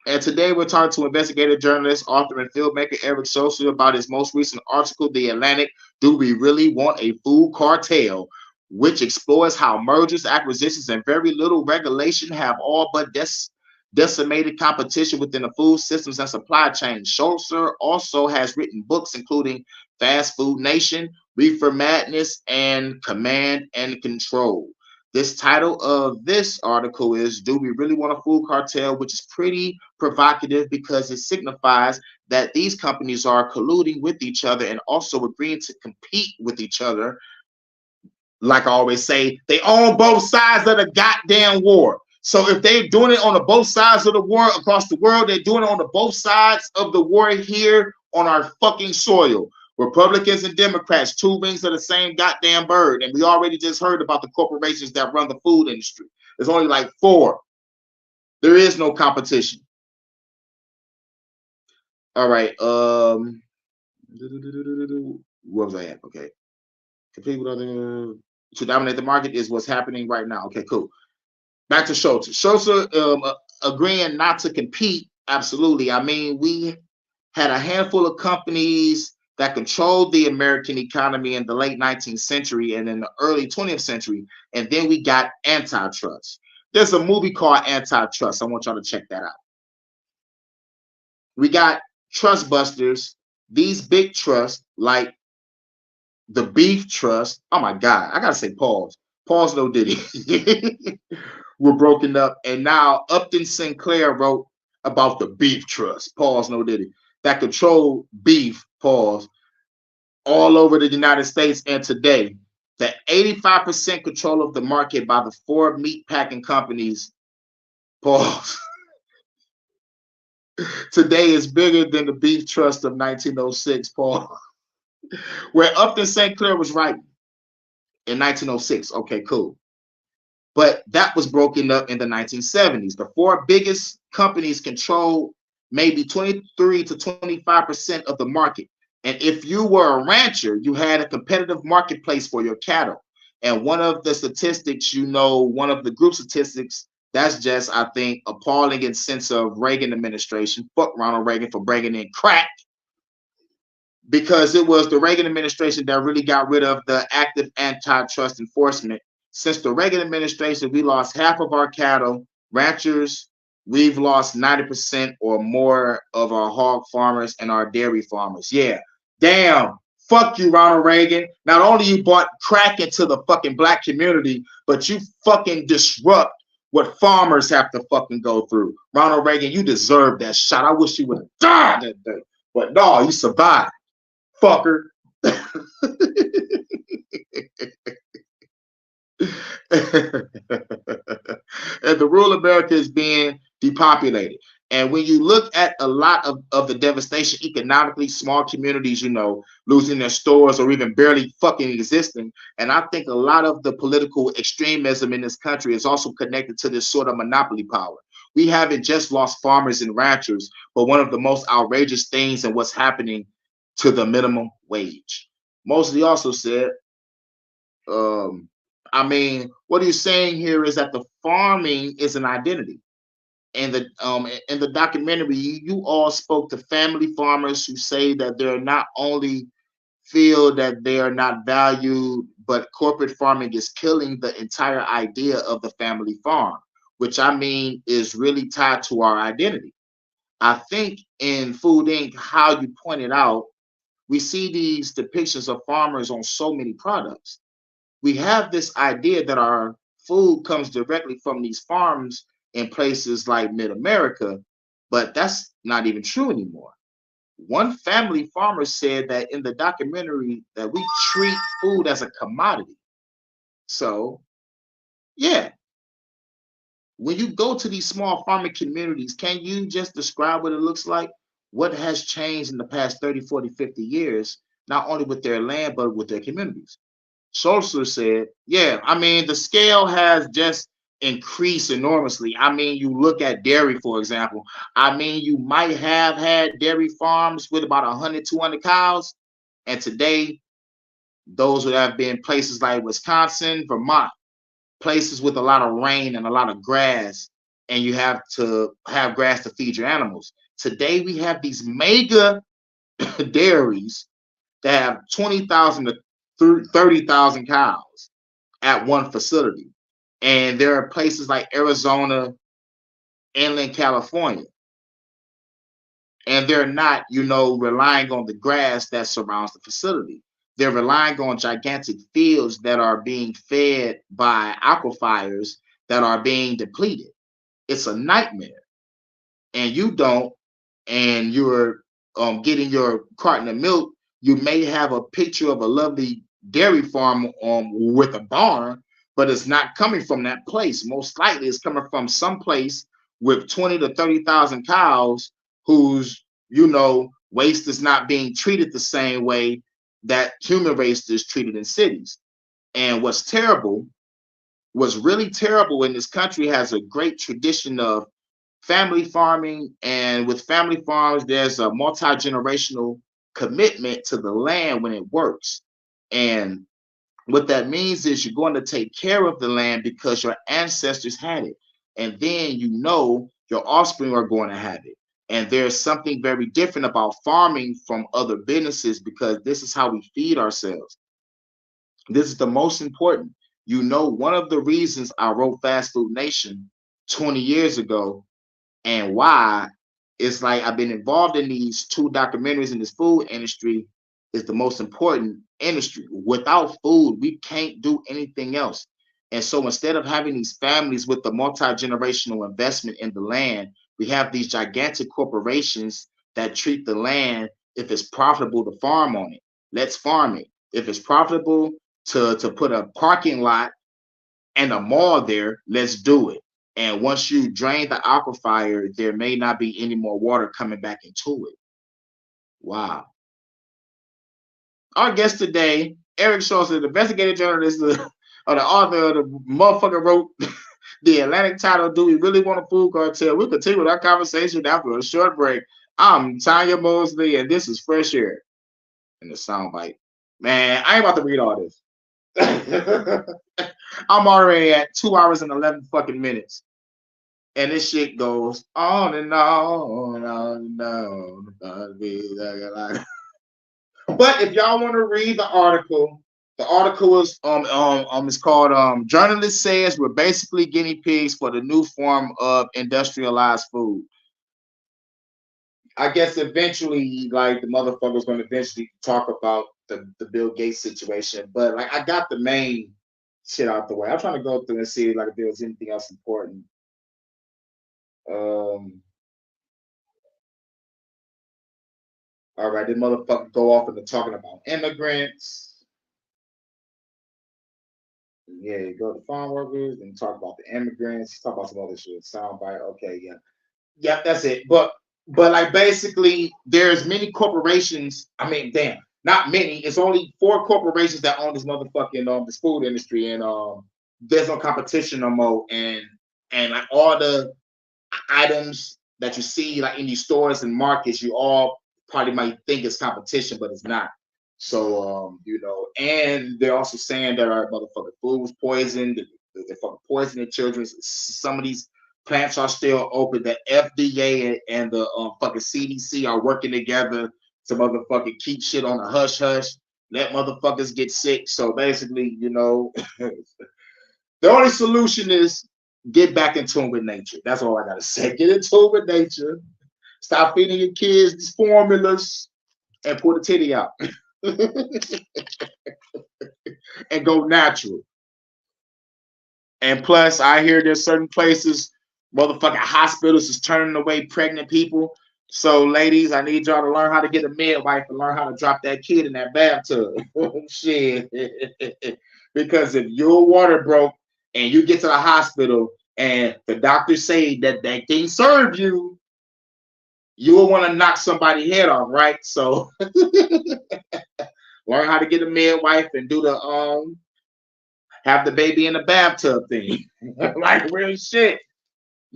And today we're talking to investigative journalist, author, and filmmaker Eric Sosa about his most recent article, The Atlantic, Do We Really Want a Food Cartel? Which explores how mergers, acquisitions, and very little regulation have all but decimated competition within the food systems and supply chain. Sosa also has written books including Fast Food Nation, Reefer Madness, and Command and Control. This title of this article is Do We Really Want a Food Cartel? Which is pretty provocative because it signifies that these companies are colluding with each other and also agreeing to compete with each other. Like I always say, they own both sides of the goddamn war. So if they're doing it on the both sides of the war across the world, they're doing it on the both sides of the war here on our fucking soil. Republicans and Democrats, two wings of the same goddamn bird. And we already just heard about the corporations that run the food industry. There's only like four. There is no competition. All right. Where was I at? Okay. Compete with other to dominate the market is what's happening right now. Okay, cool. Back to Schultz. Schultz agreeing not to compete. Absolutely. I mean, we had a handful of companies that controlled the American economy in the late 19th century and in the early 20th century. And then we got antitrust. There's a movie called Antitrust. I want y'all to check that out. We got trust busters, these big trusts like the beef trust. Oh my God, I gotta say pause. Pause, no Diddy. Were broken up, and now Upton Sinclair wrote about the beef trust. Pause, no Diddy. That control beef. Pause. All over the United States, and today, the 85% control of the market by the four meat packing companies. Pause. Today is bigger than the beef trust of 1906. Pause. Where Upton Sinclair was writing in 1906. Okay, cool. But that was broken up in the 1970s. The four biggest companies control maybe 23 to 25% of the market. And if you were a rancher, you had a competitive marketplace for your cattle. And one of the statistics, one of the group statistics, that's just, I think, appalling in sense of Reagan administration. Fuck Ronald Reagan for bringing in crack, because it was the Reagan administration that really got rid of the active antitrust enforcement. Since the Reagan administration, we lost half of our cattle. Ranchers, we've lost 90% or more of our hog farmers and our dairy farmers. Yeah, damn. Fuck you, Ronald Reagan. Not only you brought crack into the fucking black community, but you fucking disrupt what farmers have to fucking go through. Ronald Reagan, you deserve that shot. I wish you would have died that day. But no, you survived. Fucker. And the rural America is being depopulated. And when you look at a lot of the devastation economically, small communities, losing their stores or even barely fucking existing. And I think a lot of the political extremism in this country is also connected to this sort of monopoly power. We haven't just lost farmers and ranchers, but one of the most outrageous things and what's happening to the minimum wage. Mosley also said, what he's saying here is that the farming is an identity. In the documentary, you all spoke to family farmers who say that they're not only feel that they are not valued, but corporate farming is killing the entire idea of the family farm, which I mean is really tied to our identity. I think in Food Inc., how you pointed out, we see these depictions of farmers on so many products. We have this idea that our food comes directly from these farms in places like mid-America, but that's not even true anymore. One family farmer said that in the documentary that we treat food as a commodity. So, yeah, when you go to these small farming communities, can you just describe what it looks like? What has changed in the past 30, 40, 50 years, not only with their land, but with their communities? Schultzer said, yeah, the scale has just increased enormously. You look at dairy, for example. You might have had dairy farms with about 100, 200 cows. And today, those would have been places like Wisconsin, Vermont, places with a lot of rain and a lot of grass. and you have to have grass to feed your animals. Today we have these mega dairies that have 20,000 to 30,000 cows at one facility. And there are places like Arizona, inland California, and they're not, relying on the grass that surrounds the facility. They're relying on gigantic fields that are being fed by aquifers that are being depleted. It's a nightmare. And you don't, and you're getting your carton of milk, you may have a picture of a lovely dairy farm with a barn, but it's not coming from that place. Most likely, it's coming from some place with 20 to 30,000 cows whose waste is not being treated the same way that human waste is treated in cities. And what's really terrible in this country has a great tradition of family farming, and with family farms there's a multi-generational commitment to the land when it works. And what that means is you're going to take care of the land because your ancestors had it, and then your offspring are going to have it. And there's something very different about farming from other businesses because this is how we feed ourselves. This is the most important. One of the reasons I wrote Fast Food Nation 20 years ago, and why it's like I've been involved in these two documentaries in this food industry, is the most important industry. Without food, we can't do anything else. And so instead of having these families with the multi-generational investment in the land, we have these gigantic corporations that treat the land. If it's profitable to farm on it, let's farm it. If it's profitable to put a parking lot and a mall there, let's do it. And once you drain the aquifer, there may not be any more water coming back into it. Wow. Our guest today, Eric Schultz, the investigative journalist, or the author of the motherfucker wrote the Atlantic title, Do We Really Want a Food Cartel? We'll continue with our conversation after a short break. I'm Tanya Mosley, and this is Fresh Air in the soundbite. Man, I ain't about to read all this. I'm already at 2 hours and 11 fucking minutes. And this shit goes on and on and on and on. But if y'all want to read the article is it's called Journalist Says We're Basically Guinea Pigs for the New Form of Industrialized Food. I guess eventually, like, the motherfucker's going to eventually talk about the Bill Gates situation. But like, I got the main shit out the way. I'm trying to go through and see like if there was anything else important. All right, this motherfucker go off into talking about immigrants. Yeah, go to farm workers and talk about the immigrants. Talk about some other shit. Soundbite. Okay, yeah, yep, that's it. But like basically, there's many corporations. I mean, damn, not many. It's only 4 corporations that own this motherfucking this food industry, and there's no competition no more. And like all the items that you see like in these stores and markets, you all probably might think it's competition, but it's not. So and they're also saying that our motherfucking food was poisoned. They're fucking poisoning children. Some of these plants are still open. The FDA and the fucking CDC are working together to motherfucking keep shit on a hush hush. Let motherfuckers get sick. So basically, the only solution is get back in tune with nature. That's all I gotta say. Get in tune with nature. Stop feeding your kids these formulas and pull the titty out. And go natural. And plus, I hear there's certain places, motherfucking hospitals is turning away pregnant people. So, ladies, I need y'all to learn how to get a midwife and learn how to drop that kid in that bathtub. Shit. Because if your water broke and you get to the hospital and the doctors say that they can't serve you, you will want to knock somebody's head off, right? So learn how to get a midwife and do the have the baby in the bathtub thing. Like real shit.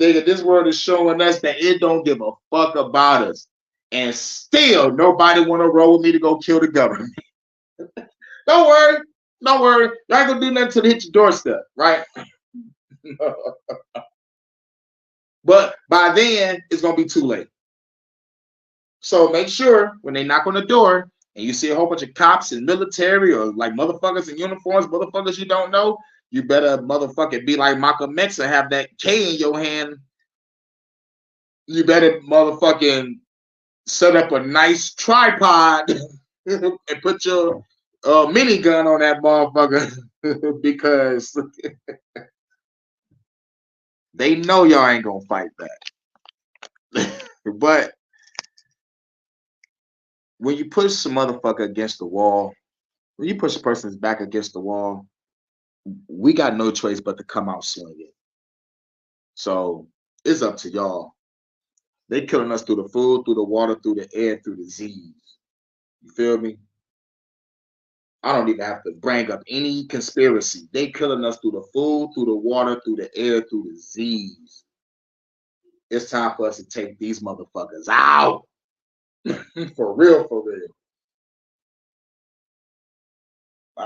Nigga, this world is showing us that it don't give a fuck about us. And still nobody want to roll with me to go kill the government. Don't worry. Don't worry. Y'all ain't gonna do nothing till they hit your doorstep, right? by then it's gonna be too late. So make sure when they knock on the door and you see a whole bunch of cops and military or like motherfuckers in uniforms, motherfuckers you don't know, you better motherfucking be like Malcolm X and have that K in your hand. You better motherfucking set up a nice tripod and put your minigun on that motherfucker because they know y'all ain't gonna fight back. But when you push some motherfucker against the wall, when you push a person's back against the wall, we got no choice but to come out swinging. So it's up to y'all. They killing us through the food, through the water, through the air, through the Z's. You feel me? I don't even have to bring up any conspiracy. They killing us through the food, through the water, through the air, through the Z's. It's time for us to take these motherfuckers out. For real, for real.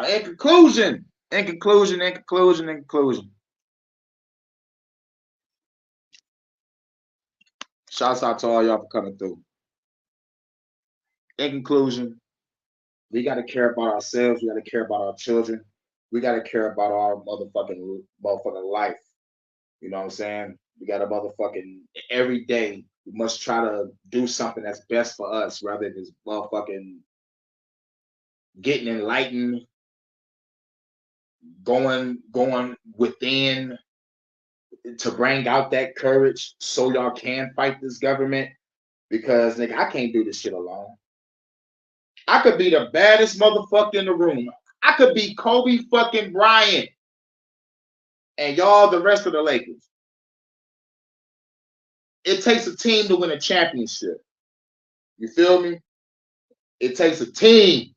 In conclusion. Shouts out to all y'all for coming through. In conclusion, we got to care about ourselves. We got to care about our children. We got to care about our motherfucking life. You know what I'm saying? We got to motherfucking every day. We must try to do something that's best for us rather than just motherfucking getting enlightened, going within to bring out that courage so y'all can fight this government. Because nigga, I can't do this shit alone. I could be the baddest motherfucker in the room. I could be Kobe fucking Bryant. And y'all the rest of the Lakers. It takes a team to win a championship. You feel me? It takes a team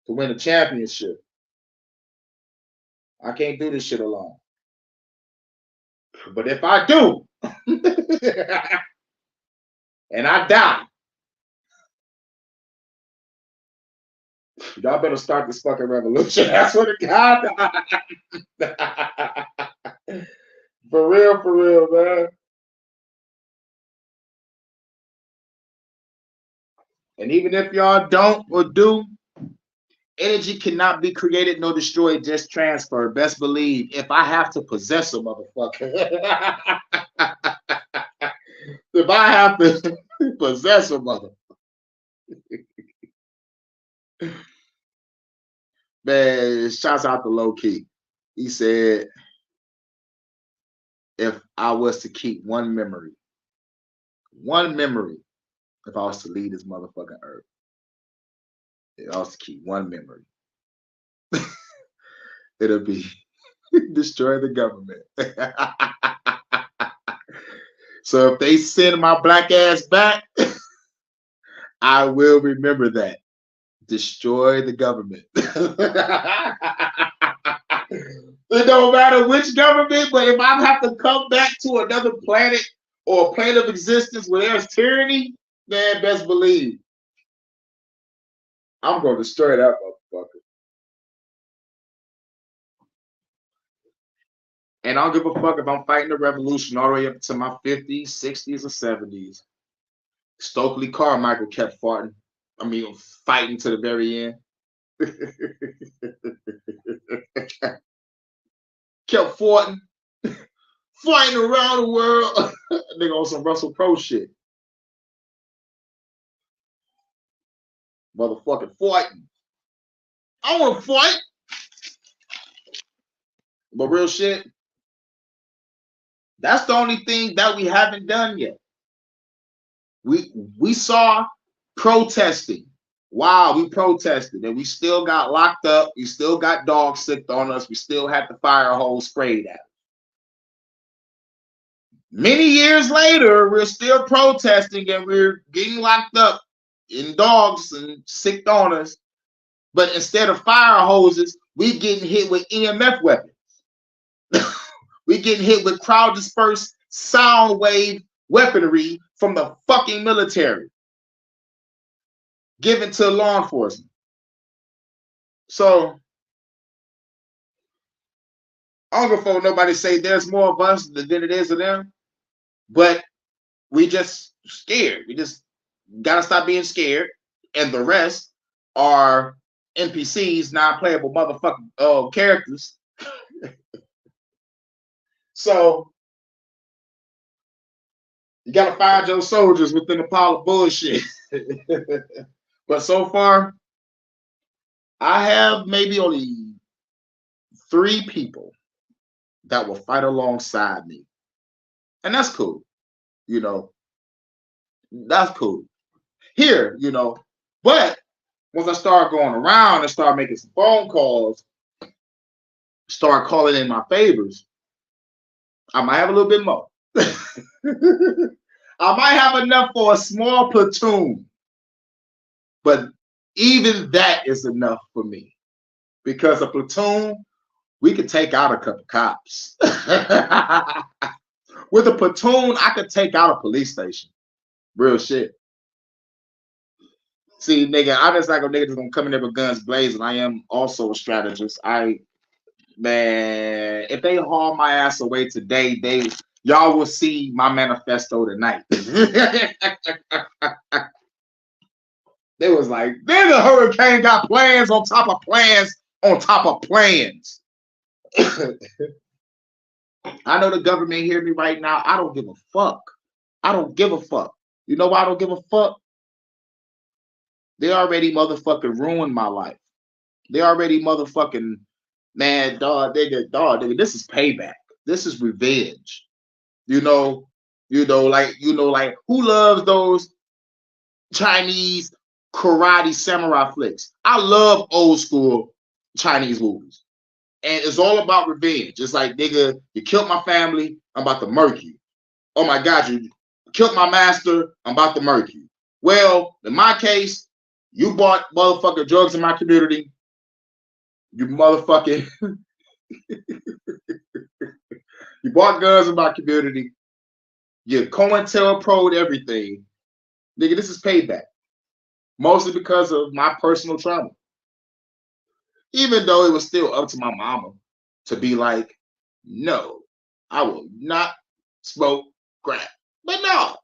to win a championship. I can't do this shit alone. But if I do, and I die, y'all better start this fucking revolution. That's what it got. For real, man. And even if y'all don't or do, energy cannot be created nor destroyed, just transferred. Best believe if I have to possess a motherfucker, if I have to possess a motherfucker, man, shouts out to Low Key. He said, if I was to keep one memory, if I was to leave this motherfucking earth, if I was to keep one memory, it'll be destroy the government. So if they send my black ass back, I will remember that. Destroy the government. It don't matter which government, but if I have to come back to another planet or a plane of existence where there's tyranny, man, best believe I'm going to destroy that motherfucker. And I don't give a fuck if I'm fighting the revolution all the way up to my 50s, 60s, or 70s. Stokely Carmichael kept fighting to the very end. Kept fighting around the world. Nigga on some Russell Crowe shit. Motherfucking fighting. I want to fight. But real shit, that's the only thing that we haven't done yet. We saw protesting. Wow, we protested and we still got locked up. We still got dogs sicked on us. We still had the fire hose sprayed at us. Many years later, we're still protesting and we're getting locked up in dogs and sicked on us. But instead of fire hoses, we getting hit with EMF weapons. We getting hit with crowd dispersed sound wave weaponry from the fucking military given to law enforcement. So I don't go for nobody say there's more of us than it is of them. But we just scared. We just gotta stop being scared. And the rest are NPCs, non-playable motherfucking characters. So you gotta find your soldiers within the pile of bullshit. But so far, I have maybe only 3 people that will fight alongside me. And that's cool. You know, that's cool. Here, you know, but once I start going around and start making some phone calls, start calling in my favors, I might have a little bit more. I might have enough for a small platoon, but even that is enough for me because a platoon, we could take out a couple cops. With a platoon, I could take out a police station. Real shit. See, nigga, I'm just like a nigga that's gonna come in there with guns blazing. I am also a strategist. Man, if they haul my ass away today, y'all will see my manifesto tonight. They was like, nigga, Hurricane got plans on top of plans on top of plans. I know the government hear me right now. I don't give a fuck. I don't give a fuck. You know why I don't give a fuck? They already motherfucking ruined my life. They already motherfucking, man, dog, nigga, this is payback. This is revenge. Like who loves those Chinese karate samurai flicks? I love old school Chinese movies. And it's all about revenge. It's like, nigga, you killed my family, I'm about to murk you. Oh my God, you killed my master, I'm about to murk you. Well, in my case, you bought motherfucking drugs in my community. You motherfucking you bought guns in my community. You COINTELPRO'd everything. Nigga, this is payback. Mostly because of my personal trauma. Even though it was still up to my mama to be like, no, I will not smoke crack. But no.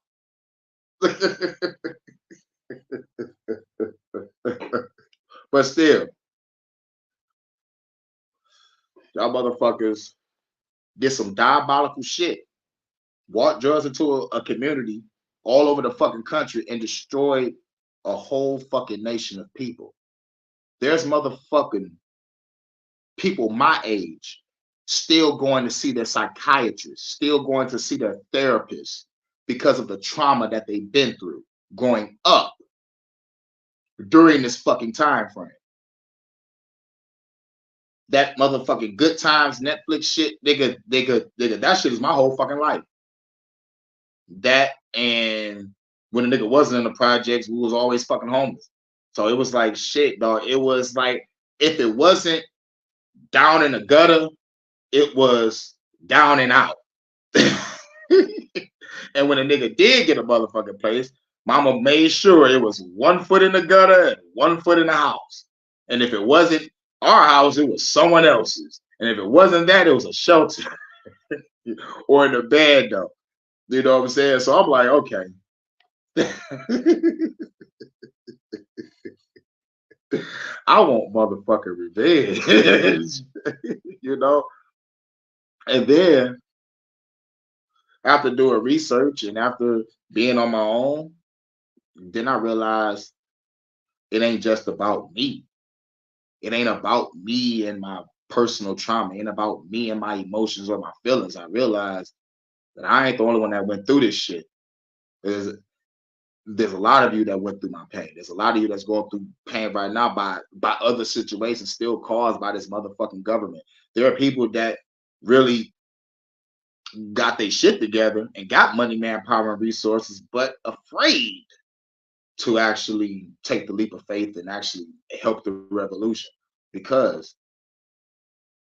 But still, y'all motherfuckers did some diabolical shit. Brought drugs into a community all over the fucking country and destroyed a whole fucking nation of people. There's motherfucking people my age still going to see their psychiatrist, still going to see their therapist because of the trauma that they've been through growing up during this fucking time frame. That motherfucking Good Times Netflix shit, nigga, that shit is my whole fucking life. That, and when the nigga wasn't in the projects, we was always fucking homeless. So it was like shit, dog. It was like, if it wasn't down in the gutter, it was down and out. And when a nigga did get a motherfucking place, mama made sure it was 1 foot in the gutter and 1 foot in the house. And if it wasn't our house, it was someone else's. And if it wasn't that, it was a shelter or in the bed, though. You know what I'm saying? So I'm like, okay. I want motherfucking revenge. You know? And then after doing research and after being on my own, then I realized it ain't just about me. It ain't about me and my personal trauma. It ain't about me and my emotions or my feelings. I realized that I ain't the only one that went through this shit. There's a lot of you that went through my pain. There's a lot of you that's going through pain right now by other situations still caused by this motherfucking government. There are people that really got their shit together and got money, manpower, and resources, but afraid to actually take the leap of faith and actually help the revolution because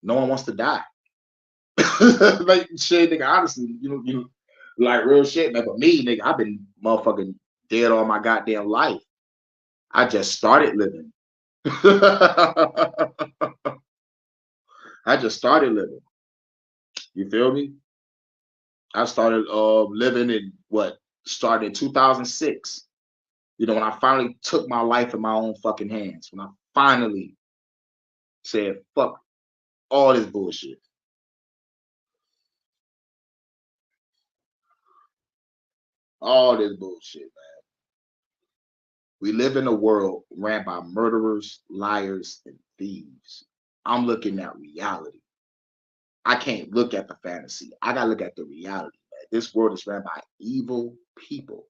no one wants to die. Like shit, nigga, honestly, you like real shit, man. But me, nigga, I've been motherfucking dead all my goddamn life. I just started living. I just started living. You feel me? I started living in started in 2006. You know, when I finally took my life in my own fucking hands. When I finally said, fuck all this bullshit. All this bullshit, man. We live in a world ran by murderers, liars, and thieves. I'm looking at reality. I can't look at the fantasy. I gotta look at the reality, man. This world is ran by evil people.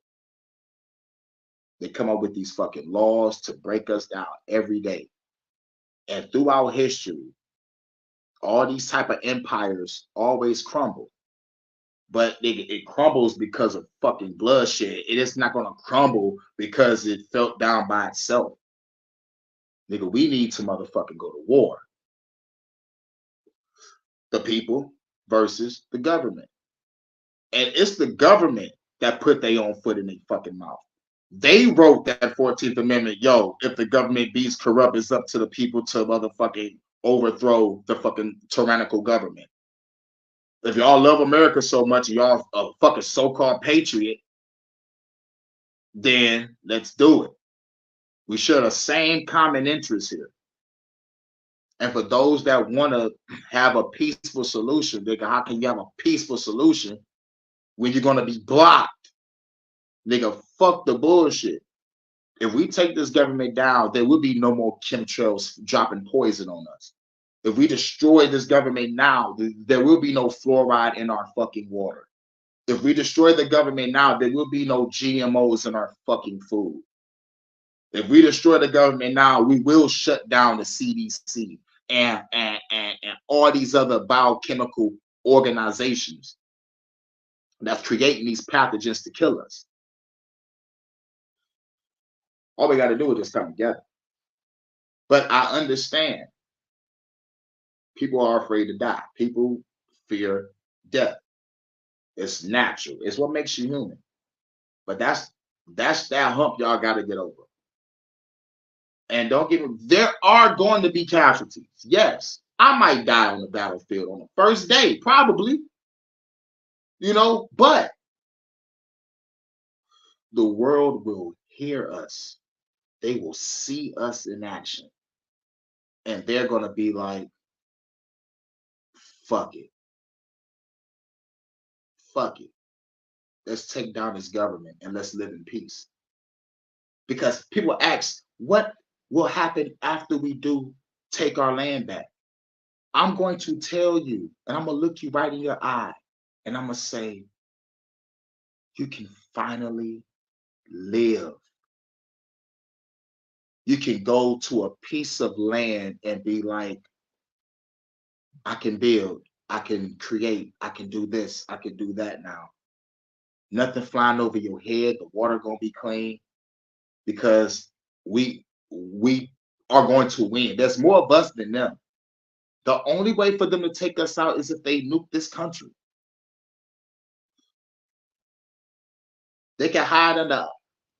They come up with these fucking laws to break us down every day. And throughout history, all these type of empires always crumble. But it crumbles because of fucking bloodshed. It is not gonna crumble because it fell down by itself. Nigga, we need to motherfucking go to war. The people versus the government. And it's the government that put their own foot in their fucking mouth. They wrote that 14th Amendment, yo, if the government beats corrupt, it's up to the people to motherfucking overthrow the fucking tyrannical government. If y'all love America so much, y'all a fucking so-called patriot, then let's do it. We share the same common interest here. And for those that want to have a peaceful solution, nigga, how can you have a peaceful solution when you're going to be blocked? Nigga, fuck the bullshit. If we take this government down, there will be no more chemtrails dropping poison on us. If we destroy this government now, there will be no fluoride in our fucking water. If we destroy the government now, there will be no GMOs in our fucking food. If we destroy the government now, we will shut down the CDC and all these other biochemical organizations that's creating these pathogens to kill us. All we got to do is just come together. But I understand people are afraid to die. People fear death. It's natural. It's what makes you human. But that's that hump y'all got to get over. And don't get me, there are going to be casualties. Yes, I might die on the battlefield on the first day, probably. You know, but the world will hear us. They will see us in action. And they're going to be like, fuck it. Fuck it. Let's take down this government and let's live in peace. Because people ask, what will happen after we do take our land back? I'm going to tell you, and I'm going to look you right in your eye, and I'm going to say, you can finally live. You can go to a piece of land and be like, I can build, I can create, I can do this, I can do that now. Nothing flying over your head, the water gonna be clean because we are going to win. There's more of us than them. The only way for them to take us out is if they nuke this country. They can hide under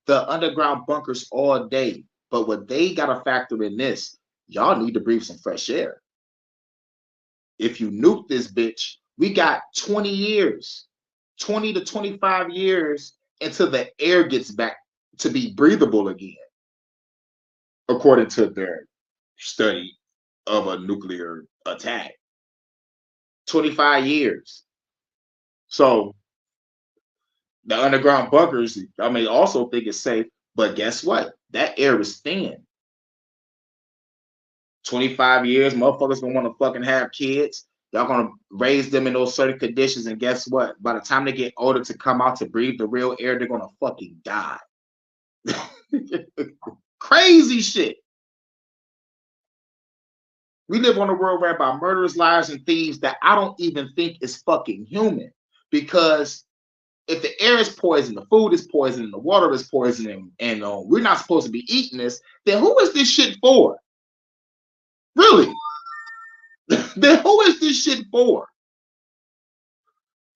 the underground bunkers all day. But what they got to factor in this, y'all need to breathe some fresh air. If you nuke this bitch, we got 20 years, 20 to 25 years until the air gets back to be breathable again, according to their study of a nuclear attack. 25 years. So the underground bunkers, I may also think it's safe, but guess what? That air is thin. 25 years, motherfuckers gonna want to fucking have kids. Y'all gonna raise them in those certain conditions, and guess what? By the time they get older to come out to breathe the real air, they're gonna fucking die. Crazy shit. We live on a world ran by murderers, liars, and thieves that I don't even think is fucking human. Because if the air is poison, the food is poison, the water is poison, and we're not supposed to be eating this, then who is this shit for? Really? Then who is this shit for?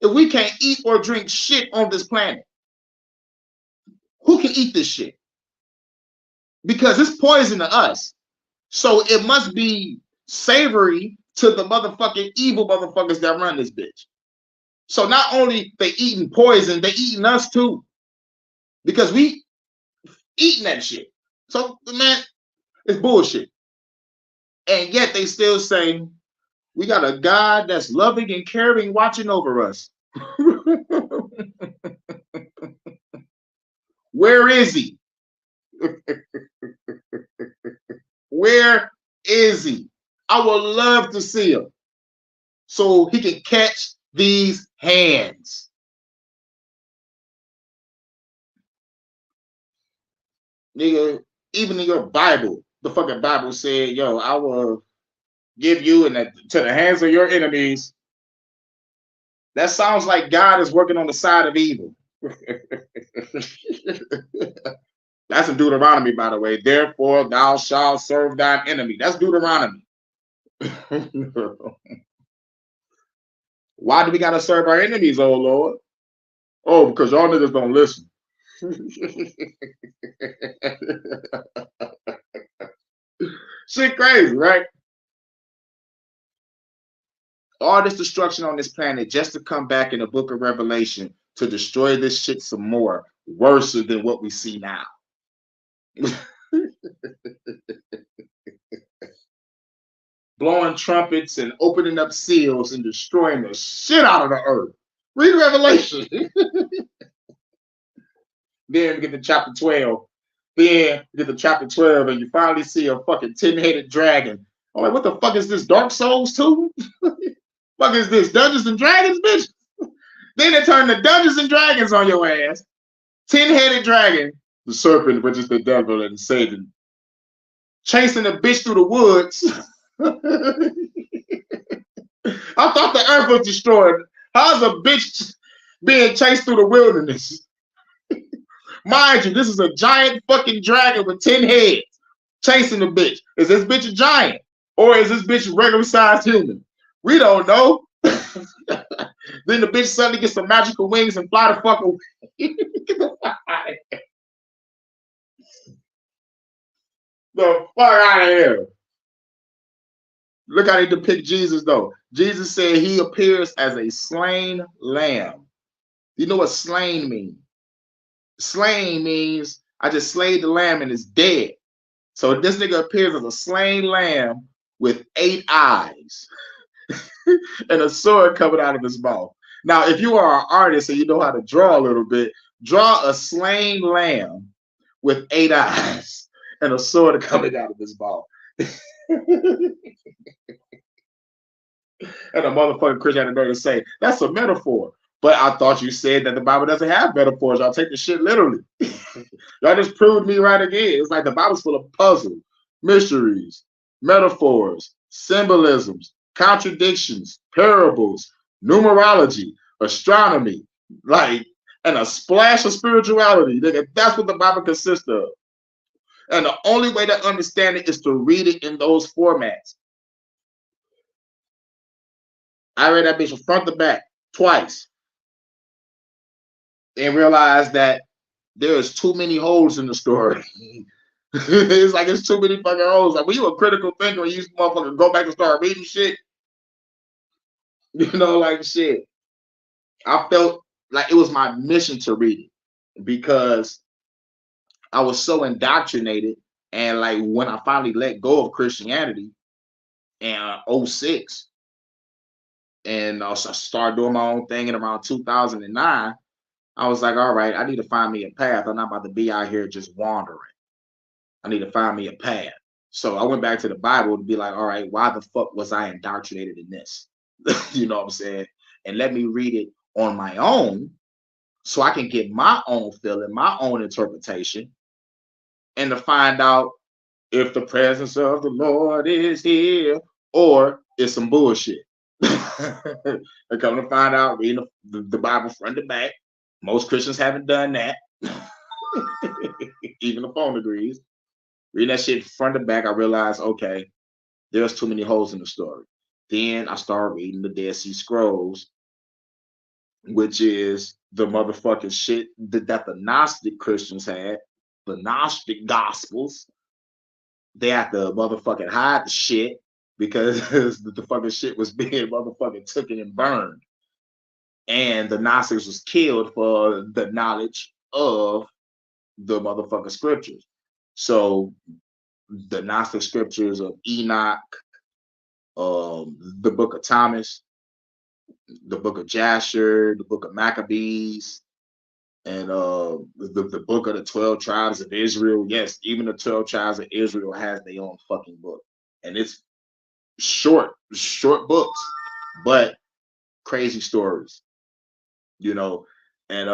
If we can't eat or drink shit on this planet, who can eat this shit? Because it's poison to us. So it must be savory to the motherfucking evil motherfuckers that run this bitch. So not only they eating poison, they eating us too. Because we eating that shit. So man, it's bullshit. And yet they still say we got a God that's loving and caring, watching over us. Where is he? Where is he? I would love to see him so he can catch these hands. Nigga, even in your Bible, the fucking Bible said, yo, I will give you to the hands of your enemies. That sounds like God is working on the side of evil. That's in Deuteronomy, by the way. Therefore, thou shalt serve thine enemy. That's Deuteronomy. Why do we got to serve our enemies, oh Lord? Oh, because y'all niggas don't listen. Shit crazy, right? All this destruction on this planet just to come back in the book of Revelation to destroy this shit some more, worse than what we see now. Blowing trumpets and opening up seals and destroying the shit out of the earth. Read Revelation. Then we get to chapter 12. Then you get to chapter 12 and you finally see a fucking 10-headed dragon. I'm like, what the fuck is this? Dark Souls 2? Fuck is this? Dungeons and Dragons, bitch? Then they turn the Dungeons and Dragons on your ass. 10-headed dragon, the serpent, which is the devil and Satan, chasing a bitch through the woods. I thought the earth was destroyed. How's a bitch being chased through the wilderness? Mind you, this is a giant fucking dragon with 10 heads chasing the bitch. Is this bitch a giant? Or is this bitch a regular sized human? We don't know. Then the bitch suddenly gets some magical wings and fly the fuck away. Get the fuck out of here. The fuck out of here. Look how they depict Jesus, though. Jesus said he appears as a slain lamb. You know what slain means? Slain means I just slayed the lamb and it's dead. So this nigga appears as a slain lamb with 8 eyes and a sword coming out of his mouth. Now, if you are an artist and you know how to draw a little bit, draw a slain lamb with 8 eyes and a sword coming out of his mouth. And a motherfucking Christian had to know to say, that's a metaphor. But I thought you said that the Bible doesn't have metaphors. Y'all take the shit literally. Y'all just proved me right again. It's like the Bible's full of puzzles, mysteries, metaphors, symbolisms, contradictions, parables, numerology, astronomy, like, and a splash of spirituality. That's what the Bible consists of. And the only way to understand it is to read it in those formats. I read that bitch from front to back twice and realized that there's too many holes in the story. It's like it's too many fucking holes. Like, when you a critical thinker, you motherfucker go back and start reading shit. You know, like shit. I felt like it was my mission to read it because I was so indoctrinated. And like when I finally let go of Christianity in 06, and I started doing my own thing in around 2009, I was like, all right, I need to find me a path. I'm not about to be out here just wandering. I need to find me a path. So I went back to the Bible to be like, all right, why the fuck was I indoctrinated in this? You know what I'm saying? And let me read it on my own so I can get my own feeling, my own interpretation, and to find out if the presence of the Lord is here or it's some bullshit. And come to find out, reading the Bible front to back, most Christians haven't done that. Even the phone agrees. Reading that shit front to back, I realized, okay, there's too many holes in the story. Then I started reading the Dead Sea Scrolls, which is the motherfucking shit that the Gnostic Christians had, the Gnostic Gospels. They had to motherfucking hide the shit because the fucking shit was being motherfucking taken and burned. And the Gnostics was killed for the knowledge of the motherfucking scriptures. So the Gnostic scriptures of Enoch, the book of Thomas, the book of Jasher, the book of Maccabees, and the book of the 12 tribes of Israel. Yes, even the 12 tribes of Israel has their own fucking book. And it's short books, but crazy stories, you know. And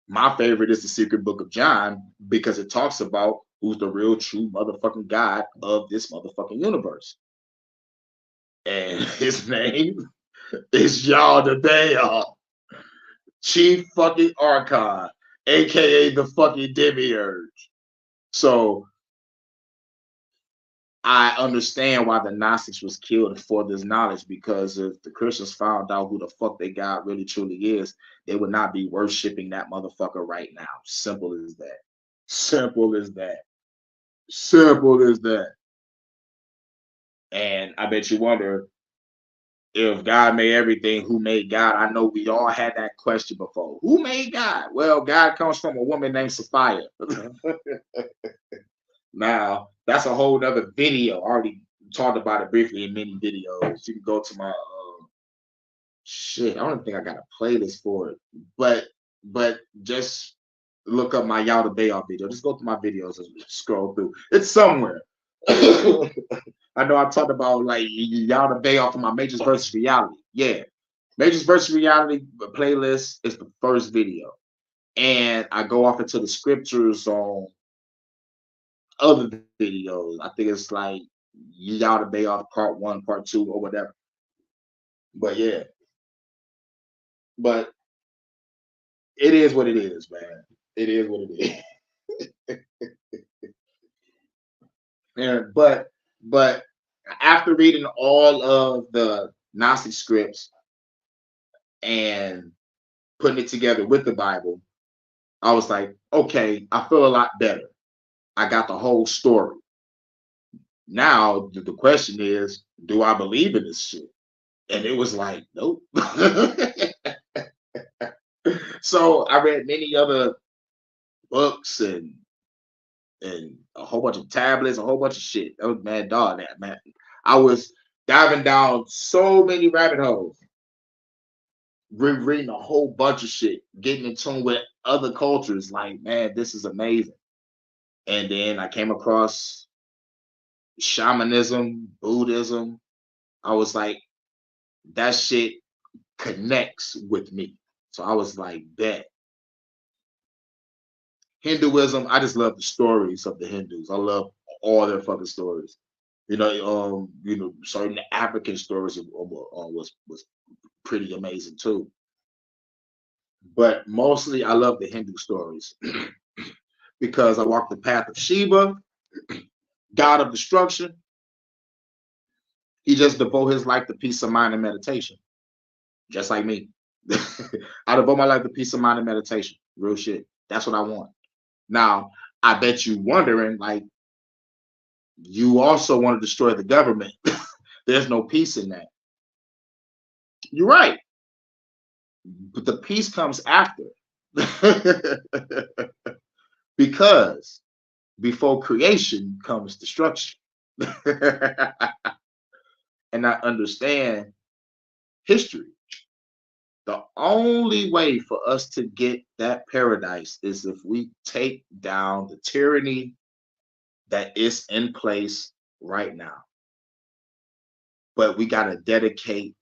my favorite is the Secret Book of John because it talks about who's the real true motherfucking God of this motherfucking universe. And his name is Yaldabaoth, Chief fucking Archon, aka the fucking Demiurge. So I understand why the Gnostics was killed for this knowledge, because if the Christians found out who the fuck they God really truly is, they would not be worshiping that motherfucker right now. Simple as that. Simple as that. Simple as that. And I bet you wonder, if God made everything, who made God? I know we all had that question before. Who made God? Well, God comes from a woman named Sophia. Now, that's a whole nother video. I already talked about it briefly in many videos. You can go to my shit. I don't think I got a playlist for it, but just look up my Yaldabaoth video. Just go through my videos and scroll through. It's somewhere. I know I talked about like Yaldabaoth from my Majors versus Reality. Yeah, Majors versus Reality playlist is the first video, and I go off into the scriptures on other videos. I think it's like Yaldabaoth Part 1, Part 2, or whatever. But yeah, but it is what it is, man. It is what it is. And but after reading all of the Gnostic scripts and putting it together with the Bible, I was like, okay, I feel a lot better. I got the whole story. Now the question is, do I believe in this shit? And it was like, nope. So I read many other books and a whole bunch of tablets, a whole bunch of shit. That was mad dog that man. I was diving down so many rabbit holes, reading a whole bunch of shit, getting in tune with other cultures. Like, man, this is amazing. And then I came across shamanism, Buddhism. I was like, that shit connects with me. So I was like, bet. Hinduism, I just love the stories of the Hindus. I love all their fucking stories. Certain African stories was pretty amazing too. But mostly, I love the Hindu stories because I walked the path of Shiva, god of destruction. He just devote his life to peace of mind and meditation, just like me. I devote my life to peace of mind and meditation. Real shit. That's what I want. Now, I bet you wondering, like, you also want to destroy the government. There's no peace in that. You're right. But the peace comes after. Because before creation comes destruction. And I understand history. The only way for us to get that paradise is if we take down the tyranny that is in place right now. But we got to dedicate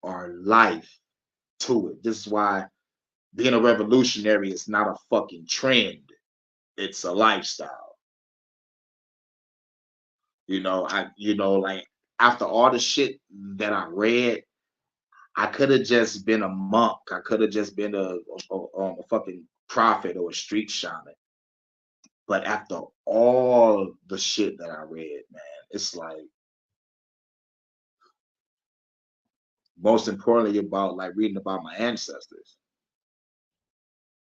our life to it. This is why being a revolutionary is not a fucking trend. It's a lifestyle. Like after all the shit that I read, I could have just been a monk. I could have just been a fucking prophet or a street shaman. But after all the shit that I read, man, it's like, most importantly, about like reading about my ancestors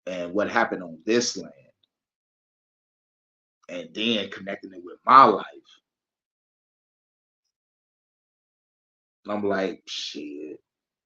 and what happened on this land, and then connecting it with my life. I'm like, shit.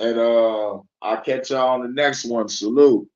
And I'll catch y'all on the next one. Salute.